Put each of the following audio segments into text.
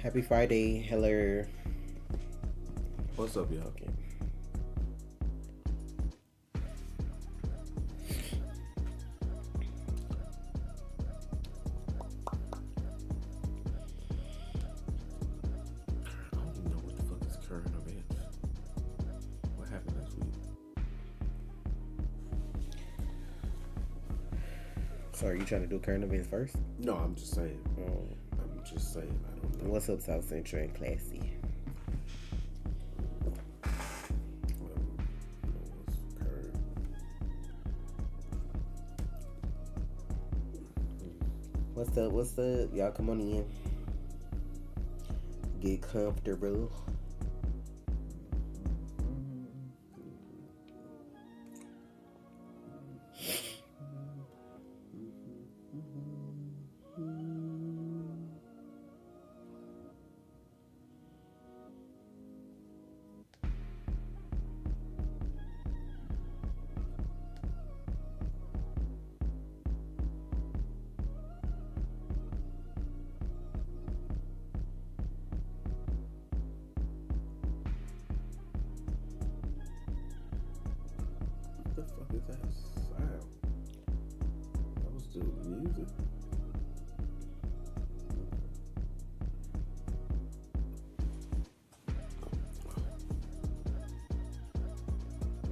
Happy Friday, hello. What's up, y'all? Okay. I don't even know what the fuck is current events. What happened this week? So, are you trying to do current events first? No, I'm just saying. Um, I'm just saying. I don't know. what's up, South Central and Classy? What's current? What's up? What's up? Y'all come on in. Get comfortable. What the fuck is that sound? That was the music.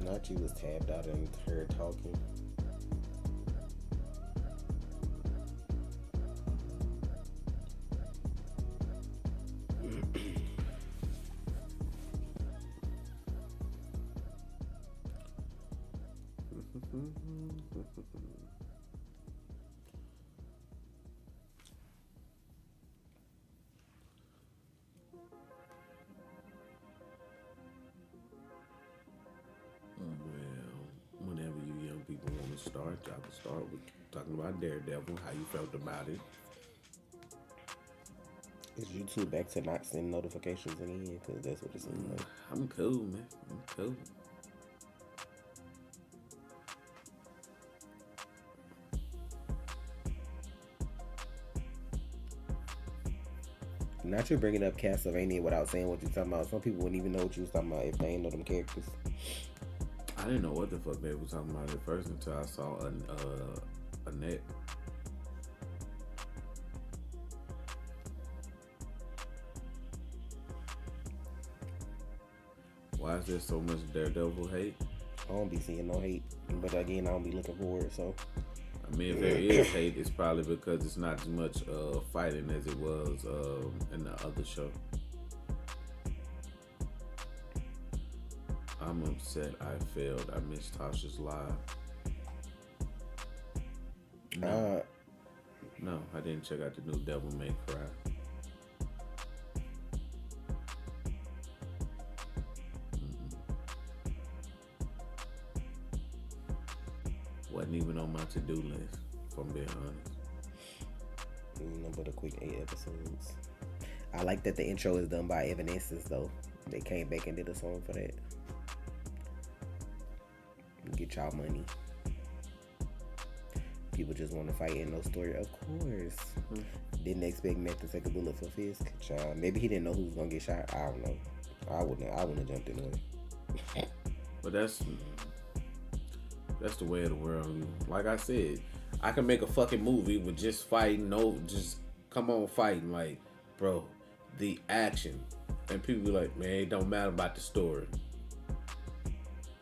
Not you was tabbed out and her talking. Well, whenever you young people want to start, y'all can start with talking about Daredevil. How you felt about it? Is YouTube back to not sending notifications again? Because that's what it seems like. I'm cool, man. I'm cool. Not you bringing up Castlevania without saying what you're talking about. Some people wouldn't even know what you was talking about if they ain't know them characters. I didn't know what the fuck they were talking about at first until I saw a net. Why is there so much Daredevil hate? I don't be seeing no hate, but again, I don't be looking for it. So I mean, if there is hate, it's probably because it's not as much fighting as it was in the other show. I'm upset I failed. I missed Tasha's live. No, no, I didn't check out the new Devil May Cry. Wasn't even on my to-do list, if I'm being honest. but a quick 8 episodes. I like that the intro is done by Evanescence though. They came back and did a song for that. Get y'all money. People just want to fight in no story, of course. Didn't expect Matt to take a bullet for Fisk. Child. Maybe he didn't know who was gonna get shot. I don't know. I wouldn't have jumped in there. But that's the way of the world. Like I said, I can make a fucking movie with just fighting, no, just come on fighting, like, bro, the action. And people be like, man, it don't matter about the story.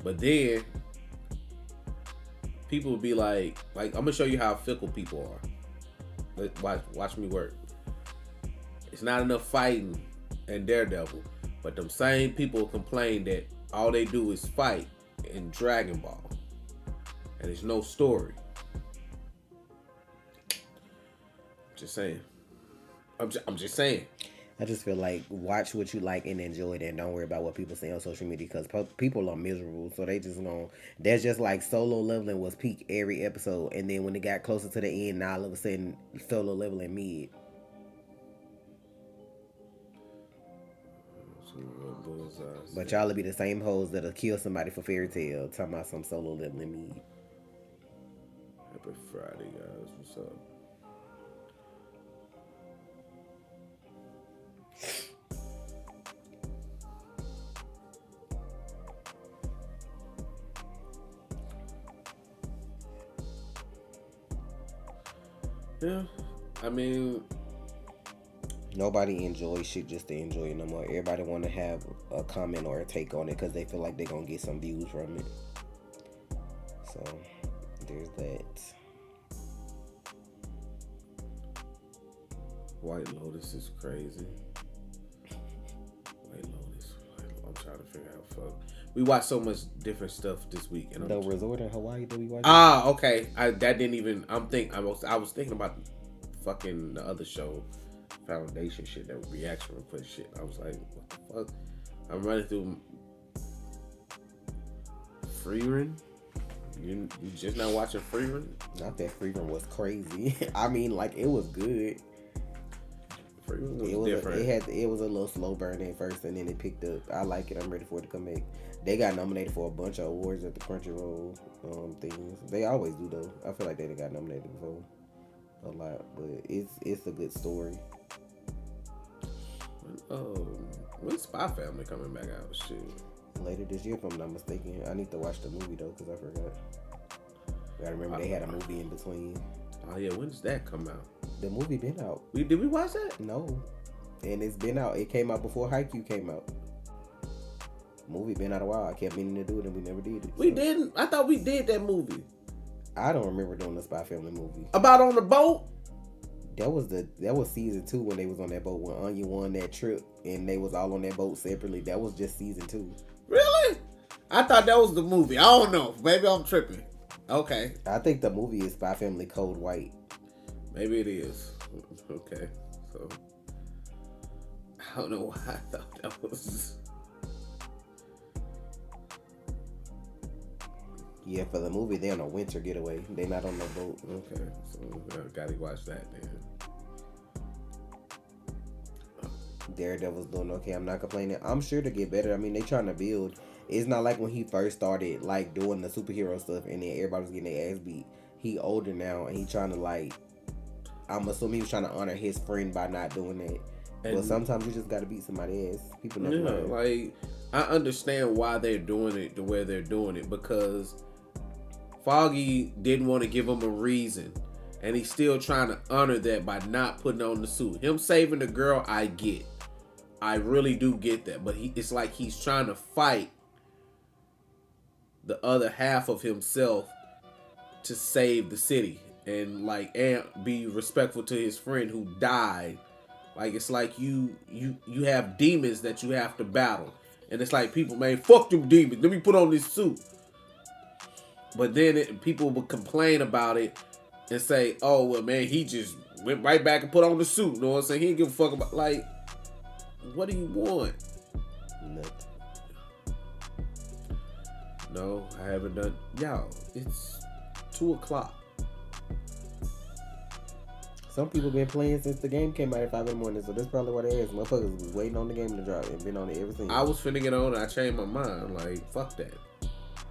But then people will be like I'm gonna show you how fickle people are. Watch me work. It's not enough fighting in Daredevil, but them same people complain that all they do is fight in Dragon Ball. And there's no story. Just saying. I'm just saying. I just feel like watch what you like and enjoy it, and don't worry about what people say on social media because people are miserable. So they just gonna. That's just like Solo Leveling was peak every episode, and then when it got closer to the end, now all of a sudden Solo Leveling mid. But y'all will be the same hoes that'll kill somebody for Fairy Tail, talking about some Solo Leveling mid. Happy Friday, guys. What's up? Yeah, I mean, nobody enjoys shit just to enjoy it no more. Everybody want to have a comment or a take on it because they feel like they're gonna get some views from it. So there's that. White Lotus is crazy. White Lotus. I'm trying to figure out. Fuck. We watched so much different stuff this week. And The resort in Hawaii that we watched. Ah, okay. That didn't even. I was thinking about fucking the other show, Foundation shit. That reaction request shit. I was like, what the fuck? I'm running through Freerun. You just not watching Freerun? Not that Freerun was crazy. I mean, like it was good. Freerun was different. different. It was a little slow burn at first, and then it picked up. I like it. I'm ready for it to come back. They got nominated for a bunch of awards at the Crunchyroll things. They always do though. I feel like they got nominated before a lot, but it's a good story. When Spy Family coming back out? Shit. Later this year, if I'm not mistaken. I need to watch the movie though, because I forgot. I remember they had a movie in between. Oh yeah, when does that come out? The movie been out. Did we watch that? No, and it's been out. It came out before Haikyuu came out. Movie been out a while. I kept meaning to do it, and we never did it. We didn't. I thought we did that movie. I don't remember doing the Spy Family movie. About on the boat. That was season 2 when they was on that boat when Anya won that trip and they was all on that boat separately. That was just season 2. Really? I thought that was the movie. I don't know. Maybe I'm tripping. Okay. I think the movie is Spy Family Code White. Maybe it is. Okay. So I don't know why I thought that was. Yeah, for the movie they're on a winter getaway. They not on the boat. Okay, so I gotta watch that then. Daredevil's doing okay. I'm not complaining. I'm sure to get better. I mean, they trying to build. It's not like when he first started like doing the superhero stuff and then everybody was getting their ass beat. He older now and he trying to like. I'm assuming he was trying to honor his friend by not doing that. But sometimes you just gotta beat somebody ass. People never learn. Like I understand why they're doing it the way they're doing it because Foggy didn't want to give him a reason, and he's still trying to honor that by not putting on the suit. Him saving the girl, I get. I really do get that, but it's like he's trying to fight the other half of himself to save the city and be respectful to his friend who died. Like it's like you have demons that you have to battle, and it's like people, man, fuck them demons. Let me put on this suit. But then people would complain about it and say, "Oh well, man, he just went right back and put on the suit." You know what I'm saying? He didn't give a fuck about like, what do you want? Nothing. No, I haven't done. Y'all, it's 2:00. Some people been playing since the game came out at 5 in the morning, so that's probably what it is. Motherfuckers was waiting on the game to drop and been on it ever since. I was finna get on and I changed my mind. Like, fuck that.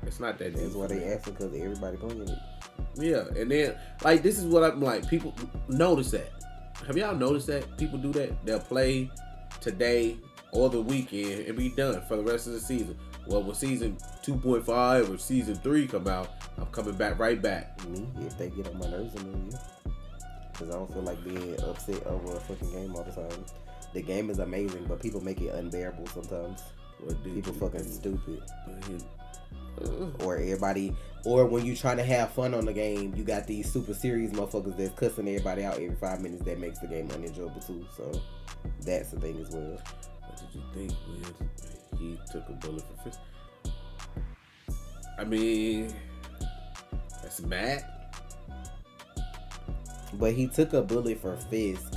It's not that deep. That's why they asking because everybody playing it. Yeah, and then, like, this is what I'm like, people notice that. Have y'all noticed that? People do that. They'll play today or the weekend and be done for the rest of the season. Well, when season 2.5 or season 3 come out, I'm coming back right back. Me, if they get on my nerves, then yeah. Because I don't feel like being upset over a fucking game all the time. The game is amazing, but people make it unbearable sometimes. People fucking stupid. Or when you trying to have fun on the game, you got these super serious motherfuckers that's cussing everybody out every 5 minutes. That makes the game unenjoyable too. So that's the thing as well. What did you think when he took a bullet for Fisk? I mean, that's mad. But he took a bullet for Fisk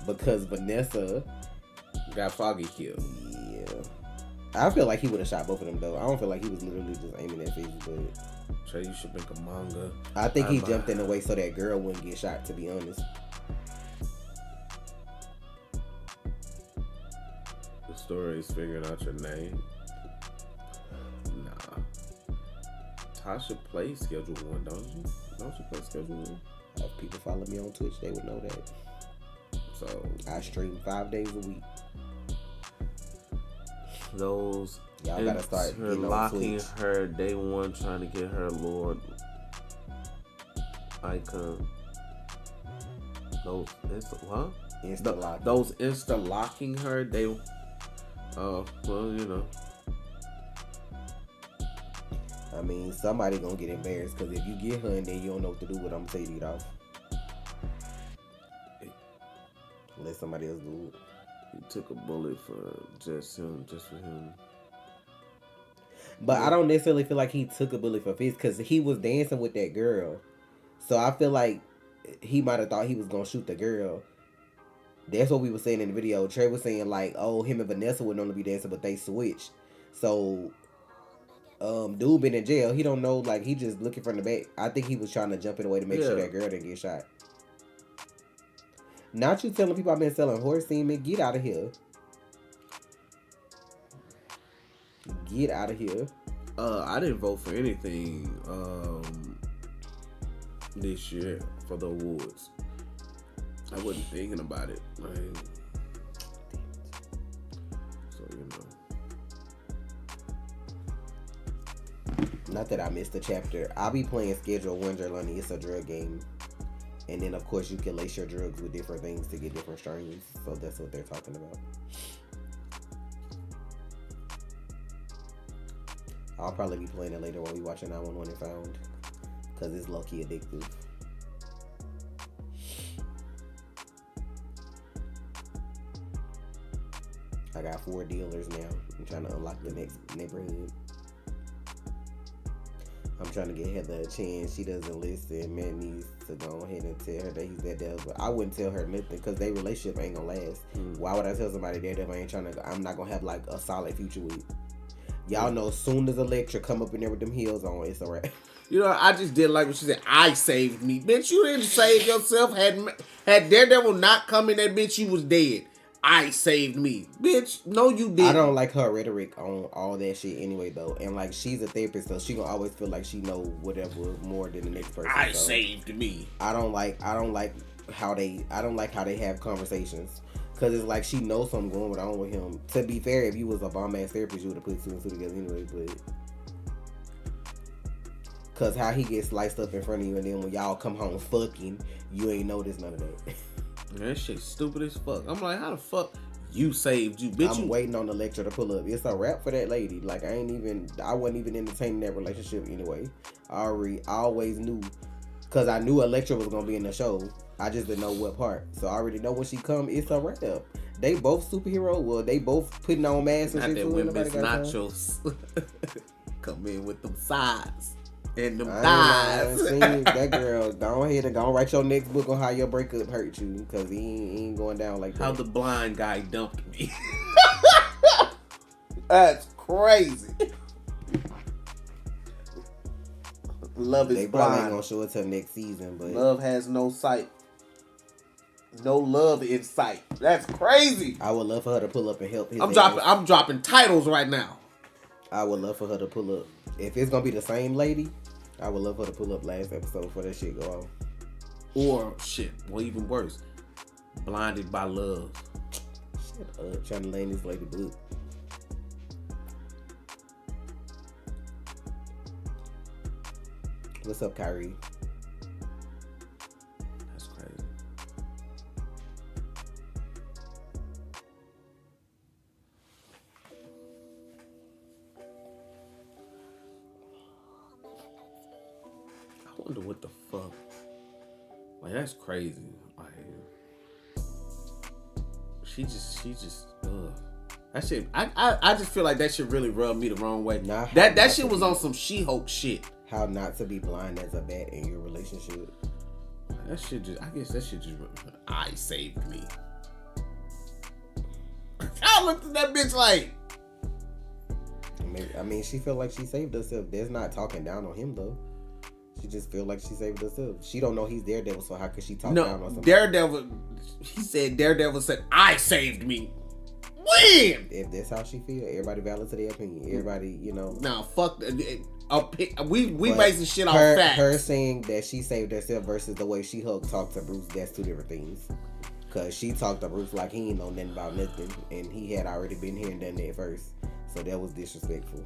because Vanessa got Foggy killed. Yeah. I feel like he would have shot both of them though. I don't feel like he was literally just aiming at Fisk, but Trey, you should make a manga. I think he jumped in the way so that girl wouldn't get shot, to be honest. The story is figuring out your name. Nah. Tasha plays Schedule 1, don't you? Don't you play Schedule 1? If people follow me on Twitch, they would know that. So I stream 5 days a week. Those y'all gotta start locking her day one, trying to get her Lord icon. Those insta locking her. They, well, you know. I mean, somebody gonna get embarrassed because if you get her and then you don't know what to do with them, say it off. Let somebody else do it. He took a bullet for just for him. But I don't necessarily feel like he took a bullet for Fitz because he was dancing with that girl. So I feel like he might have thought he was gonna shoot the girl. That's what we were saying in the video. Trey was saying like, oh, him and Vanessa would normally be dancing, but they switched. So dude been in jail. He don't know, like he just looking from the back. I think he was trying to jump in the way to make sure that girl didn't get shot. Not you telling people I've been selling horse semen. Get out of here. Get out of here. I didn't vote for anything this year for the awards. I wasn't thinking about it. So you know. Not that I missed a chapter. I'll be playing Schedule 1 Jelani. It's a drug game. And then, of course, you can lace your drugs with different things to get different strains. So that's what they're talking about. I'll probably be playing it later when we watch 911 and Found. Because it's low-key addictive. I got 4 dealers now. I'm trying to unlock the next neighborhood. I'm trying to get Heather a chance. She doesn't listen. Man needs to go ahead and tell her that he's Daredevil. I wouldn't tell her nothing because their relationship ain't gonna last. Why would I tell somebody Daredevil ain't trying to? I'm not gonna have like a solid future with. Y'all know, as soon as Electra come up in there with them heels on, it's a wrap. You know, I just didn't like what she said. I saved me, bitch. You didn't save yourself. Had Daredevil not come in, that bitch, you was dead. I saved me, bitch. No, you didn't. I don't like her rhetoric on all that shit anyway, though. And like, she's a therapist, so she gonna always feel like she know whatever more than the next person. I saved me. I don't like how they have conversations. Cause it's like she knows something going on with him. To be fair, if you was a bomb ass therapist, you would have put 2 and 2 together anyway. But cause how he gets sliced up in front of you, and then when y'all come home fucking, you ain't noticed none of that. That shit stupid as fuck. I'm like, how the fuck you saved you, bitch? I'm waiting on the lecture to pull up. It's a wrap for that lady. Like I wasn't even entertaining that relationship anyway. I always knew, cause I knew Electra was gonna be in the show. I just didn't know what part. So I already know when she come, it's a wrap. They both superhero. Well, they both putting on masks and shit. Not that women's nachos come in with them sides and them thighs. That girl, go ahead and go write your next book on how your breakup hurt you, cause he ain't going down like that. How the blind guy dumped me. That's crazy. Love is they blind. probably ain't gonna show it till next season, but love has no sight. No love in sight. That's crazy. I would love for her to pull up and help his I'm dropping titles right now. I would love for her to pull up. If it's gonna be the same lady, I would love her to pull up last episode before that shit go on. Or shit, well, even worse, blinded by love. Shut up, trying to lay in this lady book. What's up, Kyrie? That's crazy. I wonder what the fuck. Like, that's crazy. Like, she just, that shit. I just feel like that shit really rubbed me the wrong way. That shit was on some She-Hulk shit. How not to be blind as a bat in your relationship. That shit just, I guess that shit just, I saved me. I looked at that bitch like. I mean, she felt like she saved herself. There's not talking down on him though. She just feel like she saved herself. She don't know he's Daredevil, so how could she talk down on somebody? Daredevil said, I saved me. When? If that's how she feel, everybody valid to their opinion. Everybody, you know. Nah, fuck. We basing shit off facts. Her saying that she saved herself versus the way She-Hulk talked to Bruce, that's 2 different things. Cause she talked to Bruce like he ain't know nothing about nothing, and he had already been here and done that first. So that was disrespectful.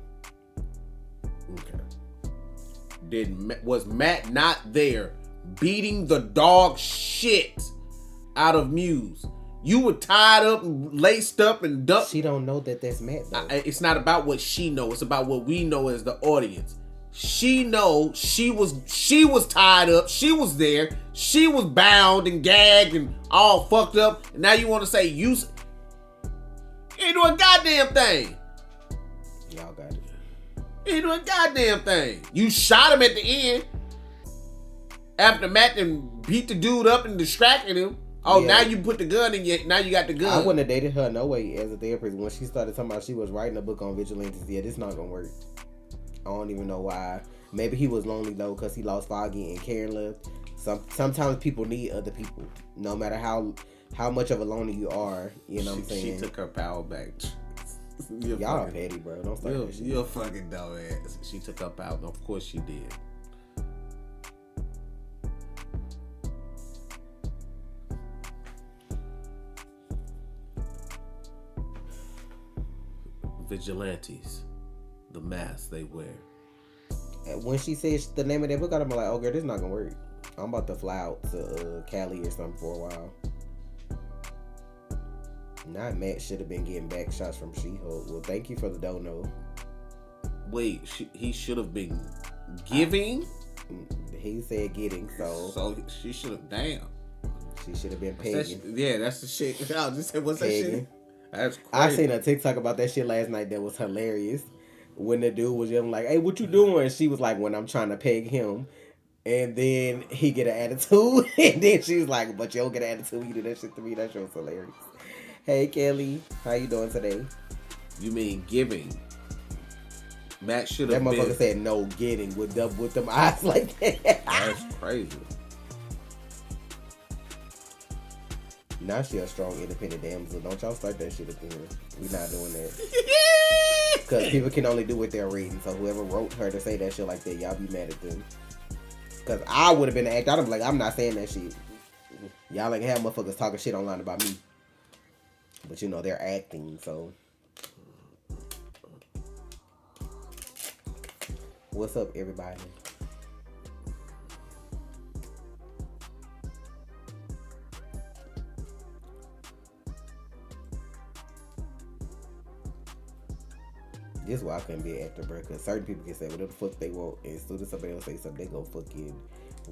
Okay. Was Matt not there beating the dog shit out of Muse. You were tied up and laced up and dumped. She don't know that that's Matt though. It's not about what she knows. It's about what we know as the audience. She knows she was tied up. She was there. She was bound and gagged and all fucked up. And now you want to say you ain't doing a goddamn thing. Y'all got it. You ain't doing a goddamn thing. You shot him at the end after Matt and beat the dude up and distracted him. Oh, yeah. Now you put the gun in your. Now you got the gun. I wouldn't have dated her no way as a therapist. When she started talking about she was writing a book on vigilantes, yeah, this not gonna work. I don't even know why. Maybe he was lonely though because he lost Foggy and Karen left. Sometimes people need other people, no matter how much of a loner you are. You know what I'm saying? She took her power back. Y'all petty, bro. Don't start that shit. You're a fucking dumbass. She took her power. Of course she did. Vigilantes, the mask they wear. And when she said the name of that book, I'm like, oh girl, this not gonna work. I'm about to fly out to Cali or something for a while. Not Matt should have been getting back shots from She-Hulk. Well, thank you for the dono. Wait, he should have been giving? He said getting, so she should have, damn. She should have been pegging. That's the shit. I just said, what's pegging. That shit? That's crazy. I seen a TikTok about that shit last night that was hilarious. When the dude was yelling like, hey, what you doing? She was like, when I'm trying to peg him. And then he get an attitude. And then she's like, but you don't get an attitude. You do that shit to me. That shit was hilarious. Hey, Kelly. How you doing today? You mean giving. Matt should have been. That motherfucker said no getting with them eyes like that. That's crazy. Now she a strong, independent damsel. Don't y'all start that shit up in here. We not doing that. Because people can only do what they're reading. So whoever wrote her to say that shit like that, y'all be mad at them. Because I would have been the actor. I'd be like, I'm not saying that shit. Y'all ain't have motherfuckers talking shit online about me. But you know, they're acting, so. What's up, everybody? This is why I couldn't be an actor, bro. Because certain people can say whatever the fuck they want, and as soon as somebody else say something, they go fucking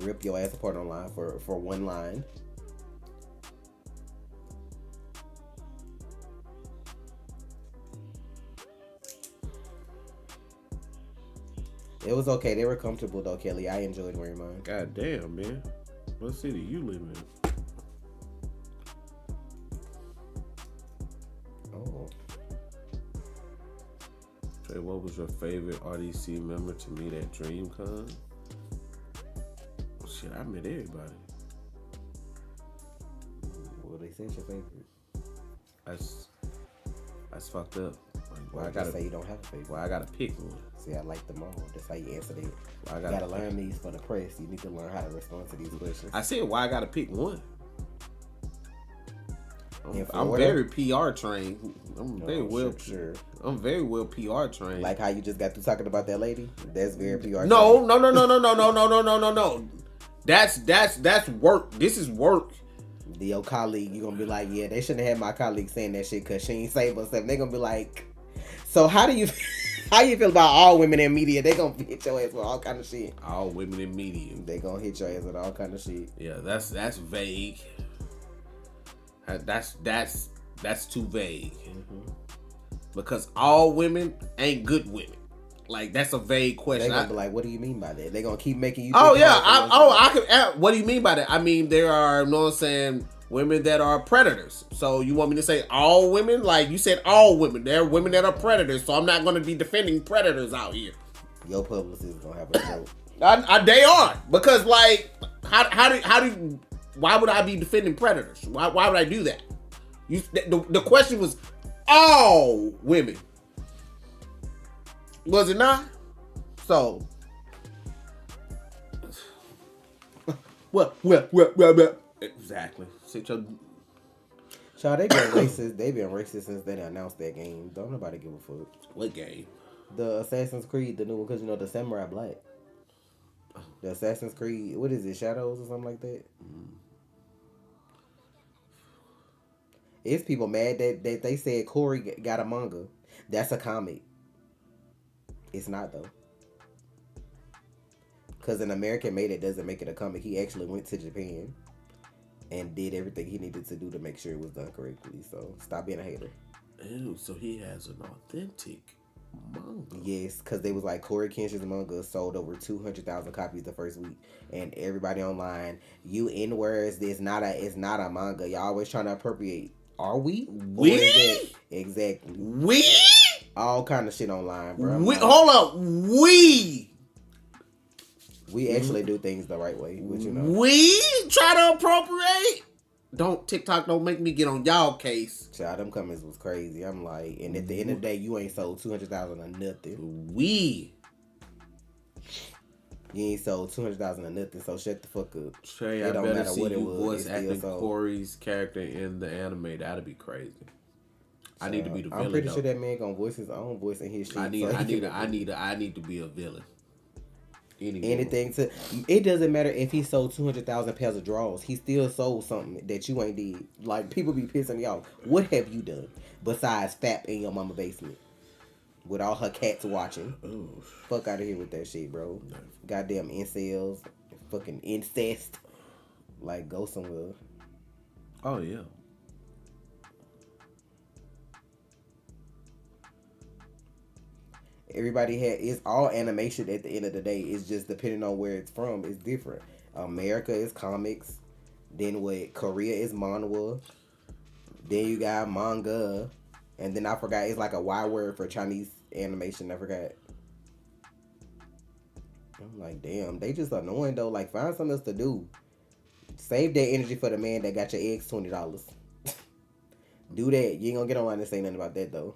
rip your ass apart online for one line. It was okay. They were comfortable though, Kelly. I enjoyed wearing mine. God damn, man. What city you live in? Oh. Trey, what was your favorite RDC member to meet at DreamCon? Shit, I met everybody. Well, they said your favorite. That's fucked up. Well, I gotta say you don't have a favorite. Well, I gotta pick one. See, I like them all. That's how you answered it. Well, you gotta learn these for the press. You need to learn how to respond to these questions. I said, why I gotta pick one? I'm very PR trained. I'm very well PR trained. Like how you just got through talking about that lady. That's very PR. No. That's work. This is work. Your colleague, you gonna be like, yeah, they shouldn't have my colleague saying that shit because she ain't save herself. They gonna be like, so how you feel about all women in media? They gonna hit your ass with all kind of shit. All women in media. They gonna hit your ass with all kind of shit. Yeah, that's vague. That's too vague. Mm-hmm. Because all women ain't good women. Like, that's a vague question. They gonna be like, what do you mean by that? They gonna keep making you. Oh yeah, I can. What do you mean by that? I mean, there are, you know what I'm saying, women that are predators. So you want me to say all women? Like you said, all women. There are women that are predators. So I'm not gonna be defending predators out here. Your publicist is gonna have a joke. They are, because like, why would I be defending predators? Why would I do that? The question was all women. Was it not? So, what? Exactly. Child, they been racist. They been racist since they announced that game. Don't nobody give a fuck. What game? The Assassin's Creed, the new one, because you know the Samurai Black. The Assassin's Creed, what is it? Shadows or something like that. It's people mad that they said Corey got a manga. That's a comic. It's not though. Because an American made it doesn't make it a comic. He actually went to Japan and did everything he needed to do to make sure it was done correctly. So stop being a hater. Ew, so he has an authentic manga. Yes, because they was like Corey Kenshin's manga sold over 200,000 copies the first week, and everybody online, you N words. It's not a manga. Y'all always trying to appropriate. Are we? We? Or is it exactly? We? All kind of shit online, bro. Hold up. We actually do things the right way, which you know. We try to appropriate. TikTok don't make me get on y'all case. Child, them comments was crazy. I'm like, and at the end of the day, you ain't sold 200,000 or nothing. You ain't sold 200,000 or nothing, so shut the fuck up. Trey, I better see you voice acting Corey's character in the anime. That'd be crazy. I need to be the villain. I'm pretty sure that man gonna voice his own voice in his shit. I need to be a villain. Anything to it doesn't matter if he sold 200,000 pairs of drawers. He still sold something that you ain't did. Like people be pissing me off. What have you done besides fap in your mama basement with all her cats watching? Ooh. Fuck out of here with that shit, bro. Goddamn incels, fucking incest. Like go somewhere. Oh yeah. Everybody it's all animation at the end of the day. It's just depending on where it's from, it's different. America is comics. Then what Korea is manhwa. Then you got manga. And then I forgot it's like a Y word for Chinese animation. I forgot. I'm like, damn, they just annoying though. Like find something else to do. Save that energy for the man that got your eggs $20. Do that. You ain't gonna get online and say nothing about that though.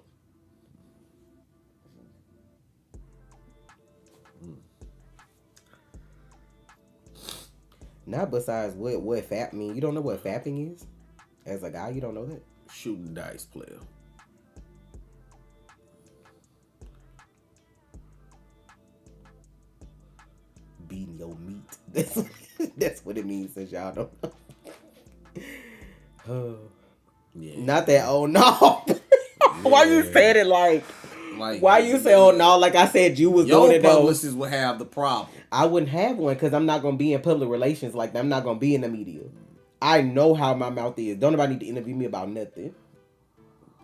Not besides what fap mean. You don't know what fapping is? As a guy, you don't know that? Shooting dice player. Beating your meat. That's what it means since y'all don't know. Yeah. Not that, oh no. Why you said it like why you say oh no like I said you was doing it though? Your publicist will have the problem. I wouldn't have one because I'm not going to be in public relations like that. I'm not going to be in the media. I know how my mouth is. Don't nobody need to interview me about nothing.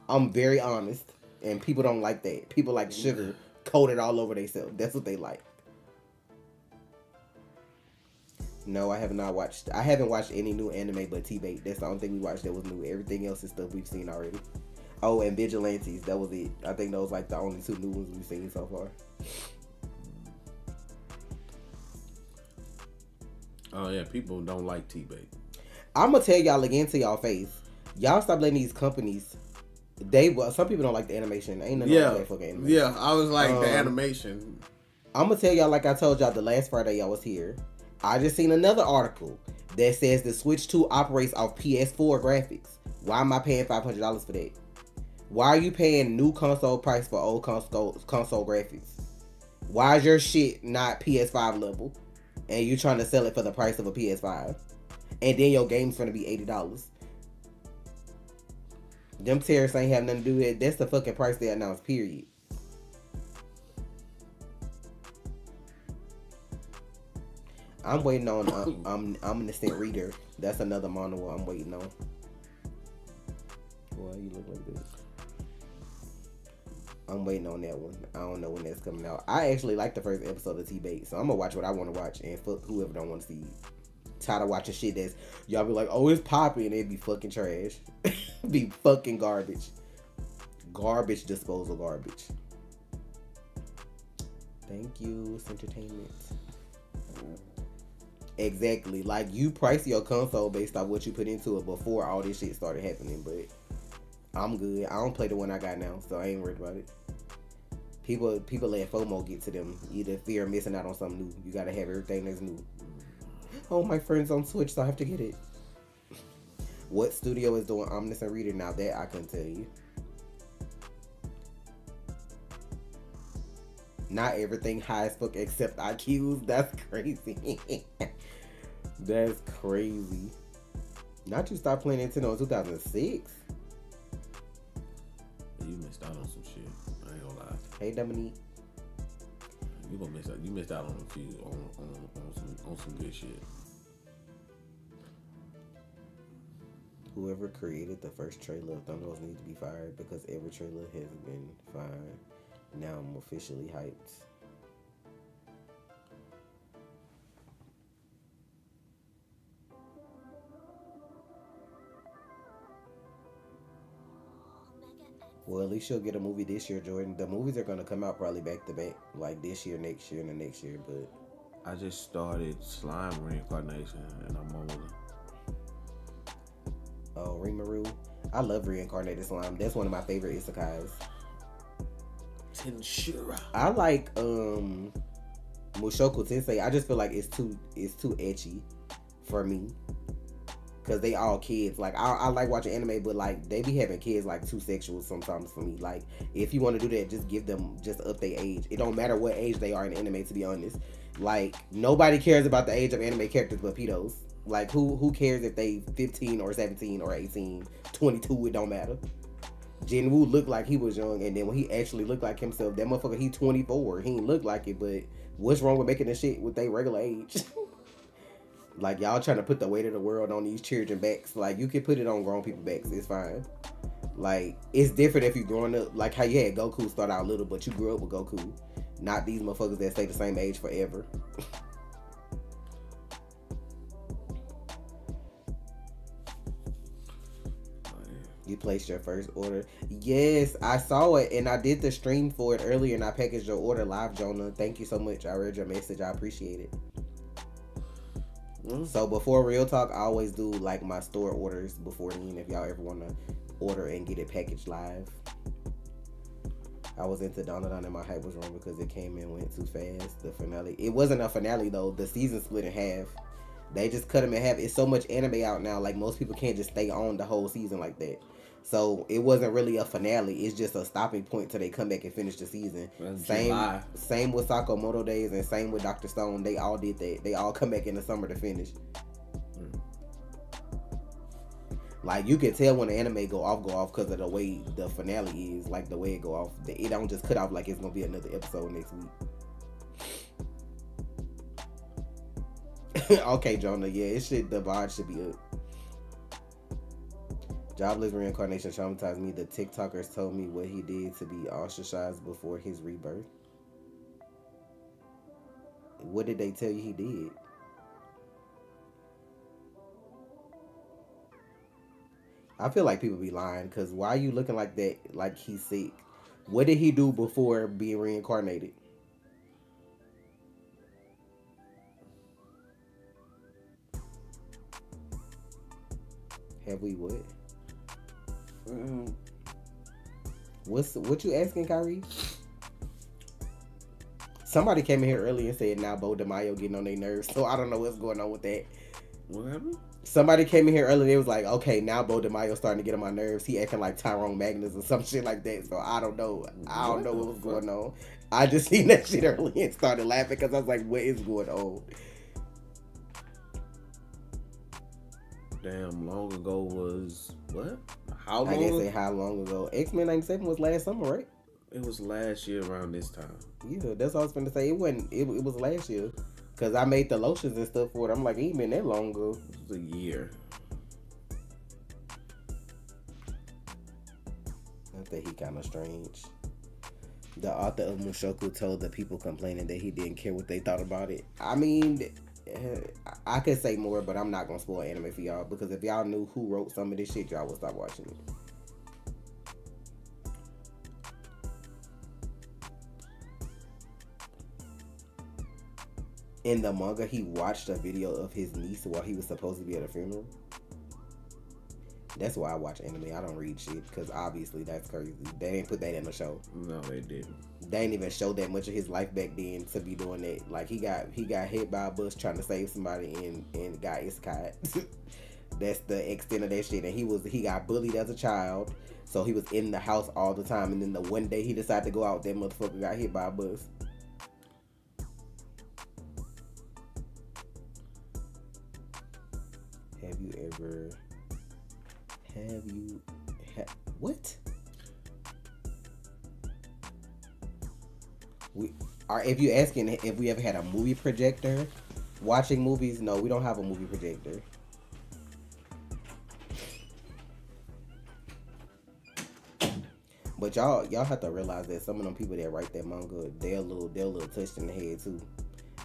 I'm very honest. And people don't like that. People like sugar coated all over themselves. That's what they like. No, I haven't watched any new anime but T-Bait. That's the only thing we watched that was new. Everything else is stuff we've seen already. Oh, and Vigilantes. That was it. I think those like the only two new ones we've seen so far. Oh yeah, people don't like T-Bait. I'm gonna tell y'all again to y'all face. Y'all stop letting these companies. Some people don't like the animation. Ain't nothing wrong with that fucking animation. Yeah, I was like the animation. I'm gonna tell y'all like I told y'all the last Friday y'all was here. I just seen another article that says the Switch 2 operates off PS4 graphics. Why am I paying $500 for that? Why are you paying new console price for old console graphics? Why is your shit not PS5 level? And you trying to sell it for the price of a PS5. And then your game's gonna be $80. Them tariffs ain't have nothing to do with it. That's the fucking price they announced, period. I'm waiting on Omniscient Reader. That's another manual I'm waiting on. Boy, you look like this. I'm waiting on that one. I don't know when that's coming out. I actually like the first episode of T-Bait, so I'm gonna watch what I want to watch and fuck whoever don't want to see it. Tired of watching shit that's y'all be like, oh, it's popping, and it be fucking trash. Be fucking garbage. Garbage disposal garbage. Thank you. It's entertainment. Exactly. Like you price your console based off what you put into it before all this shit started happening, but I'm good. I don't play the one I got now, so I ain't worried about it. People let FOMO get to them. Either fear of missing out on something new. You gotta have everything that's new. Oh, my friend's on Switch, so I have to get it. What studio is doing Omniscient Reader now? That I couldn't tell you. Not everything high as fuck except IQs. That's crazy. That's crazy. Not you stopped playing Nintendo in 2006. you missed out on some shit. I ain't gonna lie. Hey, Dominique. You gonna miss out. You missed out on a few on some good shit. Whoever created the first trailer of Thunderbolts needs to be fired because every trailer has been fired. Now I'm officially hyped. Well, at least she'll get a movie this year, Jordan. The movies are gonna come out probably back to back, like this year, next year, and the next year. But I just started Slime Reincarnation, and I'm on. oh, Rimuru, I love Reincarnated Slime. That's one of my favorite isekais. Tensura. I like Mushoku Tensei. I just feel like it's too ecchi for me. Cause they all kids. Like I like watching anime, but like they be having kids like too sexual sometimes for me. Like if you want to do that, just give them just up their age. It don't matter what age they are in anime, to be honest. Like nobody cares about the age of anime characters but pedos. Like who cares if they 15 or 17 or 18, 22, it don't matter. Jinwoo looked like he was young, and then when he actually looked like himself, that motherfucker, he 24. He ain't look like it, but what's wrong with making this shit with their regular age? Like y'all trying to put the weight of the world on these children backs. Like you can put it on grown people backs. It's fine. Like it's different if you growing up like how you had Goku start out little, but you grew up with Goku. Not these motherfuckers that stay the same age forever. You placed your first order. Yes, I saw it and I did the stream for it earlier and I packaged your order live, Jonah. Thank you so much. I read your message. I appreciate it. So before Real Talk, I always do like my store orders before then if y'all ever want to order and get it packaged live. I was into Donadon and my hype was wrong because it came and went too fast. The finale, it wasn't a finale though. The season split in half. They just cut them in half. It's so much anime out now. Like most people can't just stay on the whole season like that. So it wasn't really a finale. It's just a stopping point till they come back and finish the season. Same with Sakamoto Days and same with Dr. Stone. They all did that. They all come back in the summer to finish. Like you can tell when the anime go off because of the way the finale is. Like the way it go off. It don't just cut off like it's gonna be another episode next week. Okay, Jonah. Yeah, the vibe should be up. Jobless reincarnation traumatized me. The TikTokers told me what he did to be ostracized before his rebirth. What did they tell you he did? I feel like people be lying because why are you looking like that? Like he's sick. What did he do before being reincarnated? Have we what? What you asking, Kyrie? Somebody came in here earlier and said now Bo DeMaio getting on their nerves, so I don't know what's going on with that. What happened? Somebody came in here earlier. They was like, okay, now Bo DeMaio starting to get on my nerves. He acting like Tyrone Magnus or some shit like that. So I don't know. I don't know what was going on. I just seen that shit earlier and started laughing because I was like, what is going on? Damn, long ago was what? How long? I didn't say how long ago. X-Men 97 was last summer, right? It was last year around this time. Yeah, that's all I was going to say. It wasn't. It was last year. Because I made the lotions and stuff for it. I'm like, it ain't been that long ago. It was a year. I think he kind of strange. The author of Mushoku told the people complaining that he didn't care what they thought about it. I mean, I could say more, but I'm not going to spoil anime for y'all. Because if y'all knew who wrote some of this shit, y'all would stop watching it. In the manga, he watched a video of his niece while he was supposed to be at a funeral. That's why I watch anime. I don't read shit because obviously that's crazy. They didn't put that in the show. No, they didn't. They didn't even show that much of his life back then to be doing that. Like he got hit by a bus trying to save somebody and got isekai. That's the extent of that shit. And he got bullied as a child, so he was in the house all the time. And then the one day he decided to go out, that motherfucker got hit by a bus. What? We are if you asking if we ever had a movie projector watching movies, no, we don't have a movie projector. But y'all have to realize that some of them people that write that manga, they're a little touched in the head too.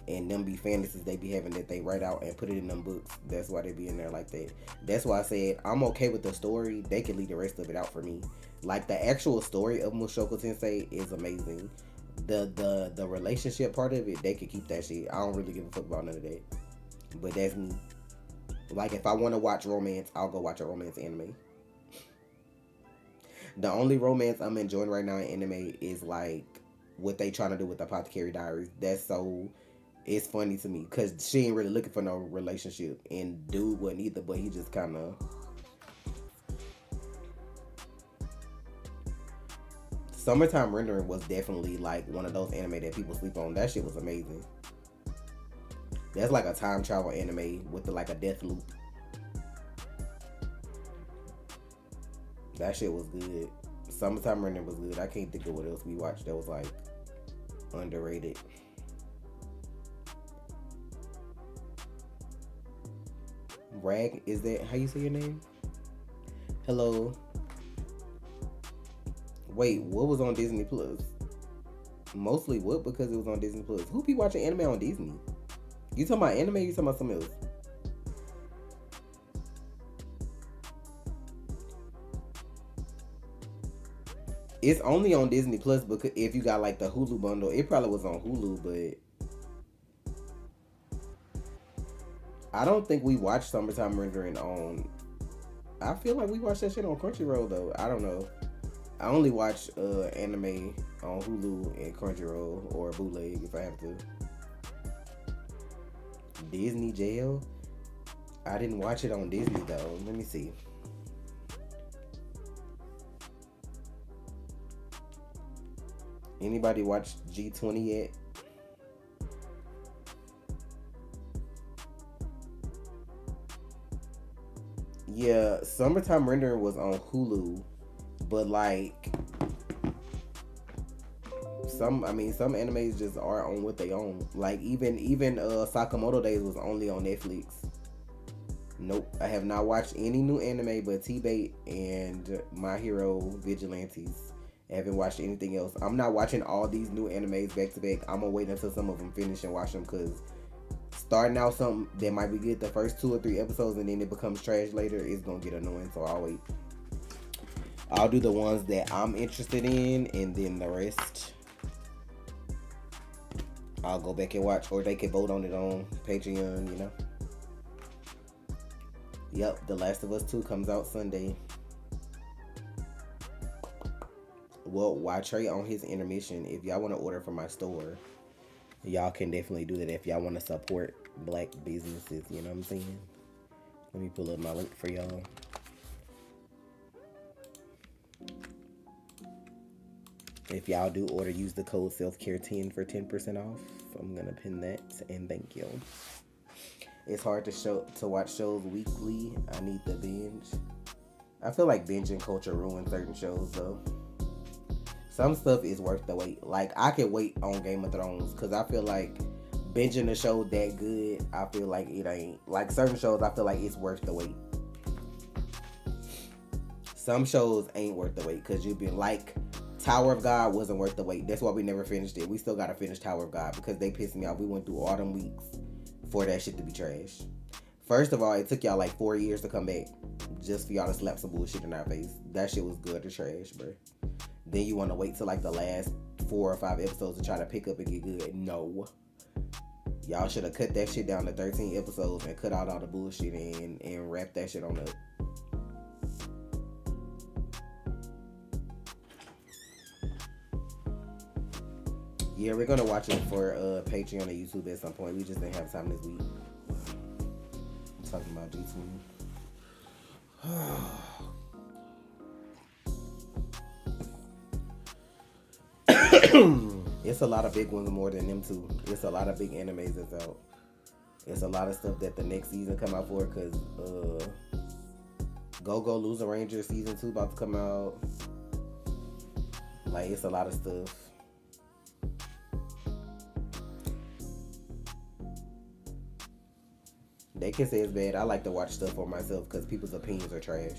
And them be fantasies they be having that they write out and put it in them books. That's why they be in there like that. That's why I said I'm okay with the story. They can leave the rest of it out for me. Like the actual story of Mushoku Tensei is amazing. The relationship part of it, they could keep that shit. I don't really give a fuck about none of that. But that's me. Like if I want to watch romance, I'll go watch a romance anime. The only romance I'm enjoying right now in anime is like what they trying to do with the Apothecary Diaries. That's so it's funny to me because she ain't really looking for no relationship, and dude wasn't either, but he just kind of. Summertime Rendering was definitely like one of those anime that people sleep on. That shit was amazing. That's like a time travel anime with like a death loop. That shit was good. Summertime Rendering was good. I can't think of what else we watched that was like underrated. Rag, is that how you say your name? Hello. Wait, what was on Disney Plus? Mostly what? Because it was on Disney Plus. Who be watching anime on Disney? You talking about anime? Or you talking about something else? It's only on Disney Plus because if you got like the Hulu bundle, it probably was on Hulu, but I don't think we watched Summertime Rendering on. I feel like we watched that shit on Crunchyroll though. I don't know. I only watch anime on Hulu and Crunchyroll or bootleg if I have to. Disney Jail. I didn't watch it on Disney though. Let me see. Anybody watch G20 yet? Yeah, Summertime Rendering was on Hulu, but like some animes just are on what they own. Like even Sakamoto Days was only on Netflix. Nope, I have not watched any new anime but T-Bait and My Hero Vigilantes. I haven't watched anything else. I'm not watching all these new animes back to back. I'm gonna wait until some of them finish and watch them because starting out something that might be good the first 2 or 3 episodes and then it becomes trash later is gonna get annoying. So I'll wait. I'll do the ones that I'm interested in and then the rest I'll go back and watch, or they can vote on it on Patreon, you know. Yep, The Last of Us 2 comes out Sunday. Well, why Trey on his intermission? If y'all want to order from my store, y'all can definitely do that if y'all want to support black businesses, you know what I'm saying? Let me pull up my link for y'all. If y'all do order, use the code SELFCARE10 for 10% off. I'm gonna pin that and thank you. It's hard to watch shows weekly. I need the binge. I feel like binging culture ruins certain shows though. Some stuff is worth the wait. Like I could wait on Game of Thrones because I feel like binging a show that good, I feel like it ain't. Like certain shows, I feel like it's worth the wait. Some shows ain't worth the wait because you've been like Tower of God wasn't worth the wait. That's why we never finished it. We still gotta finish Tower of God because they pissed me off. We went through all them weeks for that shit to be trash. First of all, it took y'all like 4 years to come back just for y'all to slap some bullshit in our face. That shit was good or trash, bro. Then you want to wait till like the last 4 or 5 episodes to try to pick up and get good. No. Y'all should have cut that shit down to 13 episodes and cut out all the bullshit and wrap that shit on up. Yeah, we're gonna watch it for Patreon and YouTube at some point. We just didn't have time this week. I'm talking about G2. It's a lot of big ones more than them two. It's a lot of big animes that's out. It's a lot of stuff that the next season come out for because Go Go Loser Ranger season 2 about to come out. Like it's a lot of stuff. They can say it's bad. I like to watch stuff for myself because people's opinions are trash.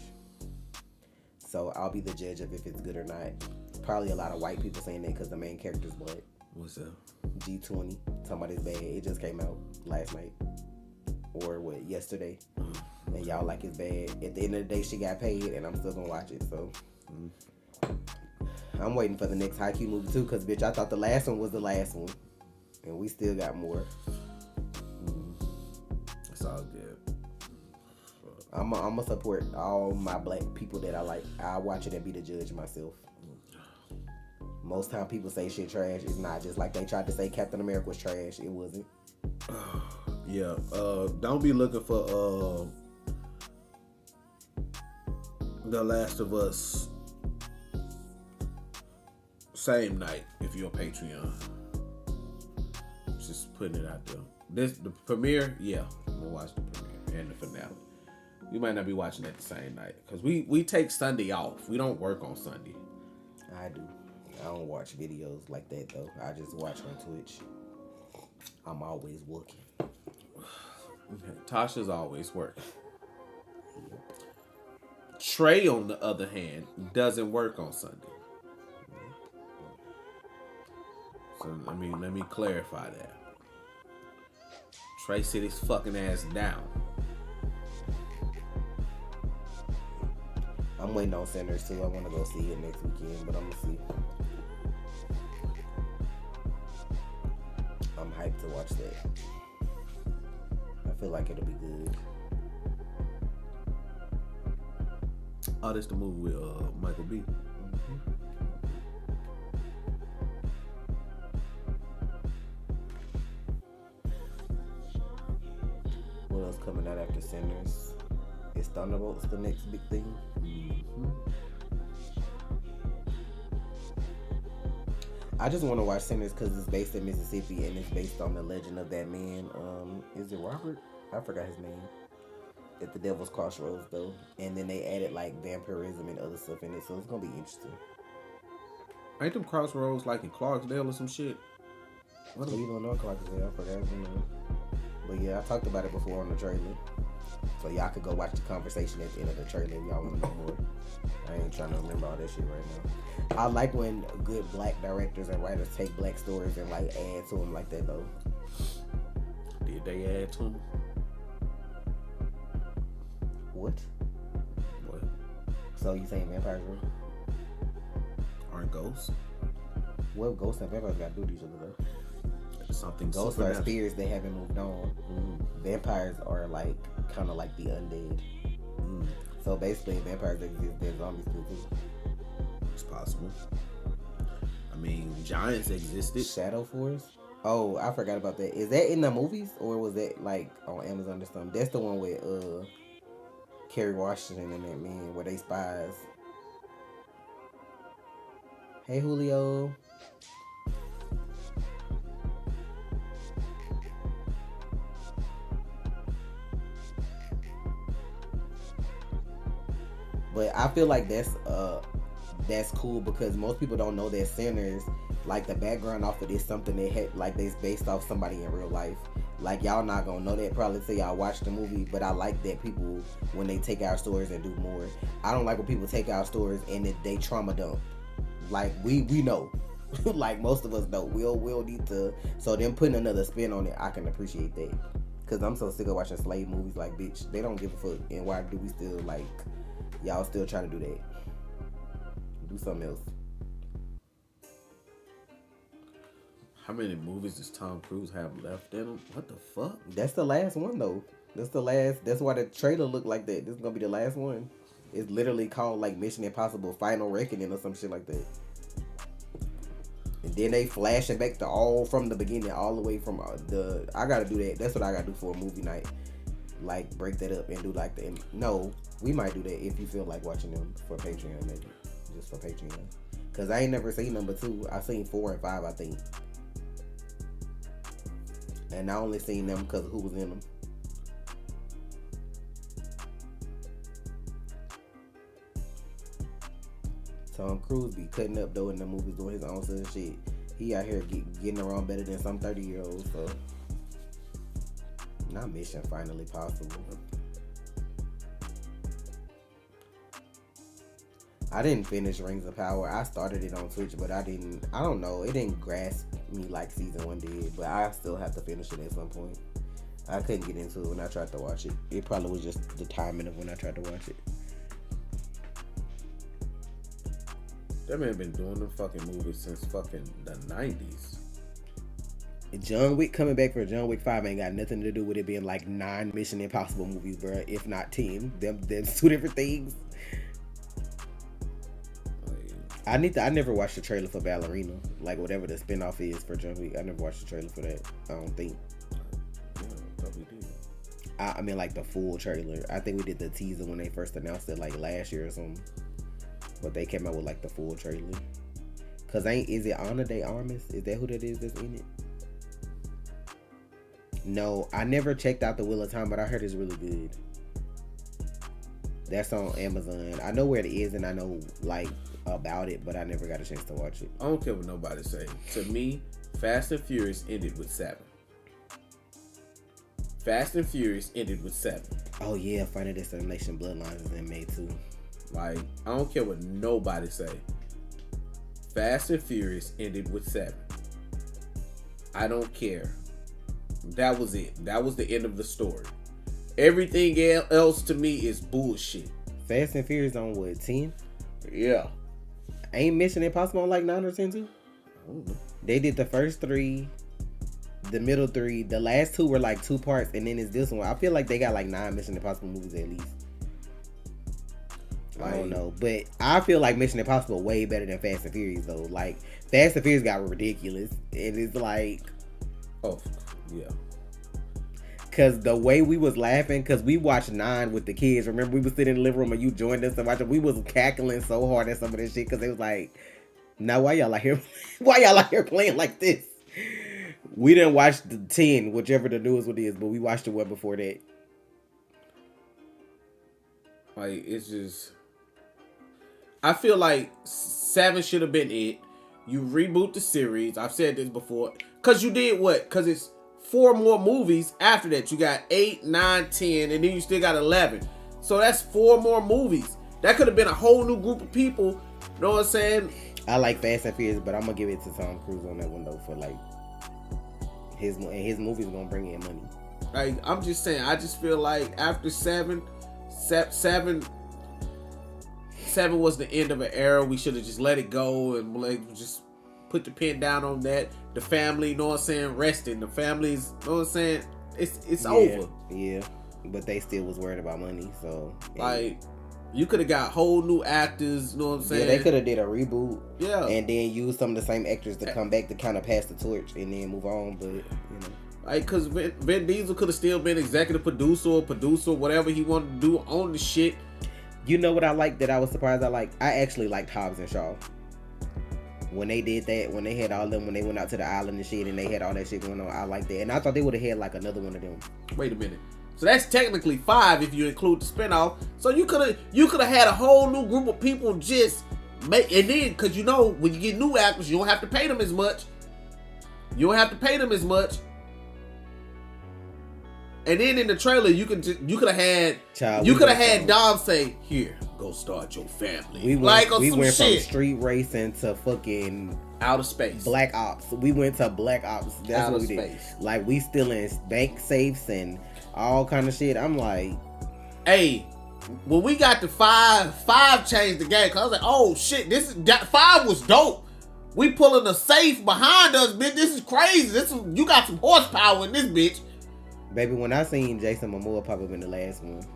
So I'll be the judge of if it's good or not. It's probably a lot of white people saying that because the main character's black. What's that? G20 talking about it's bad. It just came out last night or what yesterday, and y'all like it's bad. At the end of the day, she got paid, and I'm still gonna watch it. So I'm waiting for the next Haikyuu movie too, cause bitch, I thought the last one was the last one, and we still got more. It's all good. I'm gonna support all my black people that I like. I'll watch it and be the judge myself. Most time people say shit trash. It's not just like they tried to say Captain America was trash. It wasn't. Yeah. Don't be looking for The Last of Us same night if you're a Patreon. Just putting it out there. The premiere, yeah, we'll watch the premiere and the finale. We might not be watching at the same night because we take Sunday off. We don't work on Sunday. I do. I don't watch videos like that though. I just watch on Twitch. I'm always working. Tasha's always working. Trey, on the other hand, doesn't work on Sunday. So let me clarify that. Trey sit his fucking ass down. I'm waiting on Sinners too. I want to go see it next weekend, but I'm gonna see. I'm hyped to watch that. I feel like it'll be good. Oh, that's the movie with Michael B. What else coming out after Sinners? Is Thunderbolts the next big thing? I just want to watch Sinners because it's based in Mississippi and it's based on the legend of that man. Is it Robert? I forgot his name. At the Devil's Crossroads though, and then they added like vampirism and other stuff in it, so it's gonna be interesting. Ain't them Crossroads like in Clarksdale or some shit? What do you don't know Clarksdale? I forgot his name. But yeah, I talked about it before on the trailer, so y'all could go watch the conversation at the end of the trailer if y'all want to know more. I ain't trying to remember all that shit right now. I like when good black directors and writers take black stories and like add to them like that though. Did they add to them? What? So you saying vampires aren't ghosts? What ghosts and vampires got to do with each other though? Something ghosts are spirits that haven't moved on. Vampires are like kind of like the undead. So basically, vampires exist. There's zombies too. It's possible. I mean, giants existed. Shadow Force. Oh, I forgot about that. Is that in the movies or was that like on Amazon or something? That's the one with Kerry Washington and that man where they spies. Hey Julio. But I feel like that's cool because most people don't know that Sinners, like the background off of this, something that had like that's based off somebody in real life. Like y'all not gonna know that probably till y'all watch the movie, but I like that people when they take our stories and do more. I don't like when people take our stories and they trauma dump. Like we know, like most of us know. We'll need to. So them putting another spin on it, I can appreciate that. Cause I'm so sick of watching slave movies. Like bitch, they don't give a fuck. And why do we still like? Y'all still trying to do that? Do something else. How many movies does Tom Cruise have left in him? What the fuck? That's the last one though. That's the last. That's why the trailer looked like that. This is gonna be the last one. It's literally called like Mission Impossible: Final Reckoning or some shit like that. And then they flash it back to all from the beginning, all the way from the. I gotta do that. That's what I gotta do for a movie night. Like break that up and do like the. No, we might do that if you feel like watching them for Patreon, maybe just for Patreon. Cause I ain't never seen number 2. I seen 4 and 5, I think. And I only seen them because of who was in them. Tom Cruise be cutting up though in the movies, doing his own stuff and shit. He out here getting around better than some 30-year-olds. So Not Mission Finally Possible. I didn't finish Rings of Power. I started it on Twitch, but I don't know. It didn't grasp me like season 1 did, but I still have to finish it at some point. I couldn't get into it when I tried to watch it. It probably was just the timing of when I tried to watch it. That man been doing them fucking movies since fucking the 90s. John Wick coming back for John Wick 5 ain't got nothing to do with it being like 9 Mission Impossible movies, bro. If not 10. Them 2 different things. I never watched the trailer for Ballerina. Like whatever the spinoff is for John Wick. I never watched the trailer for that. I don't think. Yeah, probably did. I mean like the full trailer. I think we did the teaser when they first announced it like last year or something. But they came out with like the full trailer. Cause is it Ana de Armas? Is that who that is that's in it? No, I never checked out The Wheel of Time, but I heard it's really good. That's on Amazon. I know where it is and I know like about it, but I never got a chance to watch it. I don't care what nobody say. To me, Fast and Furious ended with 7. Fast and Furious ended with 7. Oh yeah, Final Destination Bloodlines is in May too. Like, I don't care what nobody say. Fast and Furious ended with 7. I don't care. That was it. That was the end of the story. Everything else to me is bullshit. Fast and Furious on what, 10? Yeah. Ain't Mission Impossible on like 9 or 10 too? I don't know. They did the first 3, the middle 3, the last 2 were like 2 parts, and then it's this one. I feel like they got like 9 Mission Impossible movies at least. I don't know, but I feel like Mission Impossible way better than Fast and Furious though. Like Fast and Furious got ridiculous, and it's like, oh yeah, cause the way we was laughing, cause we watched 9 with the kids. Remember we was sitting in the living room and you joined us and watching. We was cackling so hard at some of this shit, cause it was like, now why y'all out here? Why y'all out here playing like this? We didn't watch the 10, whichever the newest one is, but we watched the one before that. Like it's just. I feel like 7 should have been it. You reboot the series. I've said this before. Because you did what? Because it's 4 more movies after that. You got 8, 9, 10, and then you still got 11. So that's 4 more movies. That could have been a whole new group of people. You know what I'm saying? I like Fast and Furious, but I'm going to give it to Tom Cruise on that one, though, for like his movie's going to bring in money. Like, I'm just saying, I just feel like after 7 was the end of an era. We should have just let it go and like just put the pen down on that. The family, you know what I'm saying, resting. The family's, you know what I'm saying, it's over. Yeah, but they still was worried about money. So like, you could have got whole new actors. You know what I'm saying? Yeah, they could have did a reboot. Yeah, and then use some of the same actors to come back to kind of pass the torch and then move on. But you know. Like, cause Vin Diesel could have still been executive producer or whatever he wanted to do on the shit. You know what I liked that I was surprised I liked? I actually liked Hobbs and Shaw. When they did that, when they had all them, when they went out to the island and shit, and they had all that shit going on, I liked that. And I thought they would have had like another one of them. Wait a minute. So that's technically 5 if you include the spinoff. So you could have had a whole new group of people just make, and then because you know when you get new actors, you don't have to pay them as much. And then in the trailer, you could have had Dom say, "Here, go start your family." We went from street racing to fucking outer space, Black Ops. We went to Black Ops. That's outer what we space. did. Like we still in bank safes and all kind of shit. I'm like, hey, when we got to 5 changed the game. Cause I was like, oh shit, 5 was dope. We pulling a safe behind us, bitch. This is crazy. You got some horsepower in this bitch. Baby, when I seen Jason Momoa pop up in the last one,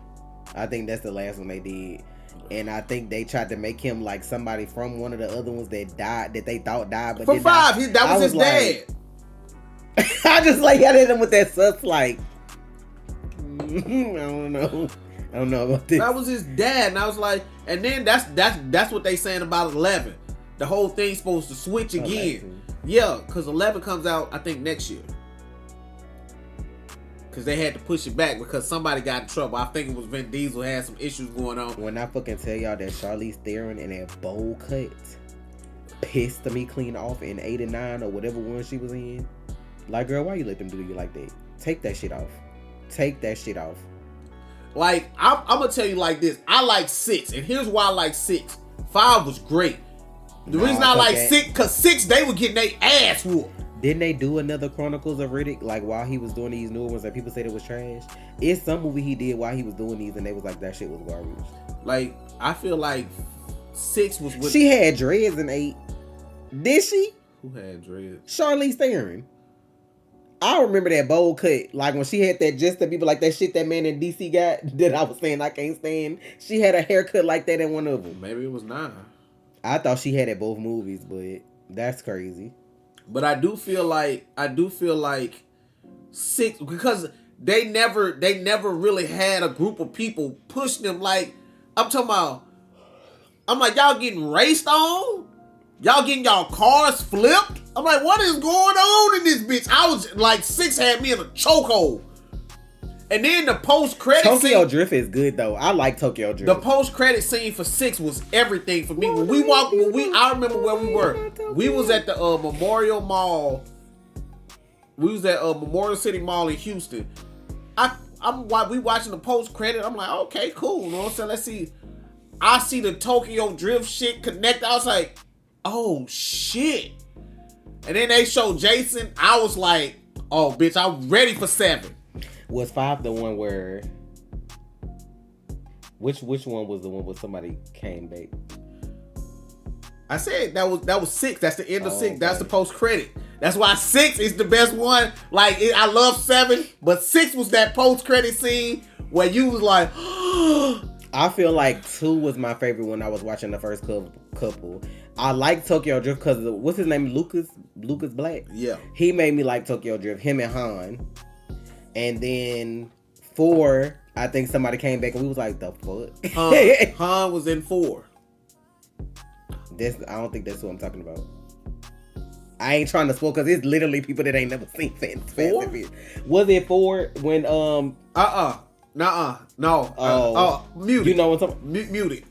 I think that's the last one they did. And I think they tried to make him like somebody from one of the other ones that died, that they thought died. But for 5, that was his dad. I just like got at him with that sus like, I don't know about this. That was his dad. And I was like, and then that's what they saying about 11. The whole thing's supposed to switch again. Yeah, because 11 comes out, I think, next year. Because they had to push it back because somebody got in trouble. I think it was Vin Diesel had some issues going on. When I fucking tell y'all that Charlize Theron and that bowl cut pissed me clean off in 8 and 9 or whatever one she was in. Like, girl, why you let them do you like that? Take that shit off. Take that shit off. Like, I'm gonna tell you like this. I like 6, and here's why I like 6. 5 was great. The reason I like 6, because 6, they were getting their ass whooped. Didn't they do another Chronicles of Riddick, like, while he was doing these new ones that people said it was trash? It's some movie he did while he was doing these, and they was like, that shit was garbage. Like, I feel like 6 was with... She had dreads in 8. Did she? Who had dreads? Charlize Theron. I remember that bowl cut, like when she had that, just the people like that shit that man in DC got that I was saying I can't stand. She had a haircut like that in one of them. Maybe it was 9. I thought she had it both movies, but that's crazy. But I do feel like 6, because they never really had a group of people push them. Like, I'm talking about, I'm like, y'all getting raced on? Y'all getting y'all cars flipped? I'm like, what is going on in this bitch? I was like, 6 had me in a chokehold. And then the post-credit scene. Tokyo Drift is good though. I like Tokyo Drift. The post-credit scene for 6 was everything for me. I remember where we were. We was at the Memorial Mall. We was at Memorial City Mall in Houston. We watching the post-credit. I'm like, okay, cool. You know what I'm saying? Let's see. I see the Tokyo Drift shit connect. I was like, oh shit. And then they showed Jason. I was like, oh bitch, I'm ready for 7. Was 5 the one where? Which one was the one where somebody came back? I said that was 6. That's the end of 6. Okay. That's the post credit. That's why 6 is the best one. Like, I love 7, but 6 was that post credit scene where you was like, I feel like 2 was my favorite when I was watching the first couple. I like Tokyo Drift because what's his name? Lucas Black. Yeah, he made me like Tokyo Drift. Him and Han. And then 4, I think somebody came back and we was like, the fuck? Han was in 4. I don't think that's what I'm talking about. I ain't trying to spoil because it's literally people that ain't never seen Fast and Furious. Was it 4 when no. Mute it. You know what I'm talking? Mute it.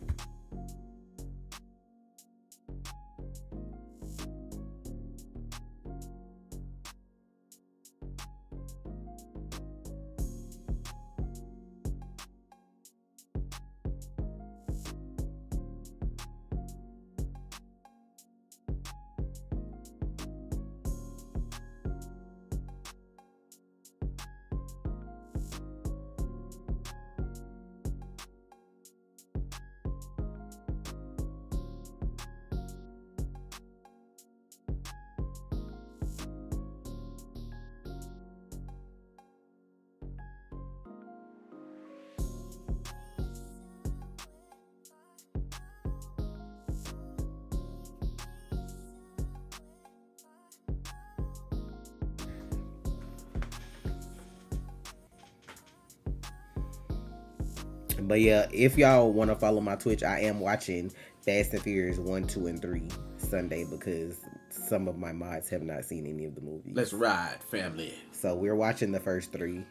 But yeah, if y'all want to follow my Twitch, I am watching Fast and Furious 1, 2, and 3 Sunday because some of my mods have not seen any of the movies. Let's ride, family. So we're watching the first 3.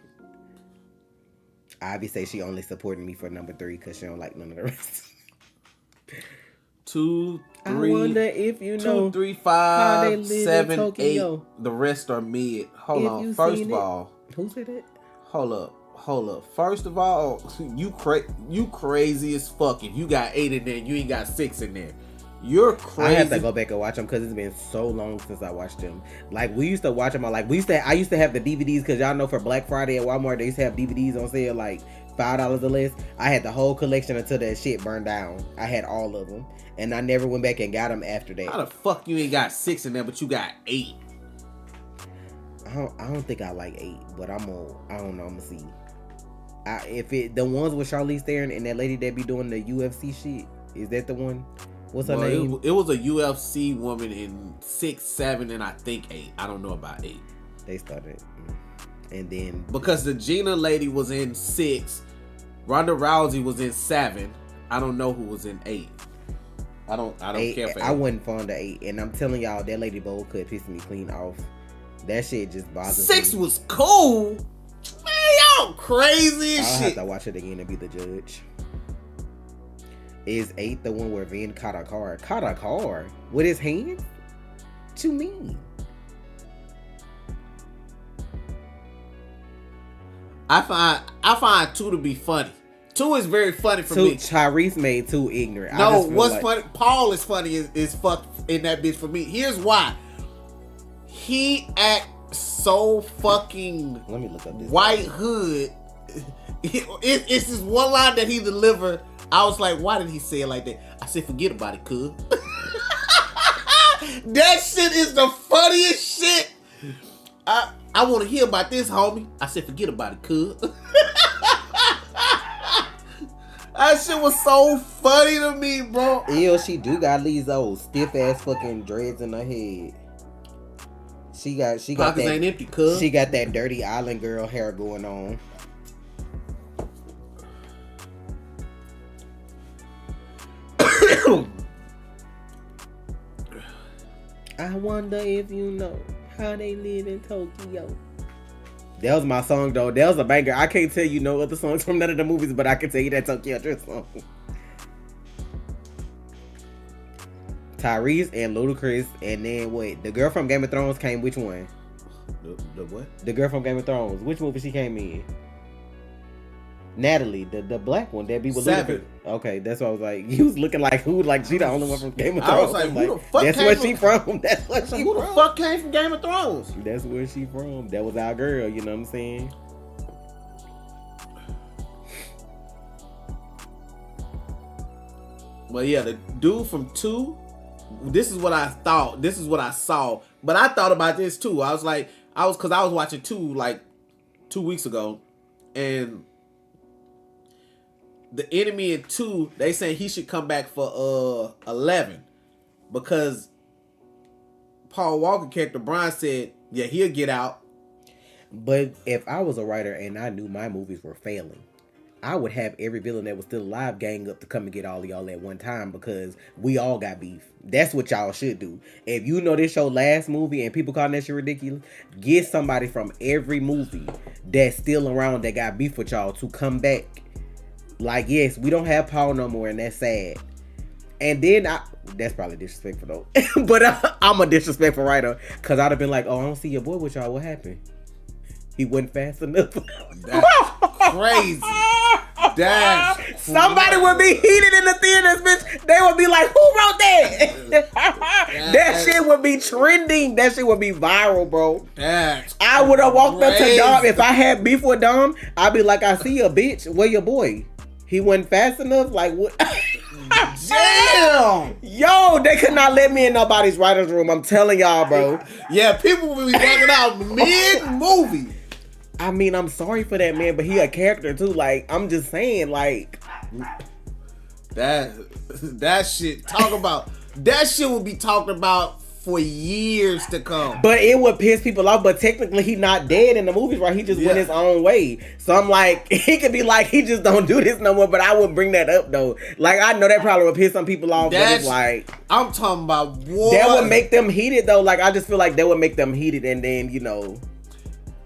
Ivy say she only supporting me for number 3 because she don't like none of the rest. 2, 3. I wonder if you know 2, 3, 5, live 7, in 8. The rest are mid. Hold on. First of all, who said that? Hold up. First of all, you crazy as fuck if you got 8 in there and you ain't got 6 in there. You're crazy. I have to go back and watch them because it's been so long since I watched them. Like, we used to watch them. I used to have the DVDs because y'all know for Black Friday at Walmart they used to have DVDs on sale like $5 or less. I had the whole collection until that shit burned down. I had all of them, and I never went back and got them after that. How the fuck you ain't got 6 in there but you got 8? I don't think I like 8, but I don't know. I'm gonna see. The ones with Charlize Theron and that lady that be doing the UFC shit, is that the one? What's her name? It was a UFC woman in 6, 7, and I think 8. I don't know about 8. They started, and then because the Gina lady was in 6, Ronda Rousey was in 7. I don't know who was in 8. I don't 8, care for 8. I wasn't fond of 8, and I'm telling y'all that lady bowl cut pissed me clean off. That shit just bothers me. 6 was cool. Man, y'all crazy as shit. I'll have to watch it again and be the judge. Is 8 the one where Vin caught a car? Caught a car? With his hand? What you mean? I find 2 to be funny. 2 is very funny for me. Tyrese made 2 ignorant. No, what's funny? Paul is funny is fuck in that bitch for me. Here's why. He acts so fucking Let me look up this white hood. It's this one line that he delivered. I was like, why did he say it like that? I said, forget about it, cuz. That shit is the funniest shit. I want to hear about this, homie. I said, forget about it, cuz. That shit was so funny to me, bro. Ew, she do got these old stiff ass fucking dreads in her head. She got Pockets that. Ain't empty, cuz. She got that dirty island girl hair going on. I wonder if you know how they live in Tokyo. That was my song though. That was a banger. I can't tell you no other songs from none of the movies, but I can tell you that Tokyo Drift song. Tyrese and Ludacris, and then what? The girl from Game of Thrones came. Which one? The what? The girl from Game of Thrones. Which movie she came in? Natalie, the black one that be with 7. Ludacris. Okay, that's what I was like. You was looking like who? Like she the only one from Game of Thrones. I was like, who the fuck that's came where from? she from. That's where she Who from. the fuck came from Game of Thrones? That's where she from. That was our girl. You know what I'm saying? Well, yeah, the dude from 2. This is what I thought. This is what I saw. But I thought about this too. I was watching 2 like 2 weeks ago, and the enemy in 2, they saying he should come back for 11 because Paul Walker character Brian said, yeah, he'll get out. But if I was a writer and I knew my movies were failing, I would have every villain that was still alive gang up to come and get all of y'all at one time because we all got beef. That's what y'all should do. If you know this your last movie and people calling that shit ridiculous, get somebody from every movie that's still around that got beef with y'all to come back. Like, yes, we don't have Paul no more and that's sad. And then that's probably disrespectful though. But I'm a disrespectful writer because I'd have been like, oh, I don't see your boy with y'all. What happened? He wasn't fast enough. That's crazy. That's somebody would be heated in the theaters, bitch. They would be like, who wrote that? That shit would be trending. That shit would be viral, bro. I would have walked up to Dom. If I had beef with Dom, I'd be like, I see you, bitch. Where your boy? He wasn't fast enough? Like, what? Damn. Yo, they could not let me in nobody's writer's room. I'm telling y'all, bro. Yeah, people will be walking out mid-movie. I mean, I'm sorry for that, man, but he a character too. Like, I'm just saying, like, that shit. Talk about that shit will be talked about for years to come. But it would piss people off. But technically, he not dead in the movies, right? He just went his own way. So I'm like, he could be like, he just don't do this no more. But I wouldn't bring that up though. Like, I know that probably would piss some people off. But it's like, I'm talking about what? That would make them heated though. Like, I just feel like that would make them heated, and then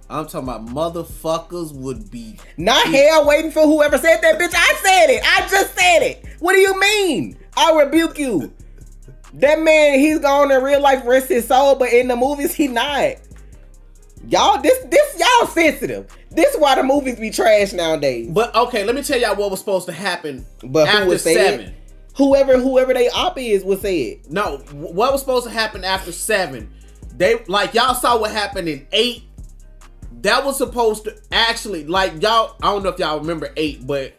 I'm talking about motherfuckers would be not hell waiting for whoever said that, bitch. I said it. I just said it. What do you mean? I rebuke you. That man, he's gone in real life, rest his soul, but in the movies, he not. Y'all, this y'all sensitive. This is why the movies be trash nowadays. But okay, let me tell y'all what was supposed to happen. But after who would say 7? It? Whoever they op is would say it. No, what was supposed to happen after 7? They like y'all saw what happened in 8. That was supposed to actually, like, y'all, I don't know if y'all remember 8, but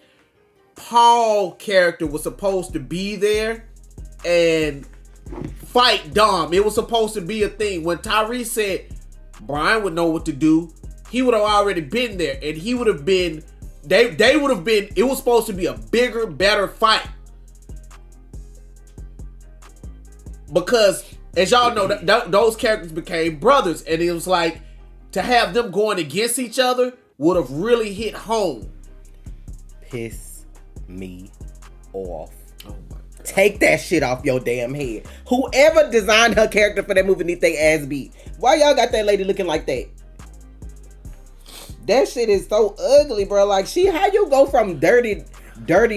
Paul character was supposed to be there and fight Dom. It was supposed to be a thing. When Tyrese said Brian would know what to do, he would have already been there, and he would have been, they would have been, it was supposed to be a bigger, better fight. Because, as y'all know, those characters became brothers, and it was like, to have them going against each other would have really hit home. Piss me off. Oh my God. Take that shit off your damn head. Whoever designed her character for that movie needs their ass beat. Why y'all got that lady looking like that? That shit is so ugly, bro. Like, how you go from dirty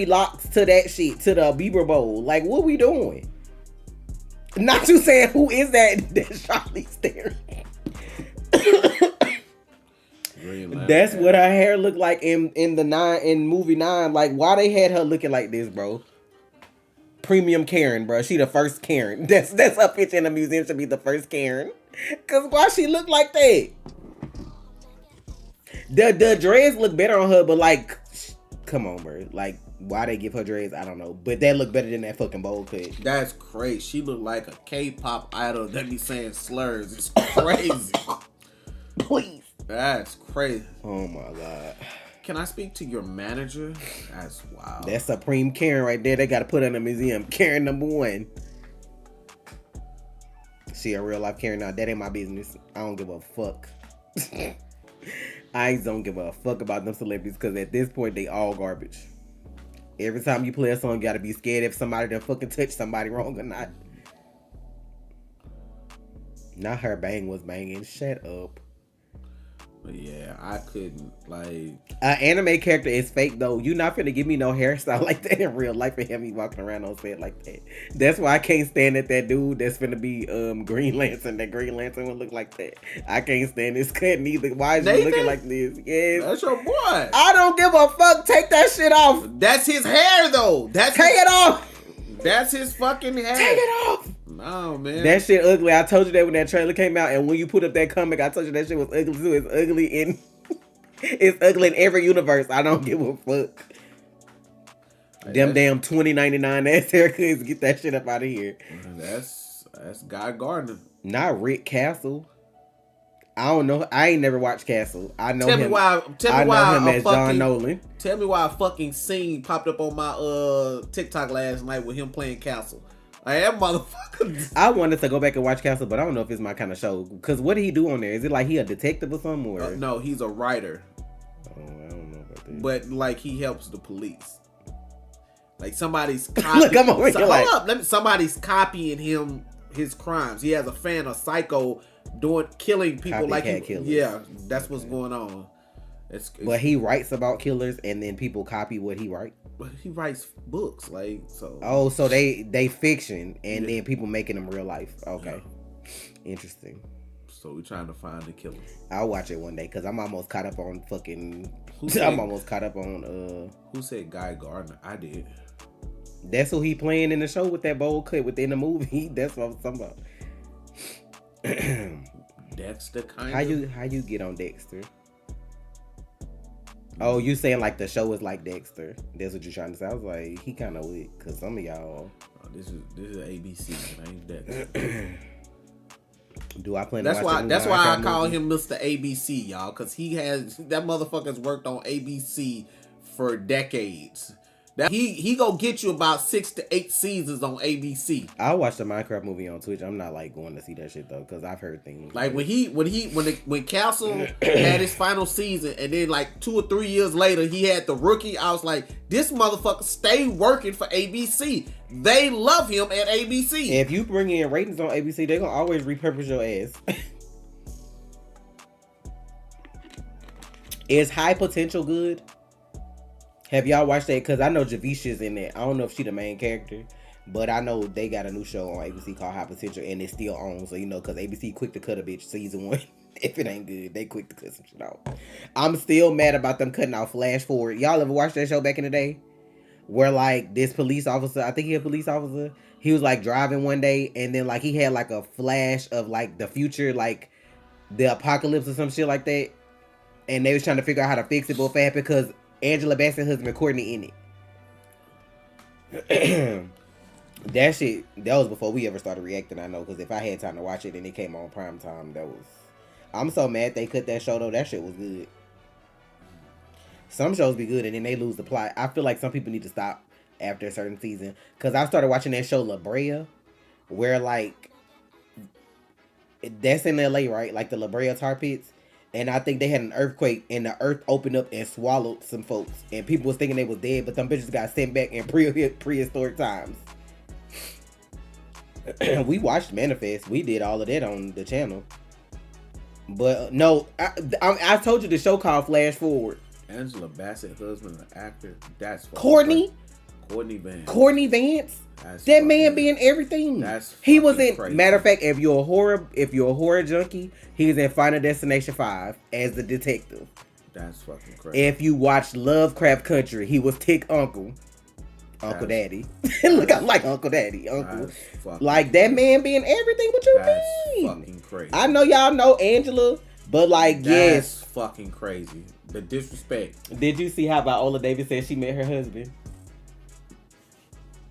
locks to that shit, to the Bieber bowl? Like, what we doing? Not you saying who is that Charlize Theron. That's what her hair looked like in movie 9. Like, why they had her looking like this, bro? Premium Karen, bro. She the first Karen. That's her picture in the museum. Should be the first Karen. Cause why she look like that? The dreads look better on her, but like, come on, bro. Like, why they give her dreads, I don't know. But that look better than that fucking bowl cut. That's crazy. She look like a K-pop idol that be saying slurs. It's crazy. Please. That's crazy. Oh my god. Can I speak to your manager? That's wild. That's Supreme Karen right there. They gotta put her in the museum. Karen number 1. She a real life Karen now. That ain't my business. I don't give a fuck. I don't give a fuck about them celebrities because at this point they all garbage. Every time you play a song, you gotta be scared if somebody done fucking touch somebody wrong or not. Not her bang was banging. Shut up. But yeah, I couldn't like. An anime character is fake though. You not finna give me no hairstyle like that in real life and have me walking around on set like that. That's why I can't stand that dude that's finna be Green Lantern. That Green Lantern would look like that. I can't stand this cut neither. Why is he looking like this? Yes. That's your boy. I don't give a fuck. Take that shit off. That's his hair though. Take it off. That's his fucking hair. Take it off. No, man. That shit ugly. I told you that when that trailer came out, and when you put up that comic, I told you that shit was ugly too. It's ugly in it's ugly in every universe. I don't give a fuck. Them damn 2099 ass haircuts. Get that shit up out of here. That's Guy Gardner. Not Rick Castle. I don't know. I ain't never watched Castle. I know Tell him. me why him as John Nolan. Tell me why a fucking scene popped up on my TikTok last night with him playing Castle. I am motherfucker. I wanted to go back and watch Castle, but I don't know if it's my kind of show. Cause what did he do on there? Is it like he a detective or something? Or no, he's a writer. Oh, I don't know about that. But like he helps the police. Like somebody's copying. Look, I'm over here like, hold up. Somebody's copying him his crimes. He has a fan of Psycho killing people like he, killers. Yeah, that's what's going on. But he writes about killers and then people copy what he writes. But he writes books, like so. Oh, so they fiction and then people making them real life. Okay, interesting. So we're trying to find the killer. I'll watch it one day because I'm almost caught up on fucking. Who said Guy Gardner? I did. That's who he playing in the show with that bold cut within the movie. That's what I'm talking about. Dexter kind How you get on Dexter? Oh, you saying like the show is like Dexter? That's what you're trying to say. I was like, he kind of weak because some of y'all. Oh, this is ABC. It ain't Dexter. Do I plan? That's why I call him Mr. ABC, y'all, because that motherfucker's worked on ABC for decades. He gonna get you about 6 to 8 seasons on ABC. I'll watch the Minecraft movie on Twitch. I'm not like going to see that shit though, because I've heard things. Like when Castle had his final season, and then like 2 or 3 years later he had the Rookie. I was like, this motherfucker stay working for ABC. They love him at ABC. If you bring in ratings on ABC, they're gonna always repurpose your ass. Is High Potential good? Have y'all watched that? Because I know Javisha's in there. I don't know if she the main character, but I know they got a new show on ABC called High Potential, and it's still on. So, because ABC quick to cut a bitch season 1. If it ain't good, they quick to cut some shit off. I'm still mad about them cutting off Flash Forward. Y'all ever watched that show back in the day? Where, like, this police officer, I think he a police officer, he was, like, driving one day, and then, like, he had, like, a flash of, like, the future, like, the apocalypse or some shit like that. And they was trying to figure out how to fix it before it happened because Angela Bassett's husband Courtney in it. That shit, that was before we ever started reacting, I know, because if I had time to watch it and it came on prime time, I'm so mad they cut that show though. That shit was good. Some shows be good and then they lose the plot. I feel like some people need to stop after a certain season, because I started watching that show La Brea, where like that's in LA, right? Like the La Brea tar pits. And I think they had an earthquake and the earth opened up and swallowed some folks. And people was thinking they was dead, but them bitches got sent back in prehistoric times. We watched Manifest. We did all of that on the channel. But no, I told you the show called Flash Forward. Angela Bassett, husband, an actor. That's Courtney Vance. Courtney Vance. That man be in everything. He was in crazy. Matter of fact, if you're a horror junkie, he was in Final Destination 5 as the detective. That's fucking crazy. If you watch Lovecraft Country, he was Tick Uncle. Uncle That's- Daddy. Look, I'm like Uncle Daddy. Uncle. That's fucking Like that crazy. man being everything. What you That's mean? fucking crazy. I know y'all know Angela, but like, That's yes. fucking crazy. The disrespect. Did you see how Viola Davis said she met her husband?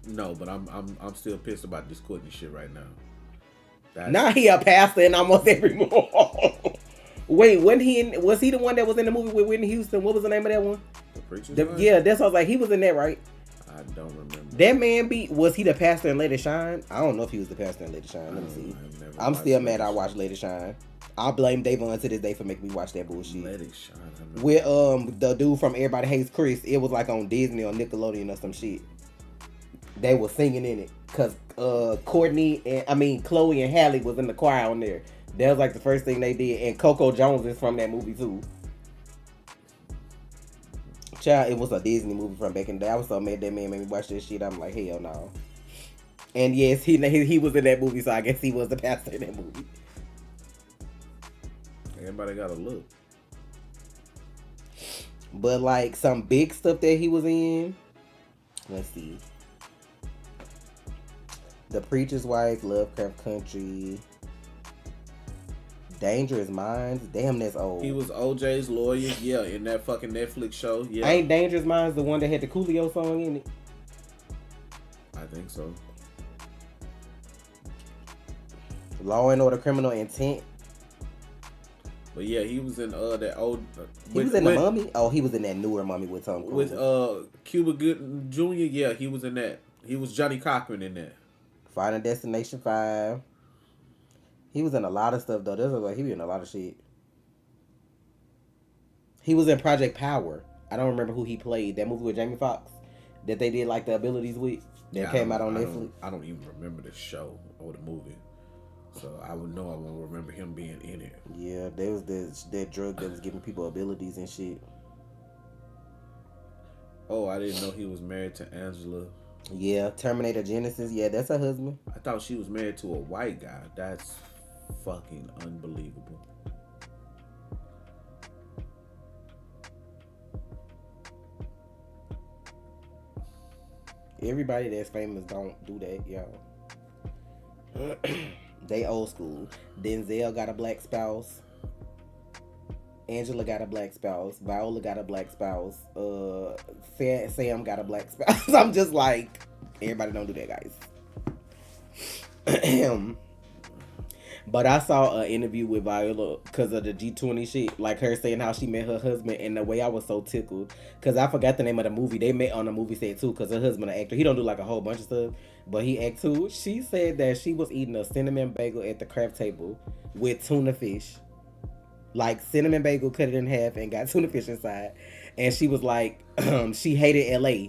No, but I'm still pissed about this Courtney shit right now. Now he a pastor in almost every movie. Wait, was he the one that was in the movie with Whitney Houston? What was the name of that one? The Preacher's Wife? Yeah, that's what I was like. He was in that, right? I don't remember. That man was he the pastor in Let It Shine? I don't know if he was the pastor in Let It Shine. Let me see. I'm still mad I watched Let It Shine. I blame Davon to this day for making me watch that bullshit. Let It Shine. With the dude from Everybody Hates Chris. It was like on Disney or Nickelodeon or some shit. They were singing in it. Cause Chloe and Halle was in the choir on there. That was like the first thing they did. And Coco Jones is from that movie too. Child, it was a Disney movie from back in the day. I was so mad that man made me watch that shit. I'm like, hell no. And yes, he was in that movie, so I guess he was the pastor in that movie. Everybody got a look. But like some big stuff that he was in. Let's see. The Preacher's Wife, Lovecraft Country, Dangerous Minds. Damn, that's old. He was OJ's lawyer, yeah, in that fucking Netflix show, yeah. Ain't Dangerous Minds the one that had the Coolio song in it? I think so. Law and Order: Criminal Intent. But yeah, he was in that old. He was in the Mummy. Oh, he was in that newer Mummy with Tom Cruise. With Cuba Gooding Jr. Yeah, he was in that. He was Johnny Cochran in that. Final Destination 5. He was in a lot of stuff though. This was like he was in a lot of shit. He was in Project Power. I don't remember who he played. That movie with Jamie Foxx that they did like the abilities with. That came out on Netflix. I don't even remember the show or the movie. So I would know I won't remember him being in it. Yeah, there was that drug that was giving people abilities and shit. Oh, I didn't know he was married to Angela. Yeah, Terminator Genesis. Yeah, that's her husband. I thought she was married to a white guy. That's fucking unbelievable. Everybody that's famous don't do that, y'all. They old school. Denzel got a black spouse. Angela got a black spouse. Viola got a black spouse. Sam got a black spouse. I'm just like, everybody don't do that, guys. But I saw an interview with Viola because of the G20 shit. Like her saying how she met her husband, and the way I was so tickled. Because I forgot the name of the movie. They met on the movie set too because her husband an actor. He don't do like a whole bunch of stuff, but he act too. She said that she was eating a cinnamon bagel at the craft table with tuna fish. Like cinnamon bagel, cut it in half and got tuna fish inside. And she was like, she hated LA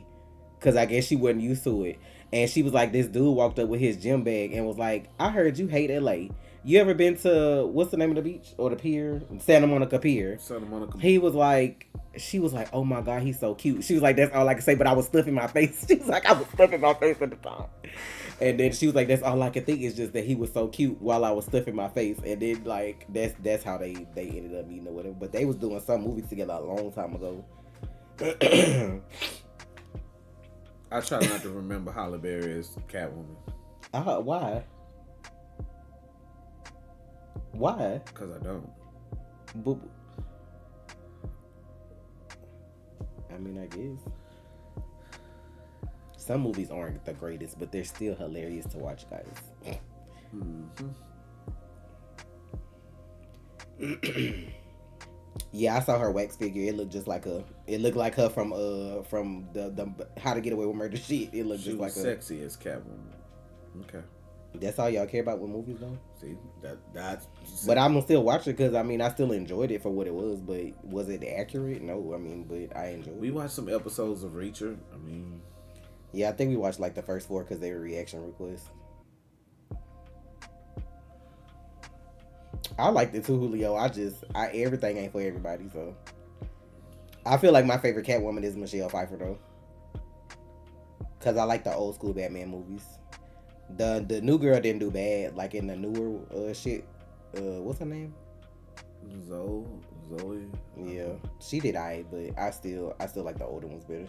because I guess she wasn't used to it. And she was like, this dude walked up with his gym bag and was like, I heard you hate LA. You ever been to, what's the name of the beach or the pier? Santa Monica Pier. Santa Monica. He was like, she was like, oh my God, he's so cute. She was like, that's all I can say, but I was stuffing my face. She was like, I was stuffing my face at the time. And then she was like, that's all I could think is just that he was so cute while I was stuffing my face. And then like, that's how they ended up meeting or whatever. But they was doing some movies together a long time ago. I try not to remember Halle Berry as Catwoman. Why? Why? Because I don't. But, I mean, I guess. Some movies aren't the greatest, but they're still hilarious to watch, guys. Yeah, I saw her wax figure. It looked just like her. It looked like her from the How to Get Away with Murder shit. It looked she just was like sexy as Catwoman. Okay. That's all y'all care about with movies, though. See that's. But I'm gonna still watch it because I mean I still enjoyed it for what it was. But was it accurate? No, I mean, but I enjoyed it. We watched some episodes of Reacher. I mean, yeah, I think we watched like the first 4 because they were reaction requests. I liked it too, Julio. Everything ain't for everybody, so I feel like my favorite Catwoman is Michelle Pfeiffer though, because I like the old school Batman movies. The new girl didn't do bad, like in the newer shit. What's her name? Zoe. Yeah. She did alright, but I still like the older ones better.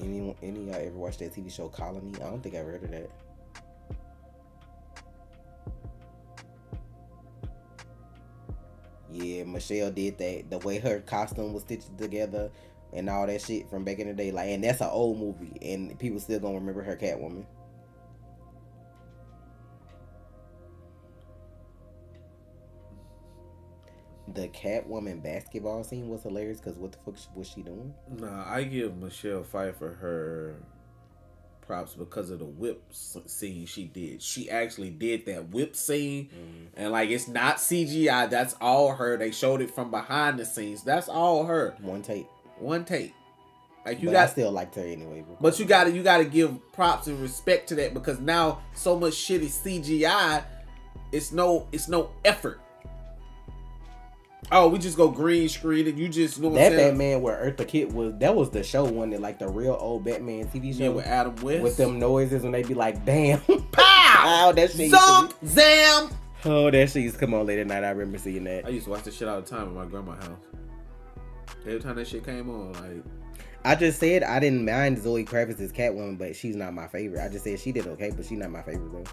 Any of y'all ever watched that TV show Colony? I don't think I ever heard of that. Yeah, Michelle did that. The way her costume was stitched together and all that shit from back in the day. Like, and that's an old movie, and people still gonna remember her Catwoman. The Catwoman basketball scene was hilarious because what the fuck was she doing? Nah, I give Michelle Pfeiffer her props because of the whip scene she did. She actually did that whip scene, and like it's not CGI. That's all her. They showed it from behind the scenes. That's all her. One take. Like I still liked her anyway. But you gotta give props and respect to that because now so much shit is CGI. It's no effort. Oh, we just go green screen and you just know what that Batman where Eartha Kitt was. That was the show one that like the real old Batman TV show. Yeah, with Adam West with them noises when they be like, bam, pow, that shit. Zonk, zam. Oh, that shit used to come on late at night. I remember seeing that. I used to watch this shit all the time at my grandma's house. Every time that shit came on, like. I just said I didn't mind Zoe Kravitz's Catwoman, but she's not my favorite. I just said she did okay, but she's not my favorite though.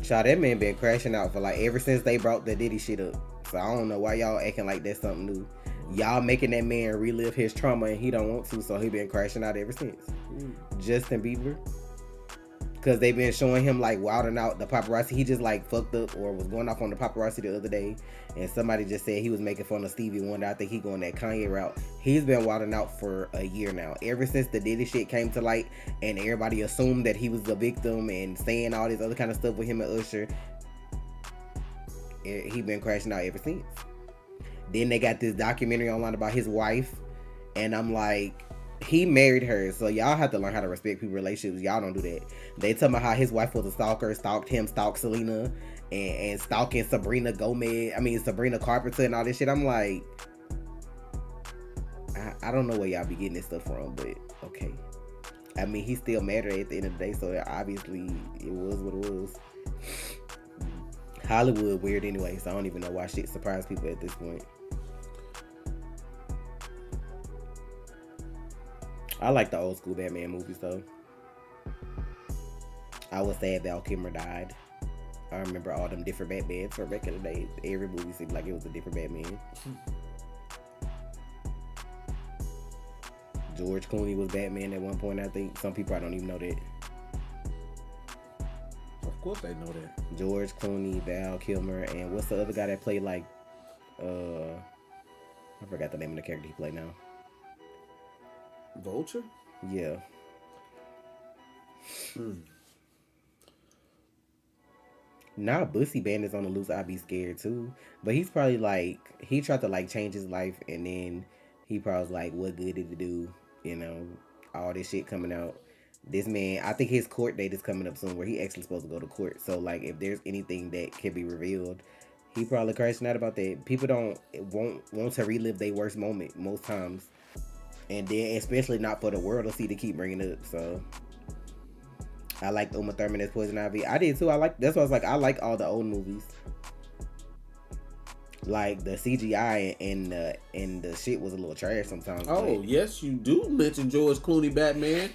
Child, that man been crashing out for like ever since they brought the Diddy shit up. So I don't know why y'all acting like that's something new. Y'all making that man relive his trauma and he don't want to, so he been crashing out ever since. Justin Bieber. Because they been showing him like wilding out the paparazzi. He just like fucked up or was going off on the paparazzi the other day. And somebody just said he was making fun of Stevie Wonder. I think he going that Kanye route. He's been wilding out for a year now. Ever since the Diddy shit came to light and everybody assumed that he was the victim and saying all this other kind of stuff with him and Usher. He been crashing out ever since. Then they got this documentary online about his wife. And I'm like, he married her, so y'all have to learn how to respect people's relationships. Y'all don't do that. They tell me how his wife was a stalker, stalked him, stalked Selena, and stalking Sabrina Carpenter and all this shit. I'm like, I don't know where y'all be getting this stuff from, but okay. I mean, he still married her at the end of the day, so obviously it was what it was. Hollywood weird anyway, so I don't even know why shit surprised people at this point. I like the old school Batman movies though. I was sad Val Kilmer died. I remember all them different Batmans from back in the day. Every movie seemed like it was a different Batman. George Clooney was Batman at one point, I think. Some people I don't even know that. Of course they know that. George Clooney, Val Kilmer, and what's the other guy that played like I forgot the name of the character he played now. Vulture? Yeah. Now Bussy Bandit's on the loose, I'd be scared too. But he's probably like, he tried to like change his life and then he probably was like, what good did it do? You know, all this shit coming out. This man, I think his court date is coming up soon where he actually supposed to go to court. So like if there's anything that can be revealed, he probably crashing out about that. People want to relive their worst moment most times. And then especially not for the world to see to keep bringing it up. So I liked Uma Thurman as Poison Ivy. I did too. That's why I was like, I like all the old movies. Like the CGI and the shit was a little trash sometimes. Oh, yes, you do mention George Clooney Batman.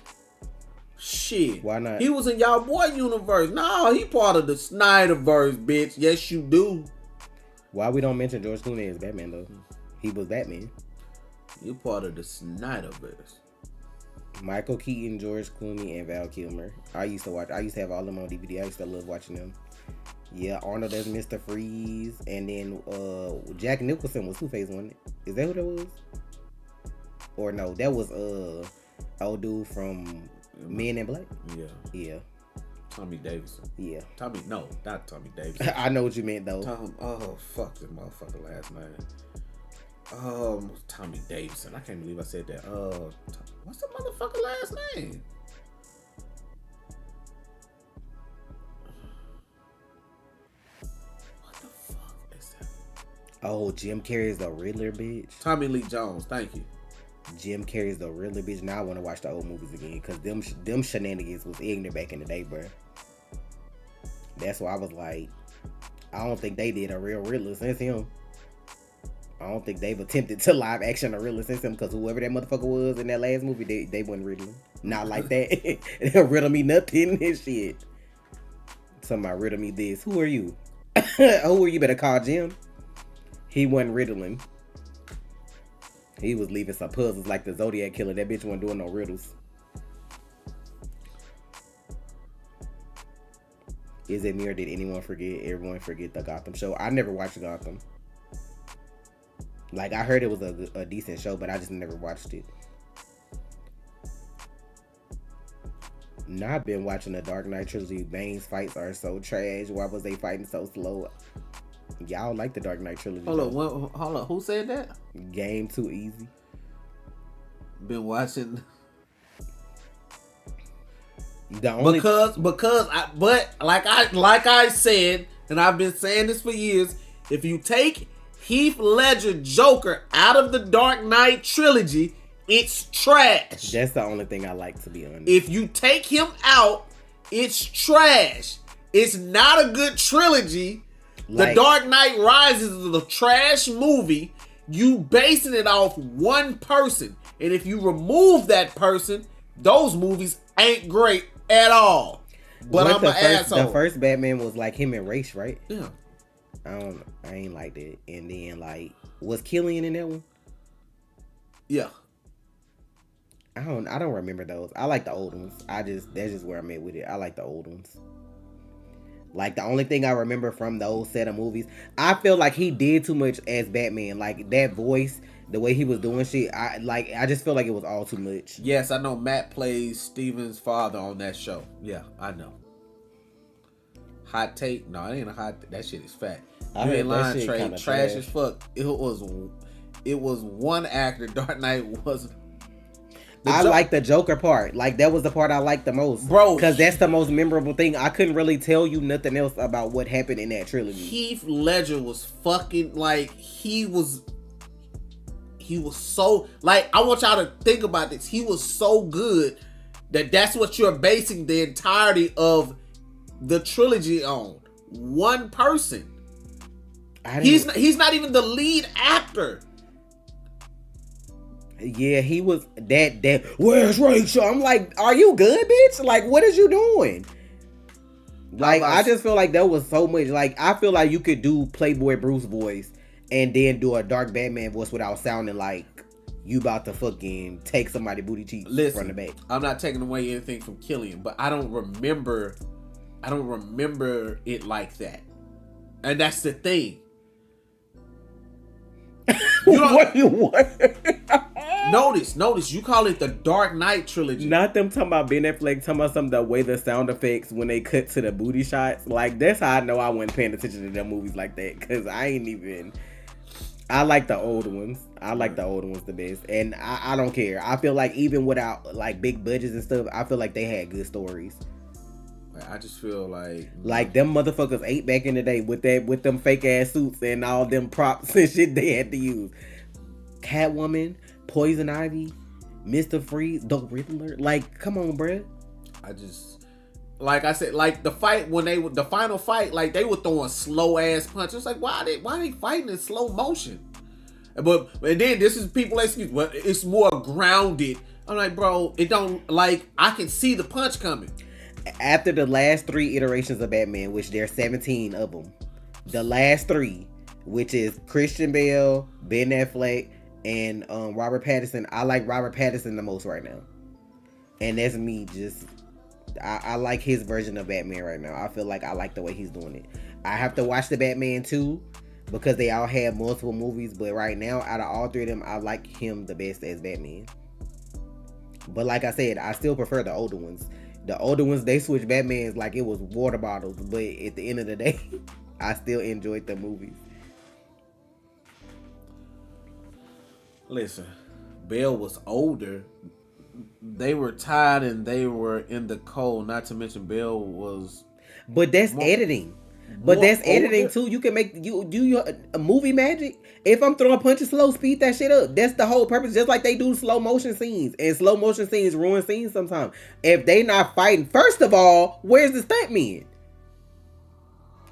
Shit. Why not? He was in y'all boy universe. No, he part of the Snyderverse, bitch. Yes, you do. Why we don't mention George Clooney as Batman though? He was Batman. You part of the Snyderverse. Michael Keaton, George Clooney, and Val Kilmer. I used to have all them on DVD. I used to love watching them. Yeah, Arnold as Mr. Freeze, and then Jack Nicholson was Two-Face, wasn't it? Is that who that was? Or no, that was old dude from Men in Black. Yeah. Tommy Davidson. Yeah. No, not Tommy Davidson. I know what you meant though. Fuck this motherfucker last name. Tommy Davidson. I can't believe I said that. What's the motherfucker last name? What the fuck is that? Oh, Jim Carrey's the Riddler, bitch. Tommy Lee Jones. Thank you. Jim Carrey's the really bitch. Now I want to watch the old movies again because them shenanigans was ignorant back in the day, bro. That's why I was like, I don't think they did a real Riddler since him. I don't think they've attempted to live action a Riddler since him because whoever that motherfucker was in that last movie, they wasn't riddling. Not like that. They'll riddle me nothing and shit. Somebody riddle me this. Who are you? Who are you? Better call Jim. He wasn't riddling. He was leaving some puzzles like the Zodiac Killer. That bitch wasn't doing no riddles. Is it me or did anyone forget? Everyone forget the Gotham show? I never watched Gotham. Like, I heard it was a decent show, but I just never watched it. Now I've been watching the Dark Knight trilogy. Bane's fights are so trash. Why was they fighting so slow? Y'all like the Dark Knight trilogy. Hold on. Who said that? Game too easy. Been watching. The only But like I said, and I've been saying this for years, if you take Heath Ledger Joker out of the Dark Knight trilogy, it's trash. That's the only thing I like, to be honest. If you take him out, it's trash. It's not a good trilogy. The Dark Knight Rises is a trash movie. You basing it off one person. And if you remove that person, those movies ain't great at all. But I'm an asshole. The first Batman was like him and Race, right? Yeah. I ain't like that. And then was Killian in that one? Yeah. I don't remember those. I like the old ones. That's just where I'm at with it. I like the old ones. Like, the only thing I remember from those set of movies, I feel like he did too much as Batman. Like, that voice, the way he was doing shit, I just feel like it was all too much. Yes, I know Matt plays Steven's father on that show. Yeah, I know. Hot take? No, it ain't a hot. That shit is fat. You ain't lying, Trey. Trash as fuck. It was one actor. Dark Knight was. I like the Joker part. Like, that was the part I liked the most. Bro. Because that's the most memorable thing. I couldn't really tell you nothing else about what happened in that trilogy. Heath Ledger was fucking, like, he was so, like, I want y'all to think about this. He was so good that's what you're basing the entirety of the trilogy on. One person. He's not even the lead actor. Yeah, he was that. Where's Rachel? I'm like, are you good, bitch? Like, what is you doing? Like, I just feel like there was so much. Like, I feel like you could do Playboy Bruce voice and then do a dark Batman voice without sounding like you about to fucking take somebody booty cheeks from the back. I'm not taking away anything from Killian, but I don't remember it like that. And that's the thing. Notice, you call it the Dark Knight trilogy. Not them talking about Ben Affleck, talking about some of the way the sound effects when they cut to the booty shots. Like, that's how I know I wasn't paying attention to them movies like that. Because I like the old ones. I like the old ones the best. And I don't care. I feel like even without, like, big budgets and stuff, I feel like they had good stories. I just feel like them motherfuckers ate back in the day with them fake ass suits and all them props and shit they had to use. Catwoman, Poison Ivy, Mr. Freeze, the Riddler. Like, come on, bruh. Like I said, like the fight the final fight, like they were throwing slow ass punches. Like, why are they fighting in slow motion? And then this is people excuse, but it's more grounded. I'm like, bro, it don't, like, I can see the punch coming. After the last 3 iterations of Batman, which there's 17 of them, the last 3, which is Christian Bale, Ben Affleck, and Robert Pattinson, I like Robert Pattinson the most right now. And that's me, just I like his version of Batman right now. I feel like I like the way he's doing it. I have to watch the Batman 2 because they all have multiple movies, but right now, out of all 3 of them, I like him the best as Batman. But like I said, I still prefer the older ones. The older ones, they switch Batmans like it was water bottles. But at the end of the day, I still enjoyed the movies. Listen, Bale was older. They were tired and they were in the cold. Not to mention Bale was... But that's editing. But more that's editing older. too. You can make you do your a movie magic. If I'm throwing punches slow, speed that shit up. That's the whole purpose. Just like they do slow motion scenes, and slow motion scenes ruin scenes sometimes. If they not fighting, first of all, where's the stunt men?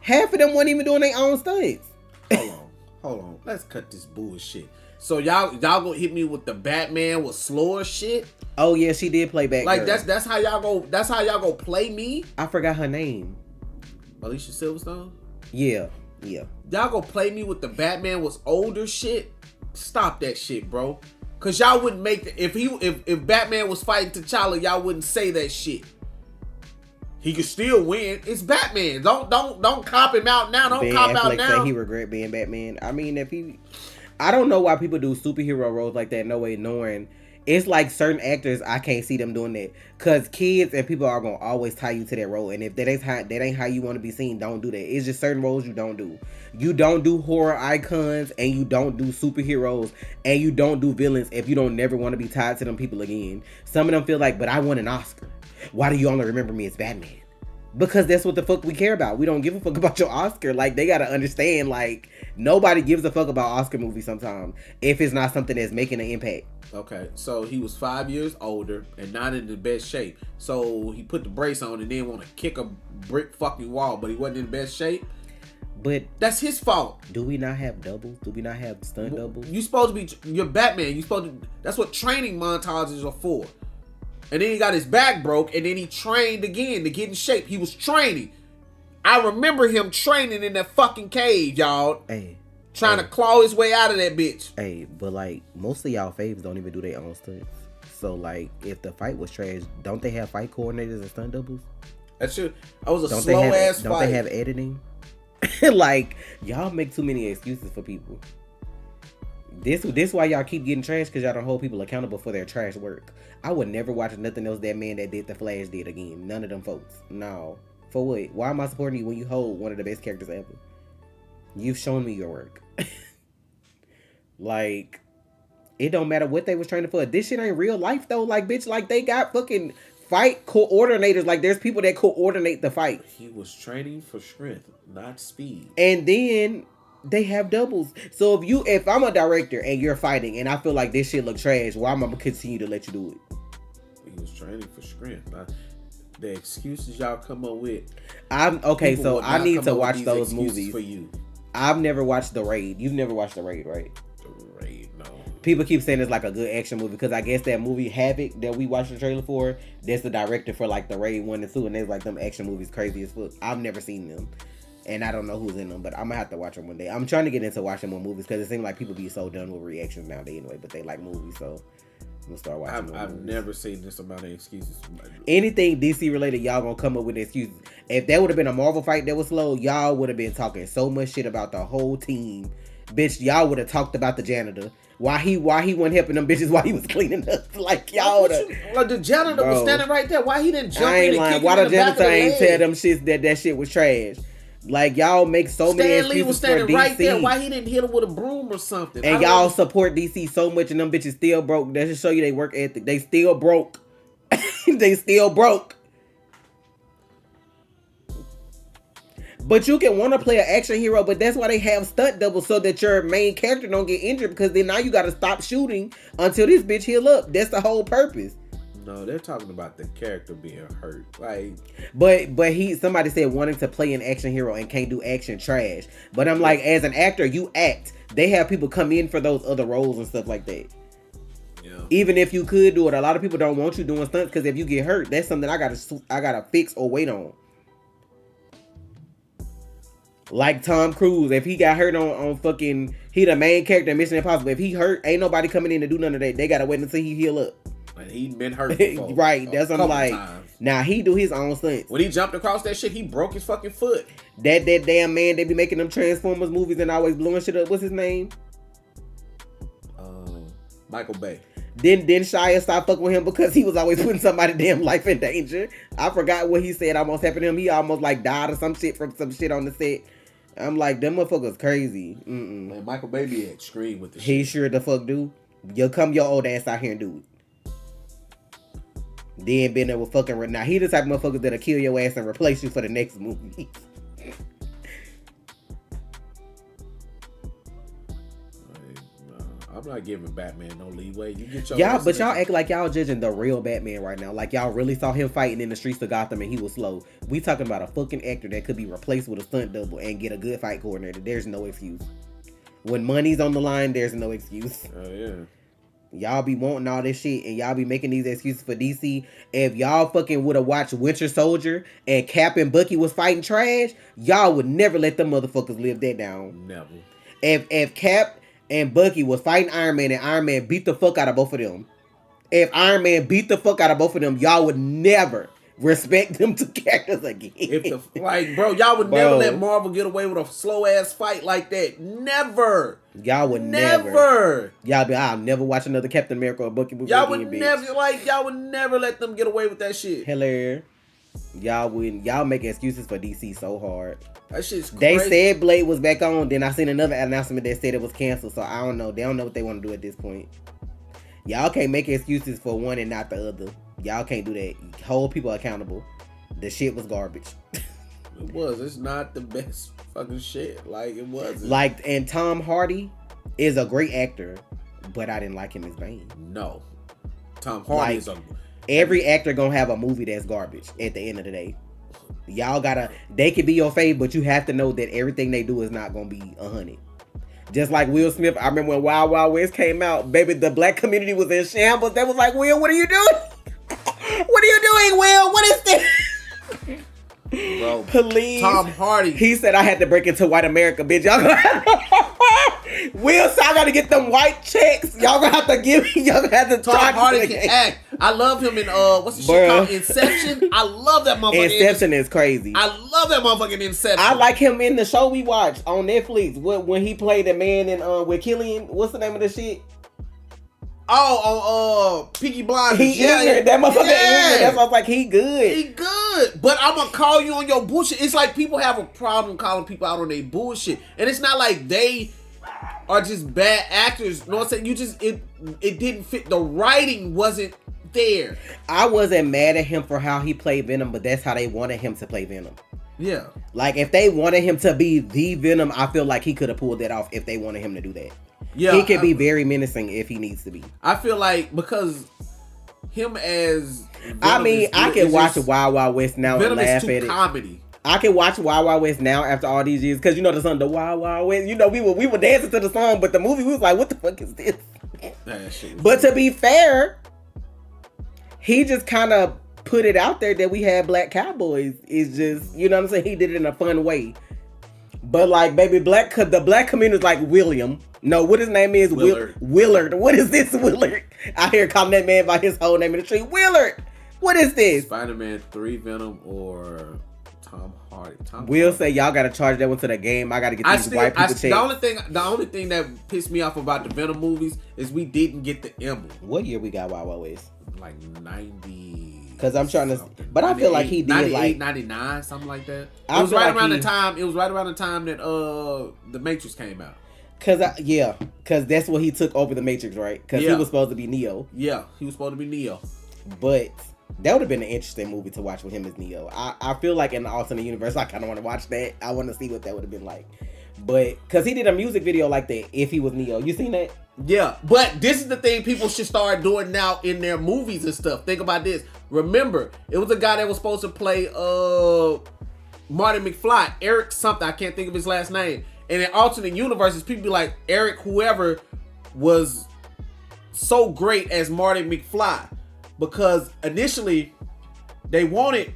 Half of them weren't even doing their own stunts. Hold on. Let's cut this bullshit. So y'all gonna hit me with the Batman with slower shit? Oh yeah, she did play Batgirl. Like that's how y'all go play me? I forgot her name. Alicia Silverstone? Yeah. Y'all gonna play me with the Batman was older shit? Stop that shit, bro. Cause y'all wouldn't make if Batman was fighting T'Challa, y'all wouldn't say that shit. He could still win. It's Batman. Don't cop him out now. Don't cop out now. Said he regret being Batman. I mean, I don't know why people do superhero roles like that. No way, knowing it's like certain actors, I can't see them doing that. Cause kids and people are gonna always tie you to that role, and if that ain't how you want to be seen, don't do that. It's just certain roles you don't do. You don't do horror icons, and you don't do superheroes, and you don't do villains if you don't never want to be tied to them people again. Some of them feel like, but I won an Oscar. Why do you only remember me as Batman? Because that's what the fuck we care about. We don't give a fuck about your Oscar. Like, they gotta understand, like, nobody gives a fuck about Oscar movies sometimes if it's not something that's making an impact. Okay, so he was 5 years older and not in the best shape. So he put the brace on and then want to kick a brick fucking wall, but he wasn't in the best shape. But that's his fault. Do we not have doubles? Do we not have stunt doubles? You supposed to be, you're Batman. You supposed to, that's what training montages are for. And then he got his back broke, and then he trained again to get in shape. He was training. I remember him training in that fucking cave, y'all. Hey. Trying to claw his way out of that bitch. Hey, but like, most of y'all faves don't even do their own stunts. So like, if the fight was trash, don't they have fight coordinators and stunt doubles? That's true. I was a slow ass fight. Don't they have editing? Like, y'all make too many excuses for people. This why y'all keep getting trash, because y'all don't hold people accountable for their trash work. I would never watch nothing else that man that did The Flash did again. None of them folks. No. For what? Why am I supporting you when you hold one of the best characters ever? You've shown me your work. Like, it don't matter what they was training for. This shit ain't real life though. Like, bitch, like they got fucking fight coordinators. Like, there's people that coordinate the fight. He was training for strength, not speed. And then they have doubles. So if I'm a director and you're fighting and I feel like this shit look trash, why am I gonna continue to let you do it? He was training for strength. The excuses y'all come up with. I need to watch those movies for you. I've never watched The Raid. You've never watched The Raid, right? The Raid, no. People keep saying it's like a good action movie because I guess that movie Havoc that we watched the trailer for, that's the director for like The Raid 1 and 2, and there's like them action movies crazy as fuck. I've never seen them. And I don't know who's in them, but I'm gonna have to watch them one day. I'm trying to get into watching more movies because it seems like people be so done with reactions nowadays anyway, but they like movies, so I'm gonna start watching I've never seen this amount of excuses. Anything DC related, y'all gonna come up with excuses. If that would have been a Marvel fight that was slow, y'all would have been talking so much shit about the whole team. Bitch, y'all would have talked about the janitor. Why he wasn't helping them bitches while he was cleaning up. Like, y'all would have. Like, the janitor was standing right there. Why he didn't jump in and kick him Why in the the back of janitor the ain't leg? tell them shits that shit was trash? Like, y'all make so many excuses Stan Lee was standing for DC. right there. Why he didn't hit him with a broom or something? And y'all support DC so much, and them bitches still broke. That should show you they work ethic. They still broke. They still broke. But you can want to play an action hero, but that's why they have stunt doubles, so that your main character don't get injured, because then now you got to stop shooting until this bitch heal up. That's the whole purpose. No, they're talking about the character being hurt. Like, but somebody said wanting to play an action hero and can't do action trash. But I'm like, as an actor, you act. They have people come in for those other roles and stuff like that. Yeah. Even if you could do it, a lot of people don't want you doing stunts because if you get hurt, that's something I gotta fix or wait on. Like Tom Cruise, if he got hurt on fucking, he the main character in Mission Impossible. If he hurt, ain't nobody coming in to do none of that. They gotta wait until he heal up. And he'd been hurt before. Right, that's what I'm like. Now he do his own stunts. When he jumped across that shit, he broke his fucking foot. That damn man, they be making them Transformers movies and always blowing shit up. What's his name? Michael Bay. Then Shia stopped fucking with him because he was always putting somebody's damn life in danger. I forgot what he said almost happened to him. He almost like died or some shit from some shit on the set. I'm like, them motherfuckers crazy. Man, Michael Bay be extreme with the shit. He sure the fuck do. You'll come your old ass out here and do it. Then been there with fucking. Now he the type of motherfuckers that'll kill your ass and replace you for the next movie. not giving Batman no leeway. You get your Y'all, but y'all act like y'all judging the real Batman right now. Like y'all really saw him fighting in the streets of Gotham and he was slow. We talking about a fucking actor that could be replaced with a stunt double and get a good fight coordinator. There's no excuse. When money's on the line, there's no excuse. Oh yeah. Y'all be wanting all this shit and y'all be making these excuses for DC. If y'all fucking would have watched Winter Soldier and Cap and Bucky was fighting trash, y'all would never let them motherfuckers live that down. Never. If Cap and Bucky was fighting Iron Man and Iron Man beat the fuck out of both of them. If Iron Man beat the fuck out of both of them, y'all would never respect them two characters again. If bro, y'all would never let Marvel get away with a slow ass fight like that. Never. Y'all would never. Y'all be, I'll never watch another Captain America or Bucky movie. Y'all would never, y'all would never let them get away with that shit. Hilarious. Y'all wouldn't. Y'all make excuses for DC so hard. That shit's crazy. They said Blade was back on. Then I seen another announcement that said it was canceled. So I don't know. They don't know what they want to do at this point. Y'all can't make excuses for one and not the other. Y'all can't do that. Hold people accountable. The shit was garbage. It was. It's not the best fucking shit. Like, it wasn't. Like, and Tom Hardy is a great actor, but I didn't like him as Bane. No. Tom Hardy is a... Every actor gonna have a movie that's garbage at the end of the day. Y'all gotta... They can be your fave, but you have to know that everything they do is not gonna be 100. Just like Will Smith, I remember when Wild Wild West came out, baby, the black community was in shambles. They was like, Will, what are you doing? What are you doing, Will? What is this? Bro, please. Tom Hardy. He said I had to break into white America, bitch. Y'all gonna have to... Will said I gotta get them white checks. Y'all gonna have to give me. Y'all gonna have to Tom Hardy can act. I love him in what's the shit called? Inception. I love that motherfucker. Inception is crazy. I love that motherfucker in Inception. I like him in the show we watched on Netflix. When he played the man in with Killian. What's the name of the shit? Oh, on Peaky Blinders. He ignorant. That motherfucker ignorant. That's why I was like, he good. He good. But I'm gonna call you on your bullshit. It's like people have a problem calling people out on their bullshit. And it's not like they are just bad actors. You know what I'm saying? You just it didn't fit. The writing wasn't there. I wasn't mad at him for how he played Venom, but that's how they wanted him to play Venom. Yeah. Like if they wanted him to be the Venom, I feel like he could have pulled that off if they wanted him to do that. Yeah, he could be very menacing if he needs to be. I feel like because him as Venom, I mean, I can watch Wild Wild West now Venom and laugh is at it. comedy. I can watch Wild Wild West now after all these years because you know the song, the Wild Wild West. You know we were dancing to the song, but the movie we was like, what the fuck is this? But to be fair, he just kind of put it out there that we had black cowboys. It's just, you know what I'm saying? He did it in a fun way. But like, baby, the black community is like William. No, what his name is? Willard. What is this, Willard? I hear calling that man by his whole name in the street. Willard. What is this? Spider-Man 3 Venom or Tom Hardy? Will say y'all got to charge that one to the game. I got to get these white people checked. The only thing that pissed me off about the Venom movies is we didn't get the emblem. What year we got Wild Wild West? Like 90. Because I'm trying to, but I feel like he did 98, like 99, something like that. It was right around the time. It was right around the time that the Matrix came out. Cause that's what he took over the Matrix, right? Because he was supposed to be Neo. Yeah, he was supposed to be Neo. But that would have been an interesting movie to watch with him as Neo. I feel like in the alternate universe, I kind of want to watch that. I want to see what that would have been like. But because he did a music video like that, if he was Neo, you seen that? Yeah, but this is the thing people should start doing now in their movies and stuff. Think about this. Remember, it was a guy that was supposed to play Marty McFly, Eric something. I can't think of his last name. And in alternate universes, people be like, Eric whoever was so great as Marty McFly. Because initially, they wanted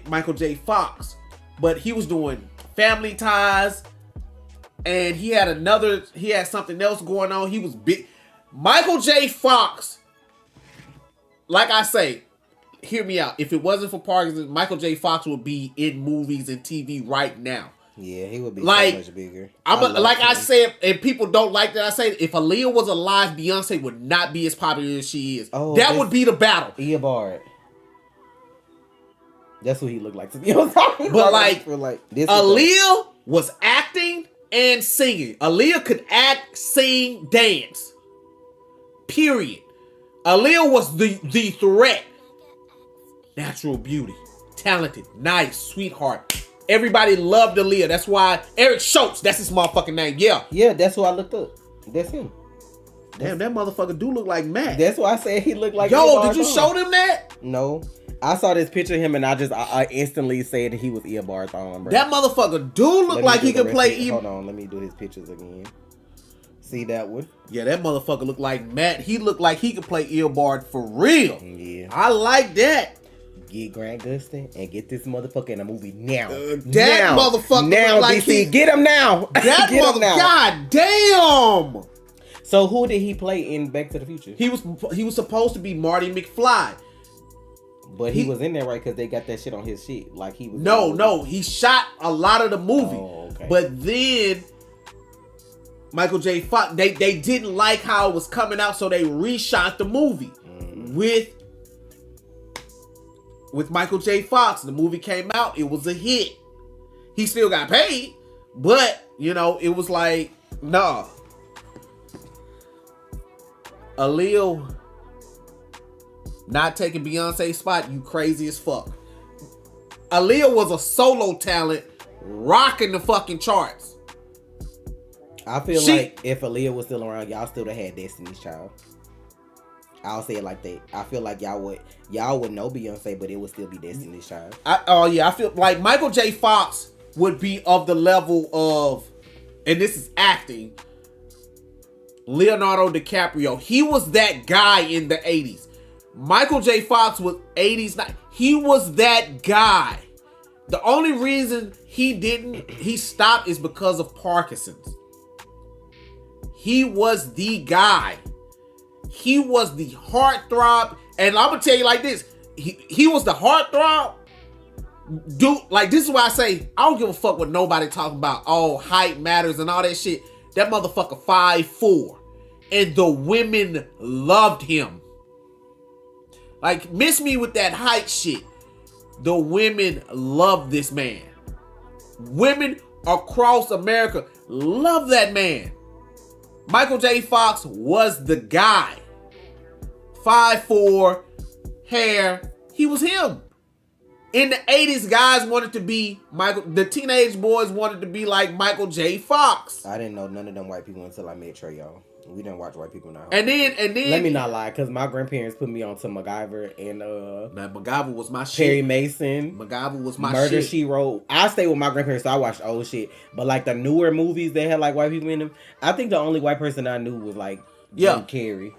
Michael J. Fox. But he was doing Family Ties. And he had something else going on. He was big. Michael J. Fox, like I say, hear me out. If it wasn't for Parkinson's, Michael J. Fox would be in movies and TV right now. Yeah, he would be so much bigger. I said, and people don't like that. I say, if Aaliyah was alive, Beyonce would not be as popular as she is. Oh, that would be the battle. Eobard. That's what he looked like to me. But like Aaliyah was acting and singing. Aaliyah could act, sing, dance. Period. Aaliyah was the threat. Natural beauty. Talented. Nice. Sweetheart. Everybody loved Aaliyah. That's why Eric Schultz, that's his motherfucking name. Yeah. Yeah, that's who I looked up. That's him. Damn, that motherfucker do look like Matt. That's why I said he looked like. Yo, did you show them that? No. I saw this picture of him and I instantly said that he was Eobard Thawne, bro. That motherfucker do look like he could play Hold on, let me do his pictures again. See that one? Yeah, that motherfucker look like Matt. He looked like he could play Eobard for real. Yeah. I like that. Get Grant Gustin and get this motherfucker in a movie now. That motherfucker now, look like DC, get him now. That motherfucker, god damn. So who did he play in Back to the Future? He was supposed to be Marty McFly. But he was in there, right? Because they got that shit on his shit. Like he was. No, he shot a lot of the movie. Oh, okay. But then Michael J. Fox, they didn't like how it was coming out, so they reshot the movie with Michael J. Fox. The movie came out, it was a hit. He still got paid, but you know, it was like, nah. Aaliyah not taking Beyonce's spot, you crazy as fuck. Aaliyah was a solo talent rocking the fucking charts. I feel like if Aaliyah was still around, y'all still would have had Destiny's Child. I'll say it like that. I feel like y'all would know Beyonce, but it would still be Destiny's Child. I feel like Michael J. Fox would be of the level of, and this is acting, Leonardo DiCaprio. He was that guy in the 80s. Michael J. Fox was 80s. He was that guy. The only reason he stopped is because of Parkinson's. He was the guy. He was the heartthrob. And I'm going to tell you like this. He was the heartthrob. Dude, like this is why I say, I don't give a fuck what nobody talking about. Oh, height matters and all that shit. That motherfucker 5'4". And the women loved him. Like, miss me with that height shit. The women love this man. Women across America love that man. Michael J. Fox was the guy. 5'4", hair. He was him. In the 80s, guys wanted to be the teenage boys wanted to be like Michael J. Fox. I didn't know none of them white people until I met Trey, y'all. We didn't watch white people now. And then let me not lie, because my grandparents put me on to MacGyver and man, MacGyver was my shit. Perry Mason. MacGyver was my Murder, shit. She Wrote. I stayed with my grandparents, so I watched old shit. But like the newer movies that had like white people in them, I think the only white person I knew was like Jim Carrey.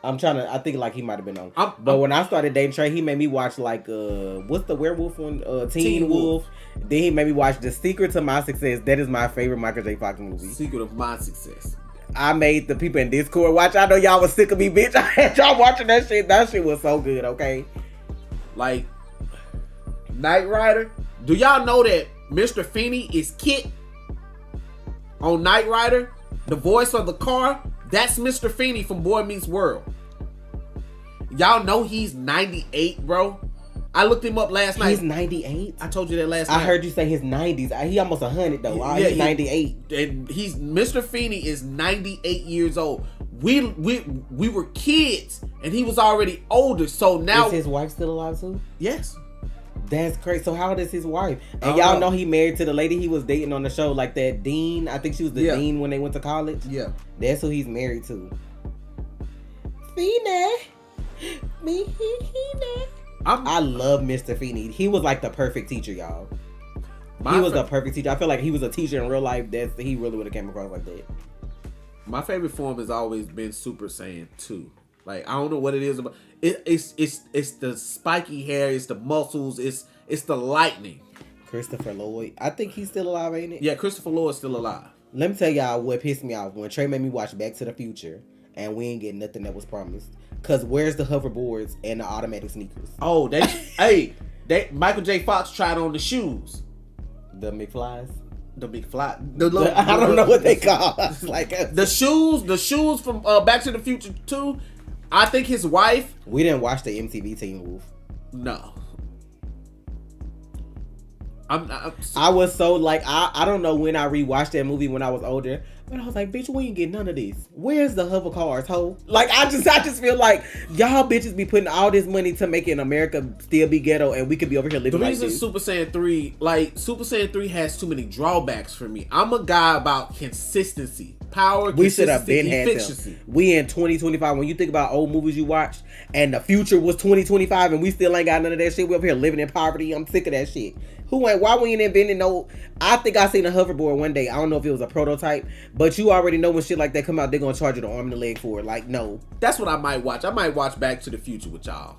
I think like he might have been on. But when I started dating Trey, he made me watch like what's the werewolf one? Teen Wolf. Then he made me watch The Secret to My Success. That is my favorite Michael J. Fox movie. Secret of My Success. I made the people in Discord watch. I know y'all was sick of me, bitch. I had y'all watching that shit. That shit was so good, okay? Like, Knight Rider. Do y'all know that Mr. Feeney is Kit on Knight Rider? The voice of the car, that's Mr. Feeney from Boy Meets World. Y'all know he's 98, bro. I looked him up last night. He's 98? I told you that last night. I heard you say his 90s. He almost 100 though. Yeah, he's 98. And Mr. Feeney is 98 years old. We were kids and he was already older. So now is his wife still alive too? Yes. That's crazy. So how old is his wife? And y'all know he married to the lady he was dating on the show, like that Dean. I think she was the Dean when they went to college. Yeah. That's who he's married to. Feeney. I love Mr. Feeney. He was like the perfect teacher, y'all. He was a perfect teacher. I feel like he was a teacher in real life. He really would have came across like that. My favorite form has always been Super Saiyan 2. Like, I don't know what it is about. It's the spiky hair. It's the muscles. It's the lightning. Christopher Lloyd. I think he's still alive, ain't it? Yeah, Christopher Lloyd's still alive. Let me tell y'all what pissed me off when Trey made me watch Back to the Future and we ain't get nothing that was promised. Cause where's the hoverboards and the automatic sneakers? Oh, Michael J. Fox tried on the shoes. The McFlys? The McFly. I don't know what they call. Like the shoes from Back to the Future 2. I think his wife. We didn't watch the MTV Teen Wolf. No. I was so like I don't know when I rewatched that movie when I was older, but I was like, bitch, we ain't get none of this. Where's the hover cars, ho? Like I just feel like y'all bitches be putting all this money to making America still be ghetto, and we could be over here living like this. The reason Super Saiyan 3 has too many drawbacks for me. I'm a guy about consistency, power, We should have been consistency, had efficiency. them. We in 2025. When you think about old movies you watched, and the future was 2025, and we still ain't got none of that shit. We up here living in poverty. I'm sick of that shit. Why we ain't inventing no? I think I seen a hoverboard one day. I don't know if it was a prototype, but you already know when shit like that come out, they're gonna charge you the arm and the leg for it. Like, no. That's what I might watch. I might watch Back to the Future with y'all.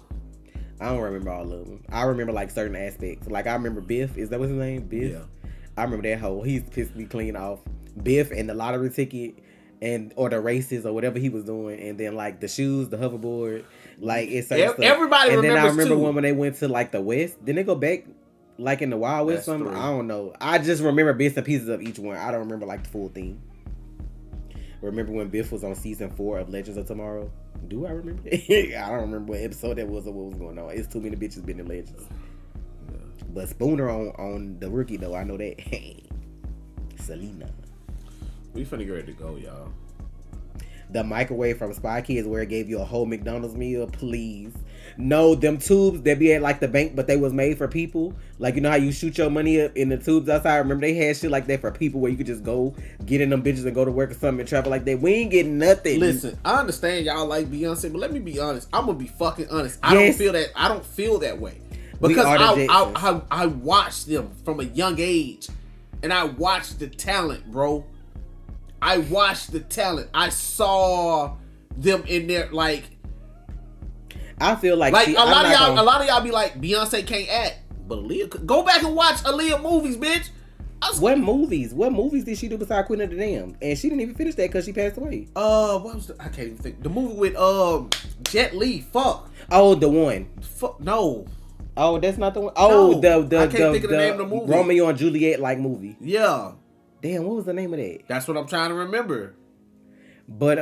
I don't remember all of them. I remember like certain aspects. Like I remember Biff. Is that what's his name? Biff. Yeah. I remember that whole. He's pissed me clean off. Biff and the lottery ticket, and or the races or whatever he was doing, and then like the shoes, the hoverboard, like it's everybody. And then I remember too. one when they went to like the West. Then they go back like in the Wild West. Something I don't know. I just remember bits and pieces of each one. I don't remember like the full thing. Remember when Biff was on season 4 of Legends of Tomorrow? Do I remember? I don't remember what episode that was or what was going on. It's too many bitches been in Legends. Yeah. But Spooner on the Rookie though, I know that. Selena. We finna get ready to go, y'all. The microwave from Spy Kids where it gave you a whole McDonald's meal, please. No, them tubes that be at like the bank, but they was made for people. Like, you know how you shoot your money up in the tubes outside? Remember they had shit like that for people where you could just go get in them bitches and go to work or something and travel like that. We ain't getting nothing. Listen, I understand y'all like Beyonce, but let me be honest. I'm gonna be fucking honest. I don't feel that way. Because I watched them from a young age. And I watched the talent, bro. I watched the talent. I saw them in there, like. I feel like a lot of y'all be like, Beyonce can't act, but Aaliyah. Go back and watch Aaliyah movies, bitch. What movies? What movies did she do besides Queen of the Damned? And she didn't even finish that because she passed away. What was I can't even think. The movie with Jet Li. Fuck. Oh, the one. Fuck no. Oh, that's not the one. Oh, no, I can't think of the name of the movie. Romeo and Juliet like movie. Yeah. Damn, what was the name of that? That's what I'm trying to remember. But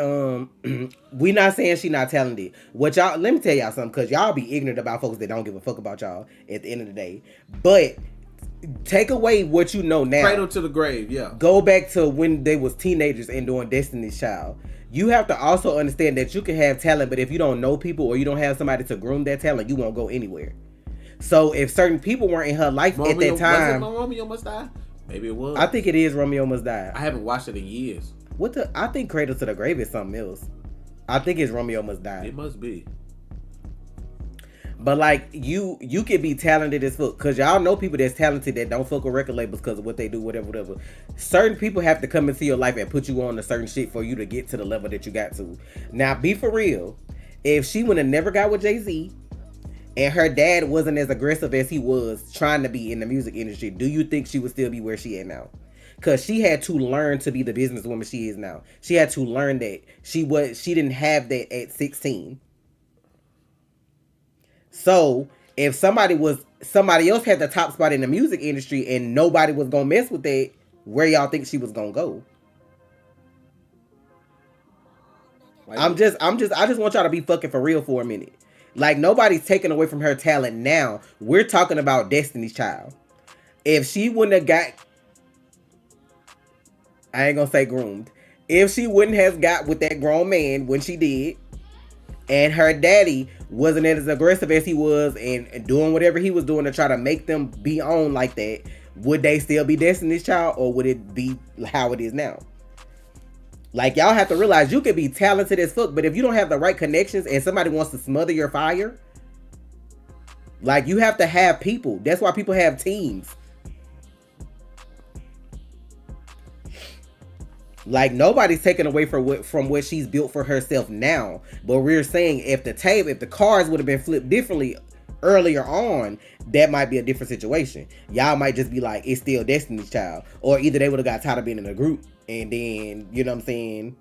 we not saying she not talented. What y'all? Let me tell y'all something, because y'all be ignorant about folks that don't give a fuck about y'all at the end of the day. But take away what you know now. Cradle to the grave. Yeah. Go back to when they was teenagers and doing Destiny's Child. You have to also understand that you can have talent, but if you don't know people or you don't have somebody to groom that talent, you won't go anywhere. So if certain people weren't in her life at that time, was it Romeo Must Die? Maybe it was. I think it is Romeo Must Die. I haven't watched it in years. I think Cradle to the Grave is something else. I think it's Romeo Must Die. It must be. But like you can be talented as fuck, cause y'all know people that's talented that don't fuck with record labels because of what they do, whatever. Certain people have to come into your life and put you on a certain shit for you to get to the level that you got to. Now, be for real. If she would have never got with Jay-Z, and her dad wasn't as aggressive as he was trying to be in the music industry, do you think she would still be where she at now? Because she had to learn to be the businesswoman she is now. She had to learn that she didn't have that at 16. So if somebody else had the top spot in the music industry and nobody was gonna mess with that, where y'all think she was gonna go? I just want y'all to be fucking for real for a minute. Like, nobody's taking away from her talent now. We're talking about Destiny's Child. If she wouldn't have got, I ain't gonna say groomed. If she wouldn't have got with that grown man when she did, and her daddy wasn't as aggressive as he was and doing whatever he was doing to try to make them be on like that, would they still be Destiny's Child, or would it be how it is now? Like, y'all have to realize you could be talented as fuck, but if you don't have the right connections and somebody wants to smother your fire, like, you have to have people. That's why people have teams. Like, nobody's taking away from what she's built for herself now. But we're saying if the cards would have been flipped differently earlier on, that might be a different situation. Y'all might just be like, it's still Destiny's Child. Or either they would have got tired of being in a group. And then, you know what I'm saying?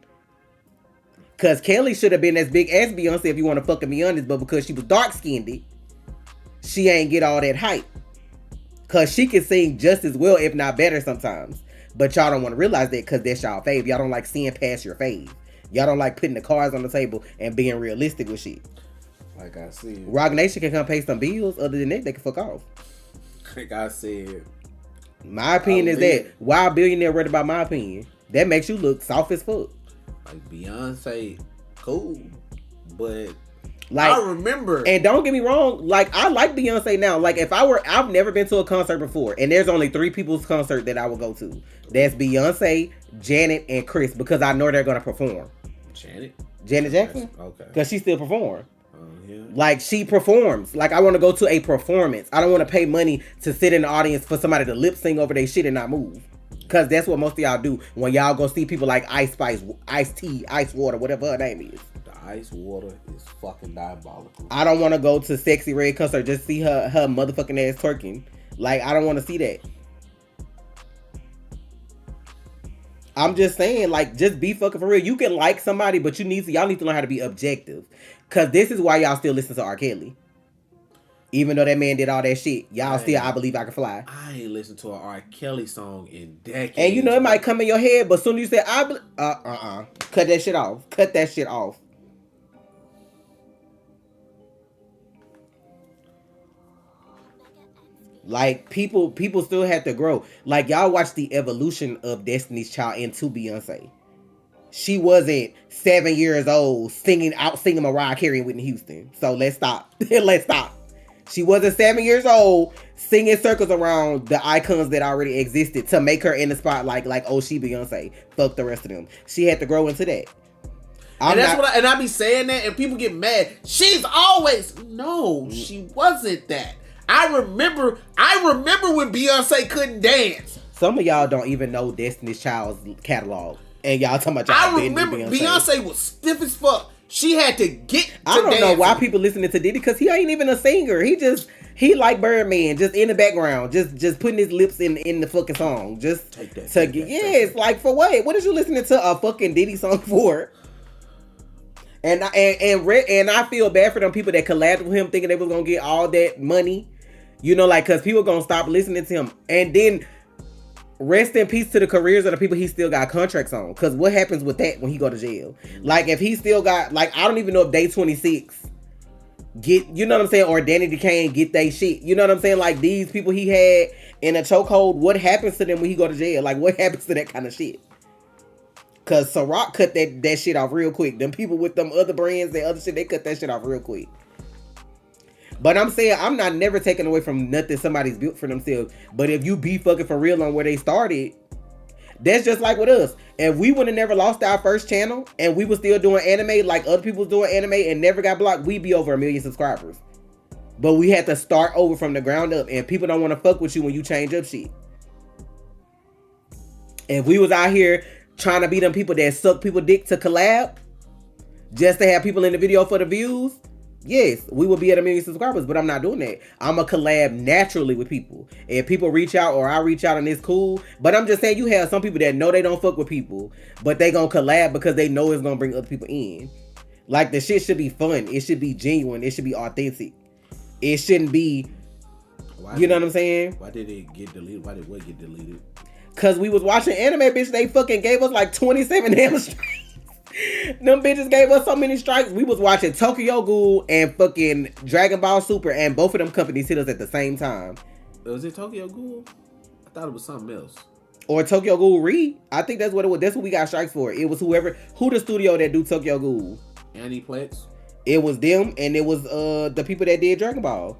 Because Kelly should have been as big as Beyonce, if you want to fucking be honest. But because she was dark-skinned, she ain't get all that hype. Because she can sing just as well, if not better sometimes. But y'all don't want to realize that because that's y'all fave. Y'all don't like seeing past your fave. Y'all don't like putting the cards on the table and being realistic with shit. Like I said, Rock Nation can come pay some bills. Other than that, they can fuck off. Like I said, my opinion is that why a billionaire worried about my opinion? That makes you look soft as fuck. Like, Beyonce, cool, but Like, I remember. And don't get me wrong, like I like Beyonce now. Like if I've never been to a concert before, and there's only 3 people's concert that I would go to. That's Beyonce, Janet, and Chris, because I know they're gonna perform. Janet Jackson? Okay. Because she still perform. Yeah. Like she performs. Like I want to go to a performance. I don't want to pay money to sit in the audience for somebody to lip sing over their shit and not move. Cause that's what most of y'all do when y'all go see people like Ice Spice, Ice Tea, Ice Water, whatever her name is. The Ice Water is fucking diabolical. I don't want to go to Sexy Red concert just see her motherfucking ass twerking. Like I don't want to see that. I'm just saying, like, just be fucking for real. You can like somebody, but y'all need to learn how to be objective. Cause this is why y'all still listen to R. Kelly. Even though that man did all that shit, y'all still I Believe I Can Fly. I ain't listened to an R. Kelly song in decades. And you know it might come in your head, but soon as you say cut that shit off. Cut that shit off. Like people still have to grow. Like y'all watch the evolution of Destiny's Child into Beyonce. She wasn't 7 years old singing Mariah Carey and Whitney Houston. So let's stop. Let's stop. She wasn't 7 years old singing circles around the icons that already existed to make her in the spotlight like, oh, she Beyonce. Fuck the rest of them. She had to grow into that. And I be saying that and people get mad. She's always... No, she wasn't that. I remember when Beyonce couldn't dance. Some of y'all don't even know Destiny's Child's catalog. And y'all talking about y'all I remember Beyonce was stiff as fuck. She had to get to I don't know dancing. why people listening to Diddy, because he ain't even a singer. He like Birdman, just in the background, just putting his lips in the fucking song. Just take that. Yes, like for what? What is you listening to a fucking Diddy song for? And I feel bad for them people that collabed with him thinking they was gonna get all that money. You know, like, cause people gonna stop listening to him. And then rest in peace to the careers of the people he still got contracts on. Cause what happens with that when he go to jail? Like if he still got, like, I don't even know if Day 26 get, you know what I'm saying, or Danny Decane get they shit. You know what I'm saying? Like these people he had in a chokehold, what happens to them when he go to jail? Like what happens to that kind of shit? Cause Ciroc cut that shit off real quick. Them people with them other brands, that other shit, they cut that shit off real quick. But I'm saying, I'm not never taking away from nothing somebody's built for themselves. But if you be fucking for real on where they started, that's just like with us. If we would have never lost our first channel and we were still doing anime like other people was doing anime and never got blocked, we'd be over 1 million subscribers. But we had to start over from the ground up, and people don't want to fuck with you when you change up shit. If we was out here trying to be them people that suck people dick to collab just to have people in the video for the views, yes, we will be at 1 million subscribers, but I'm not doing that. I'm a collab naturally with people. If people reach out or I reach out and it's cool, but I'm just saying you have some people that know they don't fuck with people, but they gonna collab because they know it's gonna bring other people in. Like the shit should be fun. It should be genuine. It should be authentic. It shouldn't be, you know what I'm saying? Why did it get deleted? Why did what get deleted? Cause we was watching anime, bitch. They fucking gave us like 27 damn strikes. Them bitches gave us so many strikes. We was watching Tokyo Ghoul and fucking Dragon Ball Super, and both of them companies hit us at the same time. Was it Tokyo Ghoul? I thought it was something else. Or Tokyo Ghoul Re. I think that's what it was. That's what we got strikes for. It was who the studio that do Tokyo Ghoul. Aniplex. It was them, and it was the people that did Dragon Ball.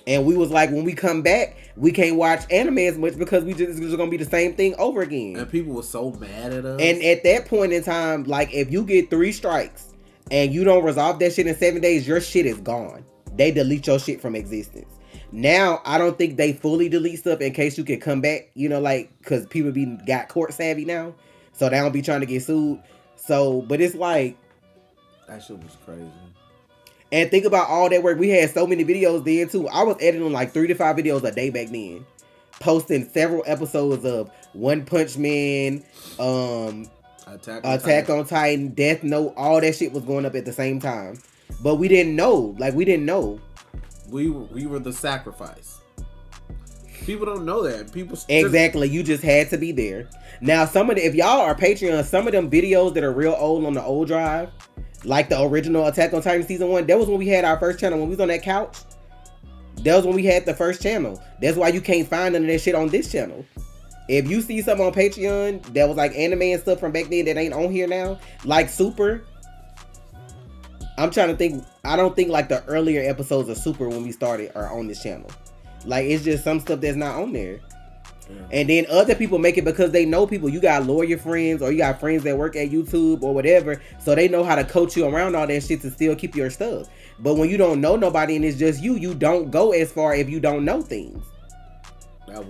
And we was like, when we come back, we can't watch anime as much because it's just gonna be the same thing over again. And people were so mad at us. And at that point in time, like if you get 3 strikes and you don't resolve that shit in 7 days, your shit is gone. They delete your shit from existence. Now, I don't think they fully delete stuff in case you can come back, you know, like, because people got court savvy now. So they don't be trying to get sued. So, but it's like, that shit was crazy. And think about all that work. We had so many videos then too. I was editing like 3 to 5 videos a day back then. Posting several episodes of One Punch Man, Attack on Titan, Death Note, all that shit was going up at the same time. But we didn't know. Like we didn't know. We were the sacrifice. People don't know that. Exactly. You just had to be there. Now if y'all are Patreon, some of them videos that are real old on the old drive, like the original Attack on Titan season 1, that was when we had our first channel. When we was on that couch, that was when we had the first channel. That's why you can't find none of that shit on this channel. If you see something on Patreon that was like anime and stuff from back then that ain't on here now, like Super, I'm trying to think. I don't think like the earlier episodes of Super when we started are on this channel. Like it's just some stuff that's not on there. And then other people make it because they know people. You got lawyer friends or you got friends that work at YouTube or whatever. So they know how to coach you around all that shit to still keep your stuff. But when you don't know nobody and it's just you don't go as far if you don't know things. That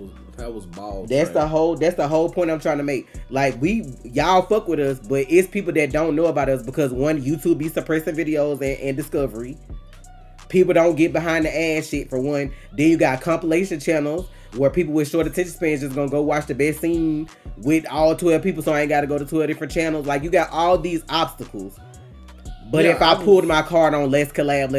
was balls. That's the whole point I'm trying to make. Like y'all fuck with us, but it's people that don't know about us because one, YouTube be suppressing videos and discovery. People don't get behind the ass shit for one. Then you got compilation channels where people with short attention spans just gonna go watch the best scene with all 12 people, so I ain't gotta go to 12 different channels. Like you got all these obstacles. But if I pulled my card on let's collab,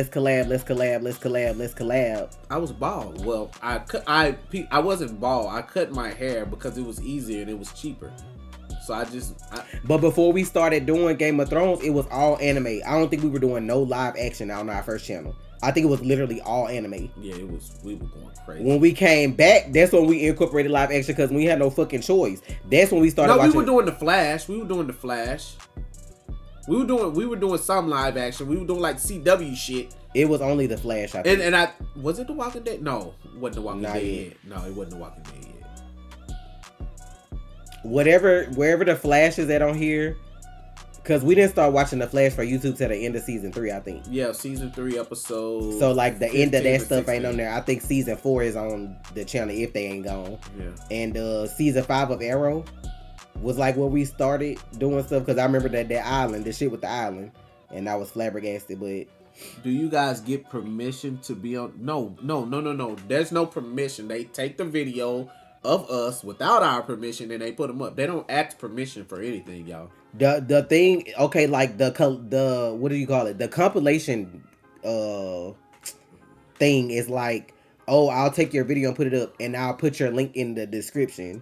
I was bald. Well, I wasn't bald. I cut my hair because it was easier and it was cheaper. So But before we started doing Game of Thrones, it was all anime. I don't think we were doing no live action on our first channel. I think it was literally all anime. Yeah, it was. We were going crazy. When we came back, that's when we incorporated live action because we had no fucking choice. That's when we started. We were doing the Flash. We were doing some live action. We were doing like CW shit. It was only the Flash. I think. And was it The Walking Dead? No, it wasn't The Walking Dead yet. No, it wasn't The Walking Dead yet. Wherever the Flash is at on here. Because we didn't start watching The Flash for YouTube till the end of season 3, I think. Yeah, season 3 episode. So like the end of that stuff ain't on there. I think season 4 is on the channel if they ain't gone. Yeah. And season 5 of Arrow was like where we started doing stuff. Because I remember that island, the shit with the island. And I was flabbergasted, but... Do you guys get permission to be on... No. There's no permission. They take the video of us without our permission and they put them up. They don't ask permission for anything, y'all. The thing, okay, like the what do you call it? The compilation thing is like, oh, I'll take your video and put it up and I'll put your link in the description.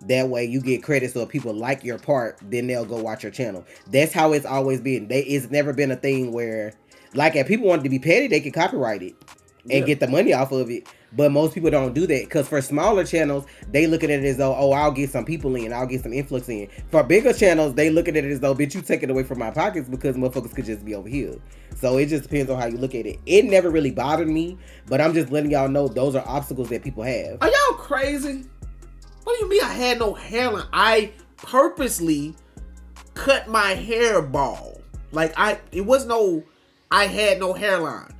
That way you get credit, so if people like your part, then they'll go watch your channel. That's how it's always been. It's never been a thing where, like, if people wanted to be petty, they could copyright it and get the money off of it. But most people don't do that because for smaller channels, they look at it as though, oh, I'll get some people in, I'll get some influx in. For bigger channels, they look at it as though, bitch, you take it away from my pockets because motherfuckers could just be over here. So it just depends on how you look at it. It never really bothered me, but I'm just letting y'all know those are obstacles that people have. Are y'all crazy? What do you mean I had no hairline? I purposely cut my hair bald. Like I had no hairline.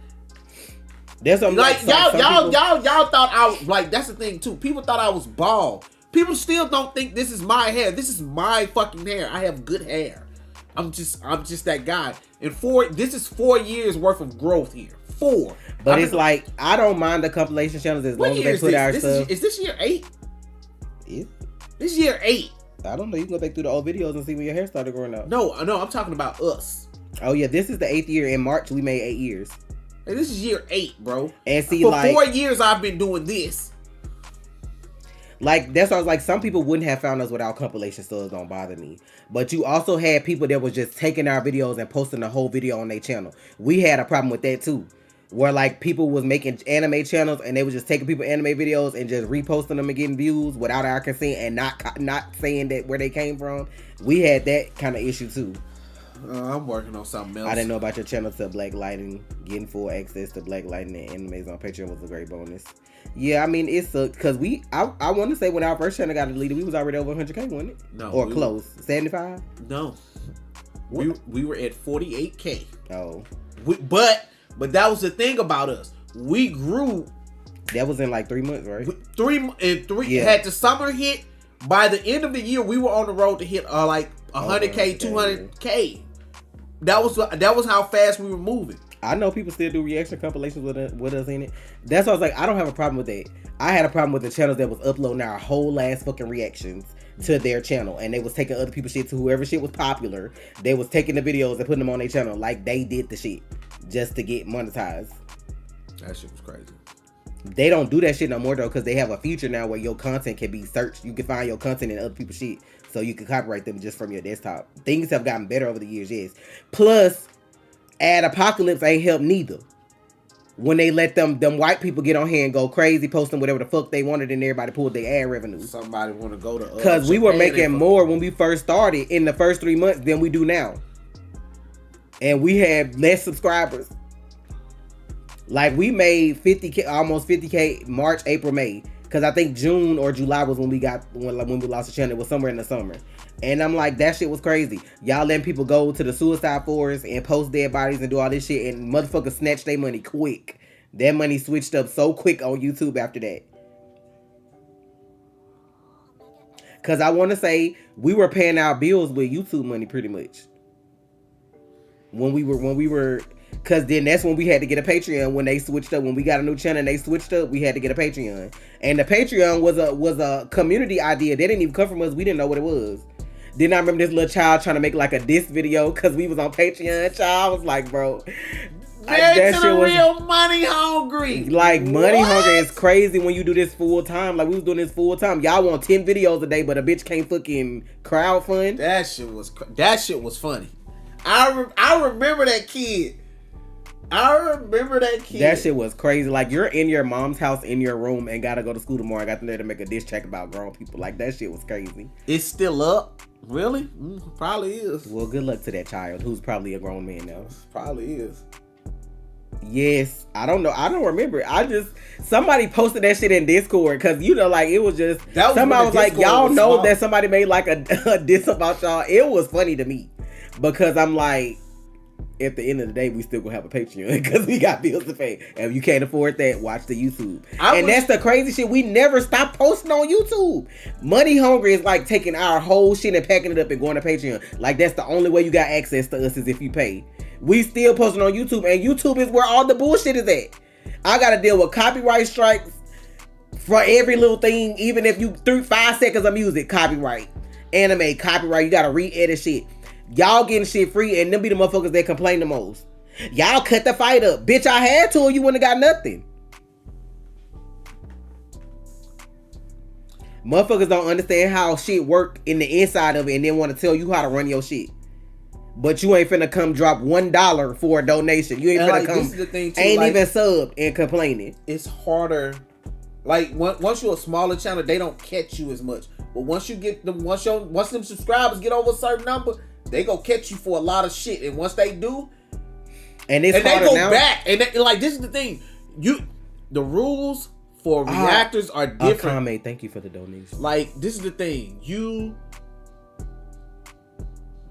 That's like y'all thought I was like, that's the thing too. People thought I was bald. People still don't think this is my hair. This is my fucking hair. I have good hair. I'm just that guy. And this is 4 years worth of growth here. 4. But it's like I don't mind the compilation channels as long as they put our stuff. Is this year 8? Yeah. This year 8. I don't know. You can go back through the old videos and see when your hair started growing out. No, I'm talking about us. Oh yeah, this is the 8th year. In March we made 8 years. And this is year 8, bro. And see, for like 4 years I've been doing this. Like that's why I was like, some people wouldn't have found us without compilation, so it don't bother me. But you also had people that was just taking our videos and posting the whole video on their channel. We had a problem with that too, where like people was making anime channels and they was just taking people anime videos and just reposting them and getting views without our consent and not saying that where they came from. We had that kind of issue too. I'm working on something else. I didn't know about your channel to Black Lighting. Getting full access to Black Lighting and animes on Patreon was a great bonus. Yeah, I mean, it's because I want to say when our first channel got deleted, we was already over 100K, wasn't it? No. Or close. 75? No. We were at 48K. Oh. But that was the thing about us. We grew. That was in like 3 months, right? Had the summer hit. By the end of the year, we were on the road to hit like 100K, 200K. That was how fast we were moving. I know people still do reaction compilations with us in it. That's why I was like, I don't have a problem with that. I had a problem with the channels that was uploading our whole ass fucking reactions to their channel, and they was taking other people's shit to whoever shit was popular. They was taking the videos and putting them on their channel like they did the shit just to get monetized. That shit was crazy. They don't do that shit no more though, because they have a feature now where your content can be searched. You can find your content in other people's shit, so you can copyright them just from your desktop. Things have gotten better over the years, yes. Plus, Ad Apocalypse ain't helped neither. When they let them white people get on here and go crazy, posting whatever the fuck they wanted, and everybody pulled their ad revenue. Somebody want to go to because we were making more when we first started in the first 3 months than we do now. and we had less subscribers. Like we made 50K, almost 50K March, April, May. Cause I think June or July was when we lost the channel. It was somewhere in the summer. And I'm like, that shit was crazy. Y'all letting people go to the suicide forest and post dead bodies and do all this shit, and motherfuckers snatch their money quick. That money switched up so quick on YouTube after that. Cause I want to say we were paying our bills with YouTube money pretty much. When we were, cause then that's when we had to get a Patreon when they switched up. When we got a new channel and they switched up, we had to get a Patreon. And the Patreon was a community idea. They didn't even come from us. We didn't know what it was. Then I remember this little child trying to make like a diss video cause we was on Patreon. Child, I was like, bro, that shit was real money hungry. Like money hungry is crazy when you do this full time. Like we was doing this full time. Y'all want 10 videos a day, but a bitch can't fucking crowdfund. That shit was funny. I remember that kid. That shit was crazy. Like you're in your mom's house in your room and gotta go to school tomorrow. I got there to make a diss track about grown people. Like that shit was crazy. It's still up. Really? Probably is. Well, good luck to that child who's probably a grown man now. Probably is. Yes, I don't know. I don't remember. Somebody posted that shit in Discord because like it was just somebody was like, y'all know small. That somebody made like a diss about y'all. It was funny to me because I'm like, at the end of the day, we still gonna have a Patreon because we got bills to pay. And if you can't afford that, watch the YouTube. That's the crazy shit. We never stop posting on YouTube. Money hungry is like taking our whole shit and packing it up and going to Patreon. Like that's the only way you got access to us is if you pay. We still posting on YouTube, and YouTube is where all the bullshit is at. I gotta deal with copyright strikes for every little thing, even if you 5 seconds of music, copyright. Anime, copyright. You gotta re-edit shit. Y'all getting shit free, and them be the motherfuckers that complain the most. Y'all cut the fight up. Bitch, I had to, or you wouldn't have got nothing. Motherfuckers don't understand how shit work in the inside of it, and then want to tell you how to run your shit. But you ain't finna come drop $1 for a donation. You ain't finna come, this is the thing too, ain't like, even subbed and complaining. It's harder. Like once you're a smaller channel, they don't catch you as much. But once you get them, once them subscribers get over a certain number, they go catch you for a lot of shit. And once they do, and they go back, and like this is the thing, the rules for reactors are different. Akame, thank you for the donation. Like this is the thing, you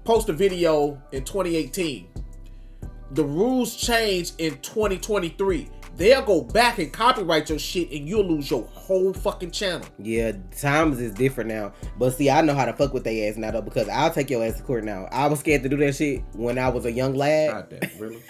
post a video in 2018, the rules change in 2023. They'll go back and copyright your shit and you'll lose your whole fucking channel. Yeah, times is different now. But see, I know how to fuck with their ass now though, because I'll take your ass to court now. I was scared to do that shit when I was a young lad. Not that, really.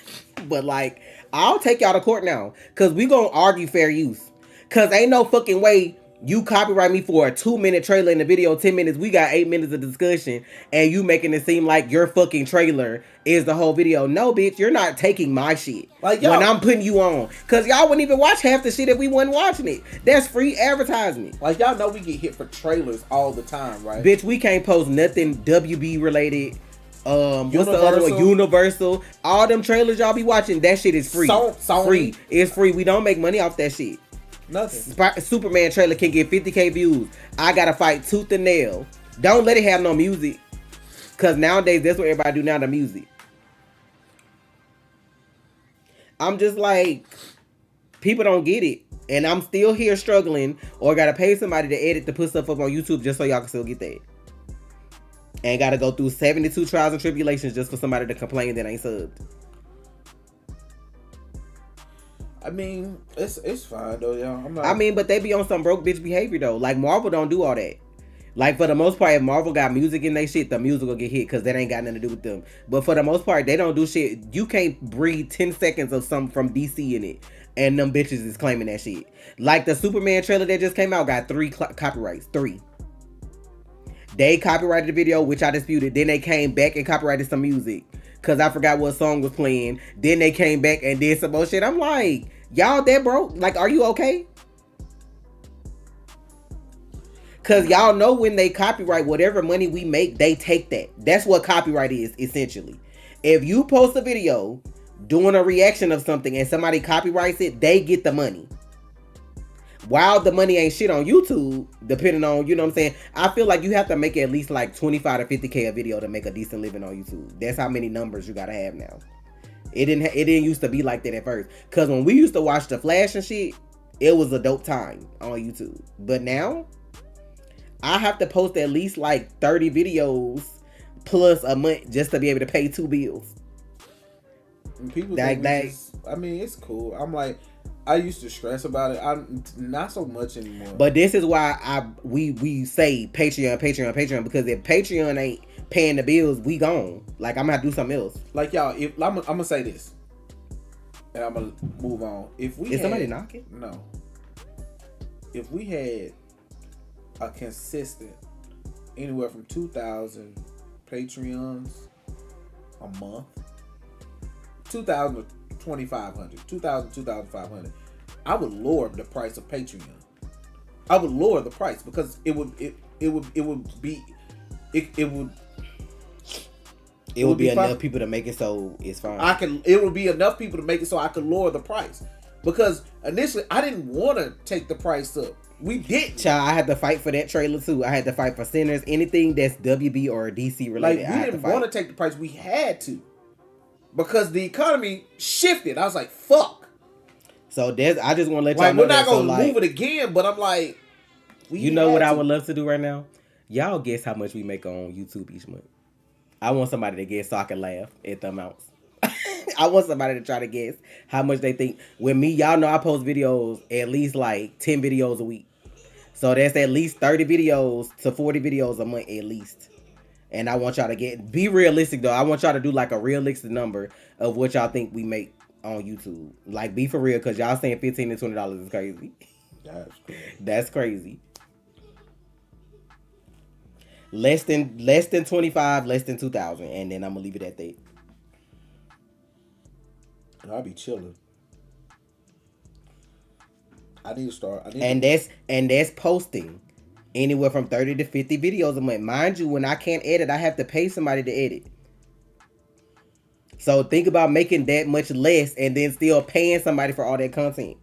But like, I'll take y'all to court now, because we gonna argue fair use. Because ain't no fucking way you copyright me for a 2-minute trailer in the video, 10 minutes, we got 8 minutes of discussion, and you making it seem like your fucking trailer is the whole video. No, bitch, you're not taking my shit. Like, when I'm putting you on. Because y'all wouldn't even watch half the shit if we wasn't watching it. That's free advertisement. Like, y'all know we get hit for trailers all the time, right? Bitch, we can't post nothing WB related. What's the other one? Universal. All them trailers y'all be watching, that shit is free. Free. It's free. We don't make money off that shit. Nothing. Superman trailer can get 50K views. I gotta fight tooth and nail. Don't let it have no music, cause nowadays that's what everybody do now, the music. I'm just like, people don't get it, and I'm still here struggling, or gotta pay somebody to edit to put stuff up on YouTube just so y'all can still get that. And gotta go through 72 trials and tribulations just for somebody to complain that ain't subbed. I mean, it's fine though, y'all. I mean, but they be on some broke bitch behavior though. Like Marvel don't do all that. Like for the most part, if Marvel got music in their shit, the music will get hit because that ain't got nothing to do with them. But for the most part, they don't do shit. You can't breathe 10 seconds of something from DC in it, and them bitches is claiming that shit. Like the Superman trailer that just came out got 3 copyrights. 3. They copyrighted the video, which I disputed. Then they came back and copyrighted some music, because I forgot what song was playing. Then they came back and did some bullshit. I'm like, y'all that broke? Like, are you okay? Because y'all know when they copyright, whatever money we make, they take that. That's what copyright is, essentially. If you post a video doing a reaction of something and somebody copyrights it, they get the money. While the money ain't shit on YouTube, depending on, you know what I'm saying, I feel like you have to make at least like 25 to 50K a video to make a decent living on YouTube. That's how many numbers you gotta have now. It didn't used to be like that at first. Cause when we used to watch the Flash and shit, it was a dope time on YouTube. But now, I have to post at least like 30 videos plus a month just to be able to pay 2 bills. And people think I mean, it's cool. I'm like, I used to stress about it. I'm not so much anymore. But this is why we say Patreon, because if Patreon ain't paying the bills, we gone. Like, I'm gonna have to do something else. Like, y'all, if I'm gonna say this, and I'm gonna move on. Is somebody knocking? No. If we had a consistent anywhere from 2,000 Patreons a month, 2,000 to 2,500, 2,000, 2,500, I would lower the price of Patreon. I would lower the price because it would be enough people to make it so it's fine. It would be enough people to make it so I could lower the price. Because initially I didn't want to take the price up. We didn't. Child, I had to fight for that trailer too. I had to fight for Sinners, anything that's WB or DC related. Like, we didn't want to take the price. We had to. Because the economy shifted. I was like, fuck. So I just want to let y'all know we're not going to move it again, but I'm like, you know what I would love to do right now? Y'all guess how much we make on YouTube each month. I want somebody to guess so I can laugh at the amounts. I want somebody to try to guess how much they think. With me, y'all know I post videos, at least like 10 videos a week. So that's at least 30 videos to 40 videos a month at least. And I want y'all to be realistic though. I want y'all to do like a realistic number of what y'all think we make on YouTube. Like, be for real, because y'all saying $15 to $20 is crazy. That's crazy. That's crazy. Less than 25, less than 2,000, and then I'm gonna leave it at that. And I'll be chilling. I need to start. And that's posting anywhere from 30 to 50 videos a month. Mind you, when I can't edit, I have to pay somebody to edit. So think about making that much less and then still paying somebody for all that content.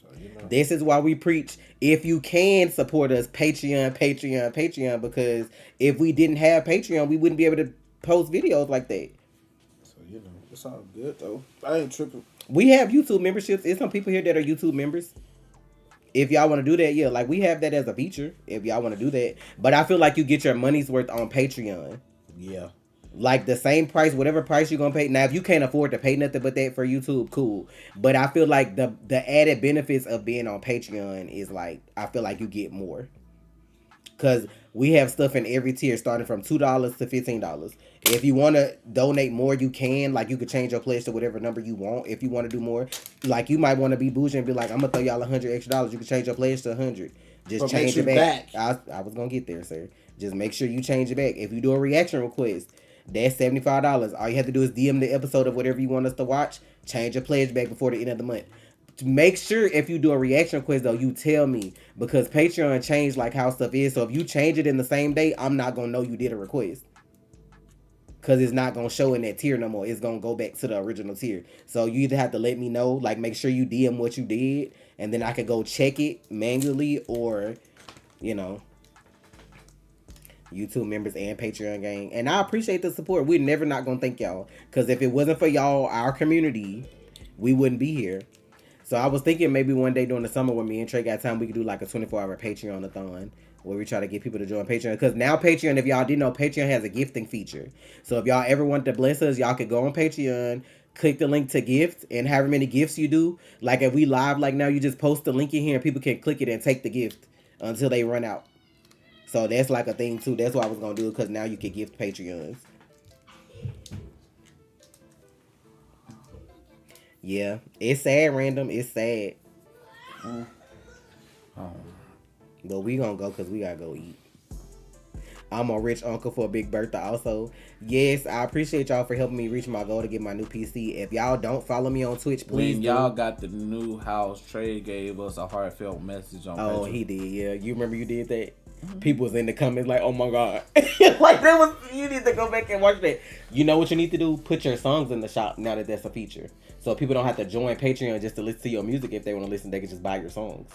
So, this is why we preach, if you can support us, Patreon, because if we didn't have Patreon, we wouldn't be able to post videos like that. So, it's all good though. I ain't tripping. We have YouTube memberships. There's some people here that are YouTube members. If y'all want to do that, yeah, like, we have that as a feature if y'all want to do that. But I feel like you get your money's worth on Patreon. Yeah. Like, the same price, whatever price you're going to pay. Now, if you can't afford to pay nothing but that for YouTube, cool. But I feel like the added benefits of being on Patreon is, like, I feel like you get more. Because we have stuff in every tier starting from $2 to $15. If you want to donate more, you can. Like, you could change your pledge to whatever number you want if you want to do more. Like, you might want to be bougie and be like, I'm going to throw y'all $100 extra. You can change your pledge to $100. Just but change it back. I was going to get there, sir. Just make sure you change it back. If you do a reaction request, that's $75. All you have to do is DM the episode of whatever you want us to watch. Change your pledge back before the end of the month. Make sure if you do a reaction request though, you tell me, because Patreon changed like how stuff is. So if you change it in the same day, I'm not gonna know you did a request, because it's not gonna show in that tier no more. It's gonna go back to the original tier. So you either have to let me know, like, make sure you DM what you did, and then I could go check it manually, or YouTube members and Patreon gang. And I appreciate the support. We're never not gonna thank y'all, because if it wasn't for y'all, our community, we wouldn't be here. So I was thinking maybe one day during the summer when me and Trey got time, we could do like a 24-hour Patreon-a-thon where we try to get people to join Patreon. Because now Patreon, if y'all didn't know, Patreon has a gifting feature. So if y'all ever want to bless us, y'all could go on Patreon, click the link to gift, and however many gifts you do. Like, if we live like now, you just post the link in here and people can click it and take the gift until they run out. So that's like a thing too. That's what I was going to do, because now you can gift Patreons. Yeah, it's sad, Random. It's sad. But we gonna go because we gotta go eat. I'm a rich uncle for a big birthday also. Yes, I appreciate y'all for helping me reach my goal to get my new PC. If y'all don't follow me on Twitch, please when y'all got the new house, Trey gave us a heartfelt message on Patreon. Oh, he did, yeah. You remember you did that? People was in the comments like, "Oh my god!" Like that was. You need to go back and watch that. You know what you need to do? Put your songs in the shop now that that's a feature, so people don't have to join Patreon just to listen to your music. If they want to listen, they can just buy your songs.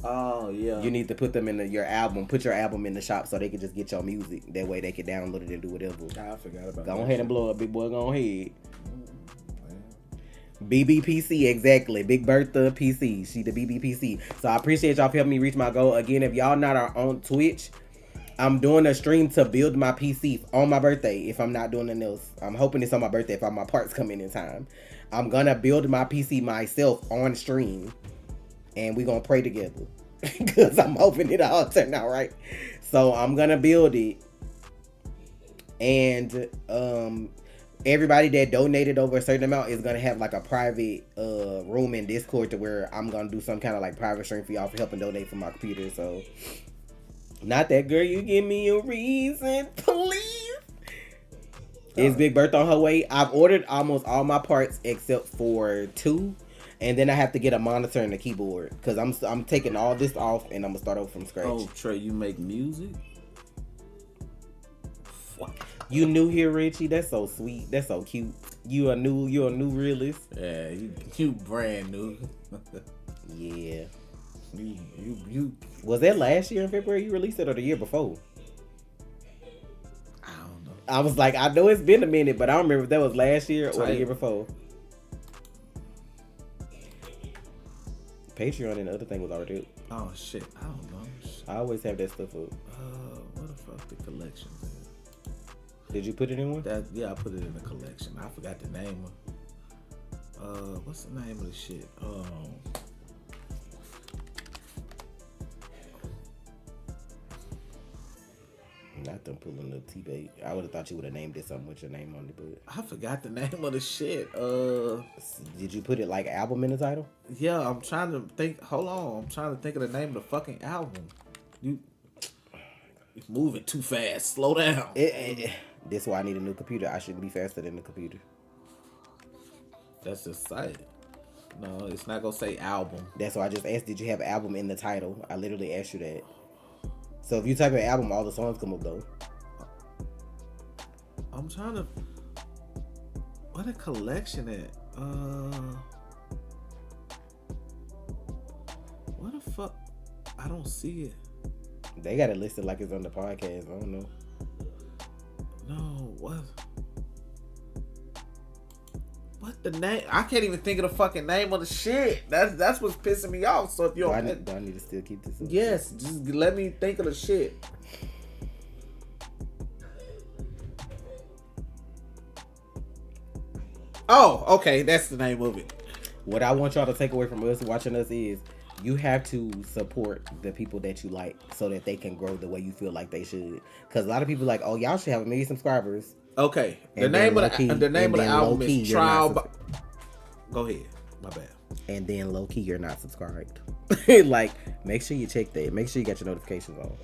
Oh yeah. You need to put them in your album. Put your album in the shop so they can just get your music. That way they can download it and do whatever. I forgot about that. Go ahead and blow up, big boy. Go ahead. BBPC, exactly. Big Bertha PC. She the BBPC. So I appreciate y'all for helping me reach my goal. Again, if y'all not are on Twitch, I'm doing a stream to build my PC on my birthday if I'm not doing nothing else. I'm hoping it's on my birthday if all my parts come in time. I'm going to build my PC myself on stream. And we're going to pray together. Because I'm hoping it all turn out right. So I'm going to build it. And everybody that donated over a certain amount is gonna have like a private room in Discord to where I'm gonna do some kind of like private stream for y'all for helping donate for my computer. So, not that girl, you give me a reason, please. It's Big Bertha on her way. I've ordered almost all my parts except for 2, and then I have to get a monitor and a keyboard because I'm taking all this off and I'm gonna start over from scratch. Oh, Trey, you make music? You new here, Richie? That's so sweet. That's so cute. You're a new realist. Yeah, you brand new. Yeah. You. Was that last year in February you released it or the year before? I don't know. I was like, I know it's been a minute, but I don't remember if that was last year or the year before. Patreon and the other thing was already up. Oh shit, I don't know. I always have that stuff up. What the fuck the collection is? Did you put it in one? Yeah, I put it in the collection. I forgot the name of. What's the name of the shit? Not them pulling the T-bait. I would have thought you would have named it something with your name on it, but I forgot the name of the shit. did you put it like album in the title? Yeah, I'm trying to think. Hold on, I'm trying to think of the name of the fucking album. You're moving too fast. Slow down. This is why I need a new computer. I shouldn't be faster than the computer. That's just site. No, it's not gonna say album. That's why I just asked, did you have album in the title? I literally asked you that. So if you type in album, all the songs come up though. I'm trying to. What a collection at? What the fuck? I don't see it. They got it listed like it's on the podcast. I don't know. No, what the name? I can't even think of the fucking name of the shit. That's what's pissing me off. So if you do I need to still keep this up? Yes, just let me think of the shit. Oh, okay, that's the name of it. What I want y'all to take away from us watching us is you have to support the people that you like so that they can grow the way you feel like they should. Because a lot of people are like, oh, y'all should have 1 million subscribers. Okay, the name of the album is Trial by. Go ahead, my bad. And then low key, you're not subscribed. Like, make sure you check that. Make sure you got your notifications on.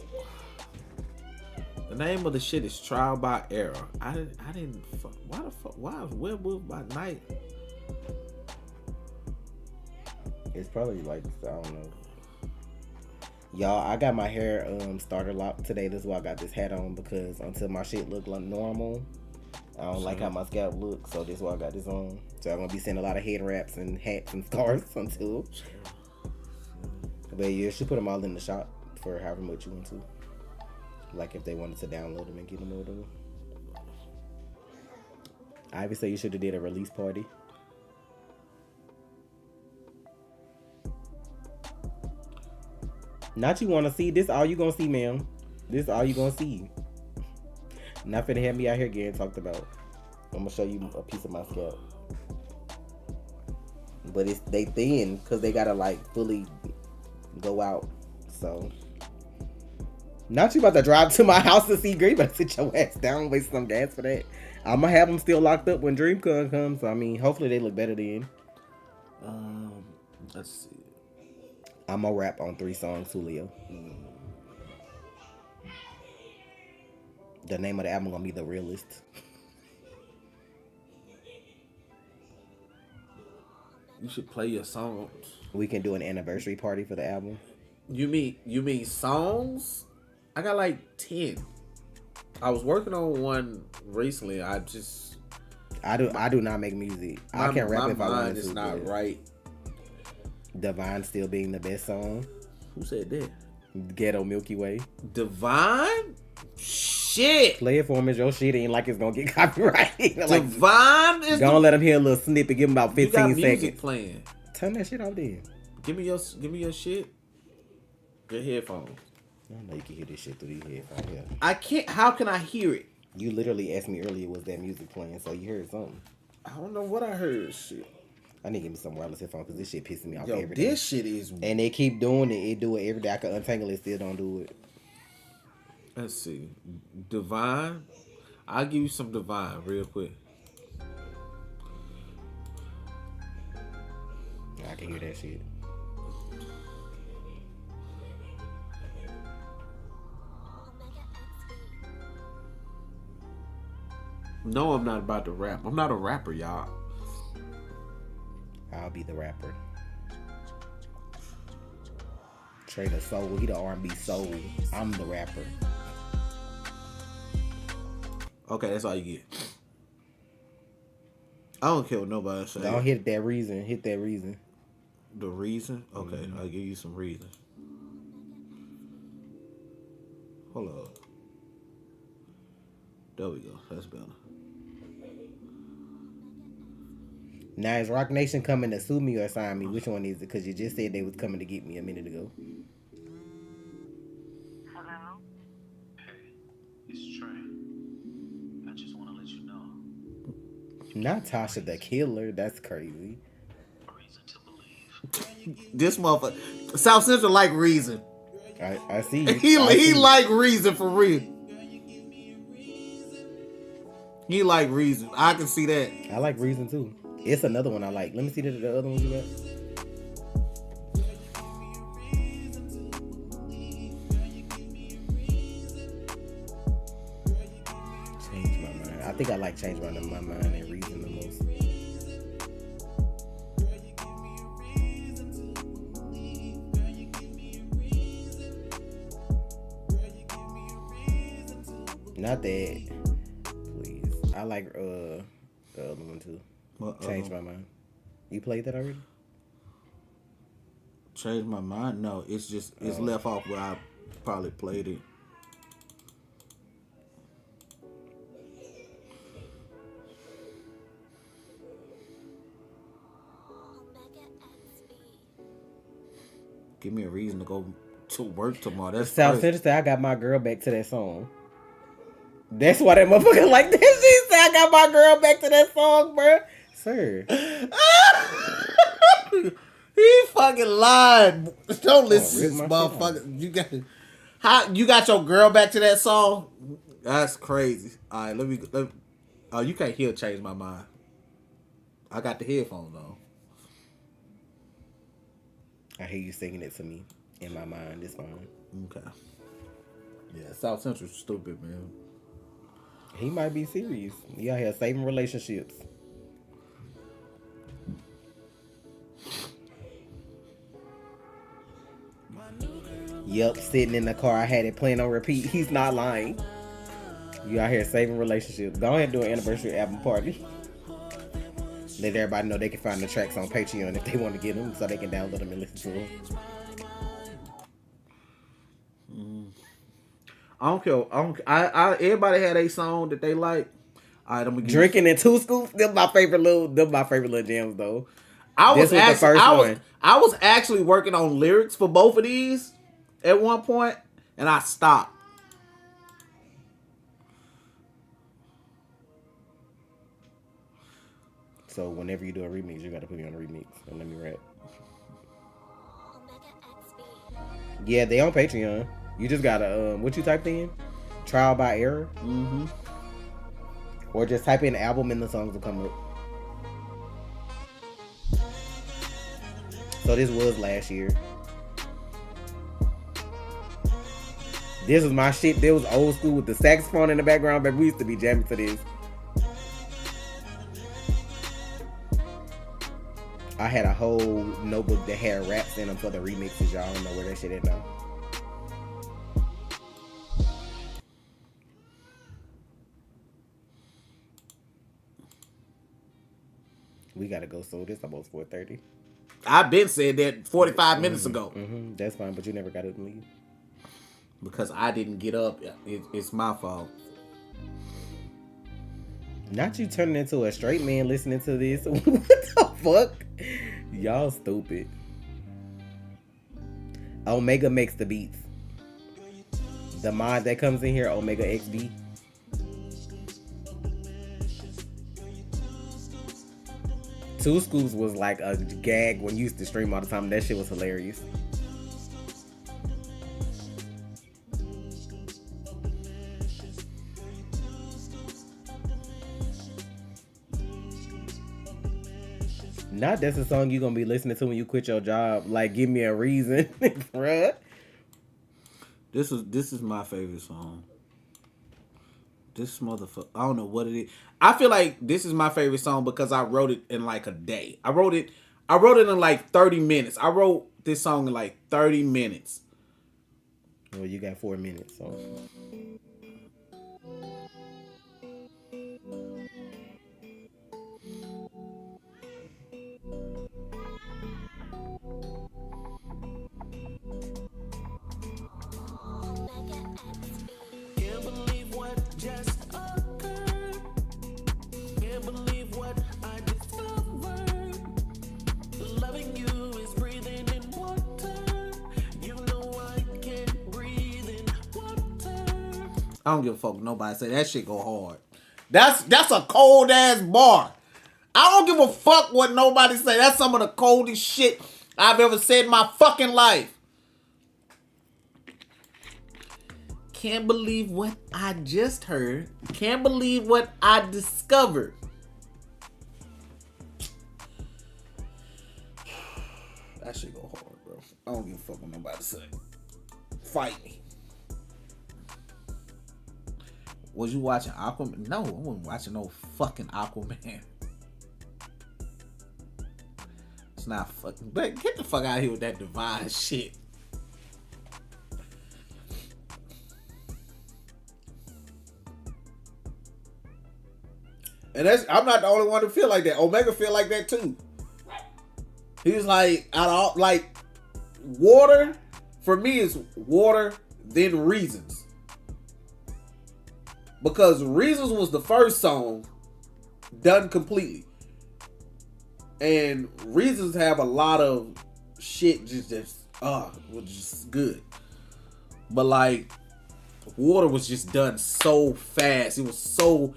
The name of the shit is Trial by Error. I didn't. Why the fuck? Why is Werewolf by Night? It's probably like, I don't know. Y'all, I got my hair starter locked today. This is why I got this hat on, because until my shit look like normal, I don't like how my scalp looks. So this is why I got this on. So I'm gonna be seeing a lot of head wraps and hats and scarves until. But yeah, you should put them all in the shop for however much you want to. Like if they wanted to download them and get them or whatever. I would say you should have did a release party. Not you want to see. This all you gonna see, ma'am. This all you gonna see. Not finna have me out here getting talked about. I'm gonna show you a piece of my scalp. But they thin because they gotta like fully go out. So not you about to drive to my house to see Green, but sit your ass down, waste some gas for that. I'm gonna have them still locked up when DreamCon comes. So, I mean, hopefully they look better then. Let's see. I'm gonna rap on 3 songs, Julio. The name of the album gonna be The Realist. You should play your songs. We can do an anniversary party for the album. You mean songs? I got like 10. I was working on one recently. I do not make music. I can rap if I wanted to. It's not right. Divine still being the best song. Who said that? Ghetto Milky Way. Divine? Shit. Play it for him as your shit ain't like it's gonna get copyrighted. Like, Divine is gonna let him hear a little snippet. Give him about 15 you got music seconds. Playing. Turn that shit off then. Give me your shit. Your headphones. I know you can hear this shit through these headphones. Yeah. I can't. How can I hear it? You literally asked me earlier, was that music playing? So you heard something. I don't know what I heard. Shit. I need to get me some wireless headphones because this shit pissing me off Yo, every day. this shit is. And they keep doing it. It do it every day. I can untangle it, still don't do it. Let's see. Divine. I'll give you some Divine real quick. I can hear that shit. No, I'm not about to rap. I'm not a rapper, y'all. I'll be the rapper. Trey the soul. He the R&B soul. I'm the rapper. Okay, that's all you get. I don't care what nobody says. Don't hit that reason. Hit that reason. The reason? Okay, I'll give you some reasons. Hold up. There we go. That's better. Now is Rock Nation coming to sue me or sign me? Which one is it? Because you just said they was coming to get me a minute ago. Hello? Hey, it's Trey. I just want to let you know. Not Tasha the Killer. That's crazy. Reason to believe. This motherfucker. South Central like Reason. I see you. He like Reason for real. He like Reason. I can see that. I like Reason too. It's another one I like. Let me see the other one you got. Change My Mind. I think I like Change My Mind and Reason the most. Not that. Please. I like the other one too. Change My Mind. You played that already? Change My Mind? No, it's just left off where I probably played it. Give me a reason to go to work tomorrow. That's South Central said I got my girl back to that song. That's why that motherfucker like that. She said I got my girl back to that song, bro. Sir. He fucking lied. Don't listen to this motherfucker. You got your girl back to that song? That's crazy. All right, let me oh, you can't hear Change My Mind. I got the headphones on. I hear you singing it to me in my mind. It's fine. Okay. Yeah, South Central's stupid, man. He might be serious. You out here saving relationships. Yep, sitting in the car. I had it playing on repeat. He's not lying. You out here saving relationships. Go ahead and do an anniversary album party. Let everybody know they can find the tracks on Patreon if they want to get them, so they can download them and listen to them. I don't care. Everybody had a song that they like. All right, I'm gonna Drinking in 2 Scoops. Them my favorite little jams though. I was actually working on lyrics for both of these at one point, and I stopped. So whenever you do a remix, you gotta put me on a remix and let me rap. Yeah, they on Patreon. You just gotta what you typed in? Trial by error. Mm-hmm. Or just type in album and the songs will come up. So this was last year. This was my shit. There was old school with the saxophone in the background, but we used to be jamming to this. I had a whole notebook that had raps in them for the remixes. Y'all don't know where that shit is now. We gotta go soon. It's almost 4:30. I've been said that 45 minutes ago. That's fine, but you never got to leave. Because I didn't get up. It's my fault. Not you turning into a straight man listening to this. What the fuck? Y'all stupid. Omega makes the beats. The mod that comes in here, Omega XD. Two Scoops was like a gag when you used to stream all the time. That shit was hilarious. Not that's a song you gonna be listening to when you quit your job. Like, give me a reason, bruh. This is my favorite song. This motherfucker, I don't know what it is. I feel like this is my favorite song because I wrote it in like a day. I wrote it in like 30 minutes. I wrote this song in like 30 minutes. Well, you got 4 minutes, so. Can't believe what just occurred. Can't believe what I discovered. Loving you is breathing in water. You know I can't breathe in water. I don't give a fuck what nobody say. That shit go hard. That's a cold ass bar. I don't give a fuck what nobody say. That's some of the coldest shit I've ever said in my fucking life. Can't believe what I just heard. Can't believe what I discovered. That shit go hard, bro. I don't give a fuck what nobody say. Fight me. Was you watching Aquaman? No, I wasn't watching no fucking Aquaman. It's not fucking. But get the fuck out of here with that divine shit. And I'm not the only one to feel like that. Omega feel like that too. He's like, like water for me is water, then Reasons. Because Reasons was the first song done completely. And Reasons have a lot of shit was just good. But like Water was just done so fast. It was so,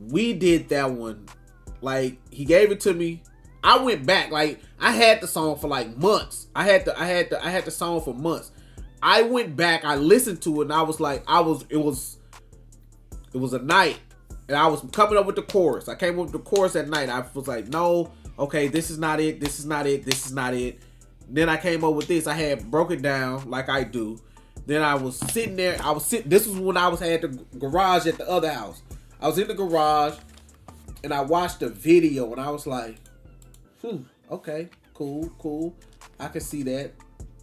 we did that one. Like he gave it to me. I went back. Like I had the song for like months. I had the song for months. I went back. I listened to it, and I was like, it was a night, and I was coming up with the chorus. I came up with the chorus at night. I was like, no, okay, this is not it. This is not it. This is not it. Then I came up with this. I had broke it down like I do. Then I was sitting there. This was when I had the garage at the other house. I was in the garage, and I watched the video, and I was like, okay, cool. I can see that.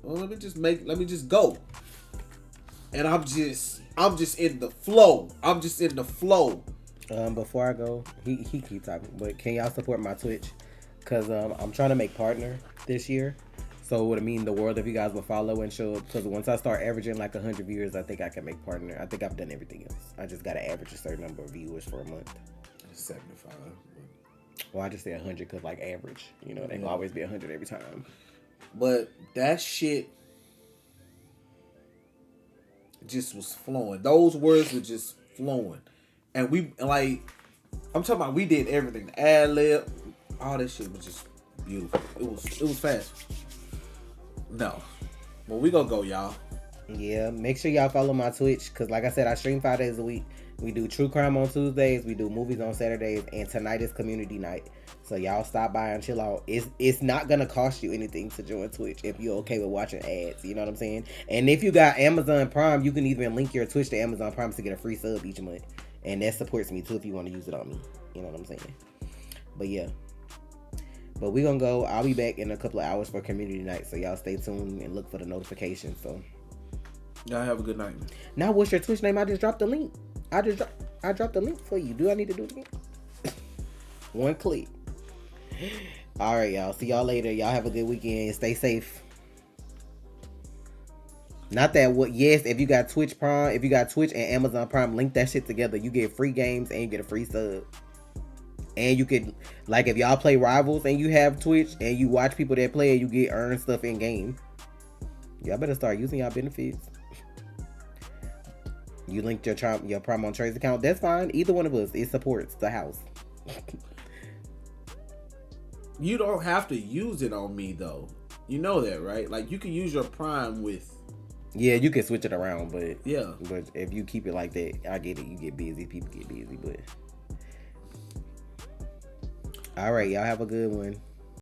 Well, let me just go. And I'm just in the flow. Before I go, he keep talking, but can y'all support my Twitch? Cause I'm trying to make partner this year. So it would mean the world if you guys will follow and show up. Because once I start averaging like 100 viewers, I think I can make partner. I think I've done everything else. I just got to average a certain number of viewers for a month. 75. Well, I just say 100 because like average. You know, they can always be 100 every time. But that shit just was flowing. Those words were just flowing. And we, like, I'm talking about we did everything. The ad lib, all that shit was just beautiful. It was fast. No. Well, we gonna go, y'all. Yeah, make sure y'all follow my Twitch. Because like I said, I stream 5 days a week. We do true crime on Tuesdays. We do movies on Saturdays. And tonight is community night. So y'all stop by and chill out. It's not going to cost you anything to join Twitch if you're okay with watching ads. You know what I'm saying? And if you got Amazon Prime, you can even link your Twitch to Amazon Prime to get a free sub each month. And that supports me too if you want to use it on me. You know what I'm saying? But yeah. But we going to go. I'll be back in a couple of hours for community night. So y'all stay tuned and look for the notifications. So y'all have a good night. Now what's your Twitch name? I just dropped the link. I dropped the link for you. Do I need to do it again? One click. All right, y'all. See y'all later. Y'all have a good weekend. Stay safe. Not that what? Yes, if you got Twitch Prime, if you got Twitch and Amazon Prime, link that shit together. You get free games and you get a free sub. And you could, like, if y'all play Rivals and you have Twitch and you watch people that play, you get earn stuff in game. Y'all better start using y'all benefits. You linked your Prime on Trey's account. That's fine. Either one of us, it supports the house. You don't have to use it on me though. You know that, right? Like you can use your Prime with. Yeah, you can switch it around, but Yeah. But if you keep it like that, I get it. You get busy. People get busy, but all right, y'all have a good one.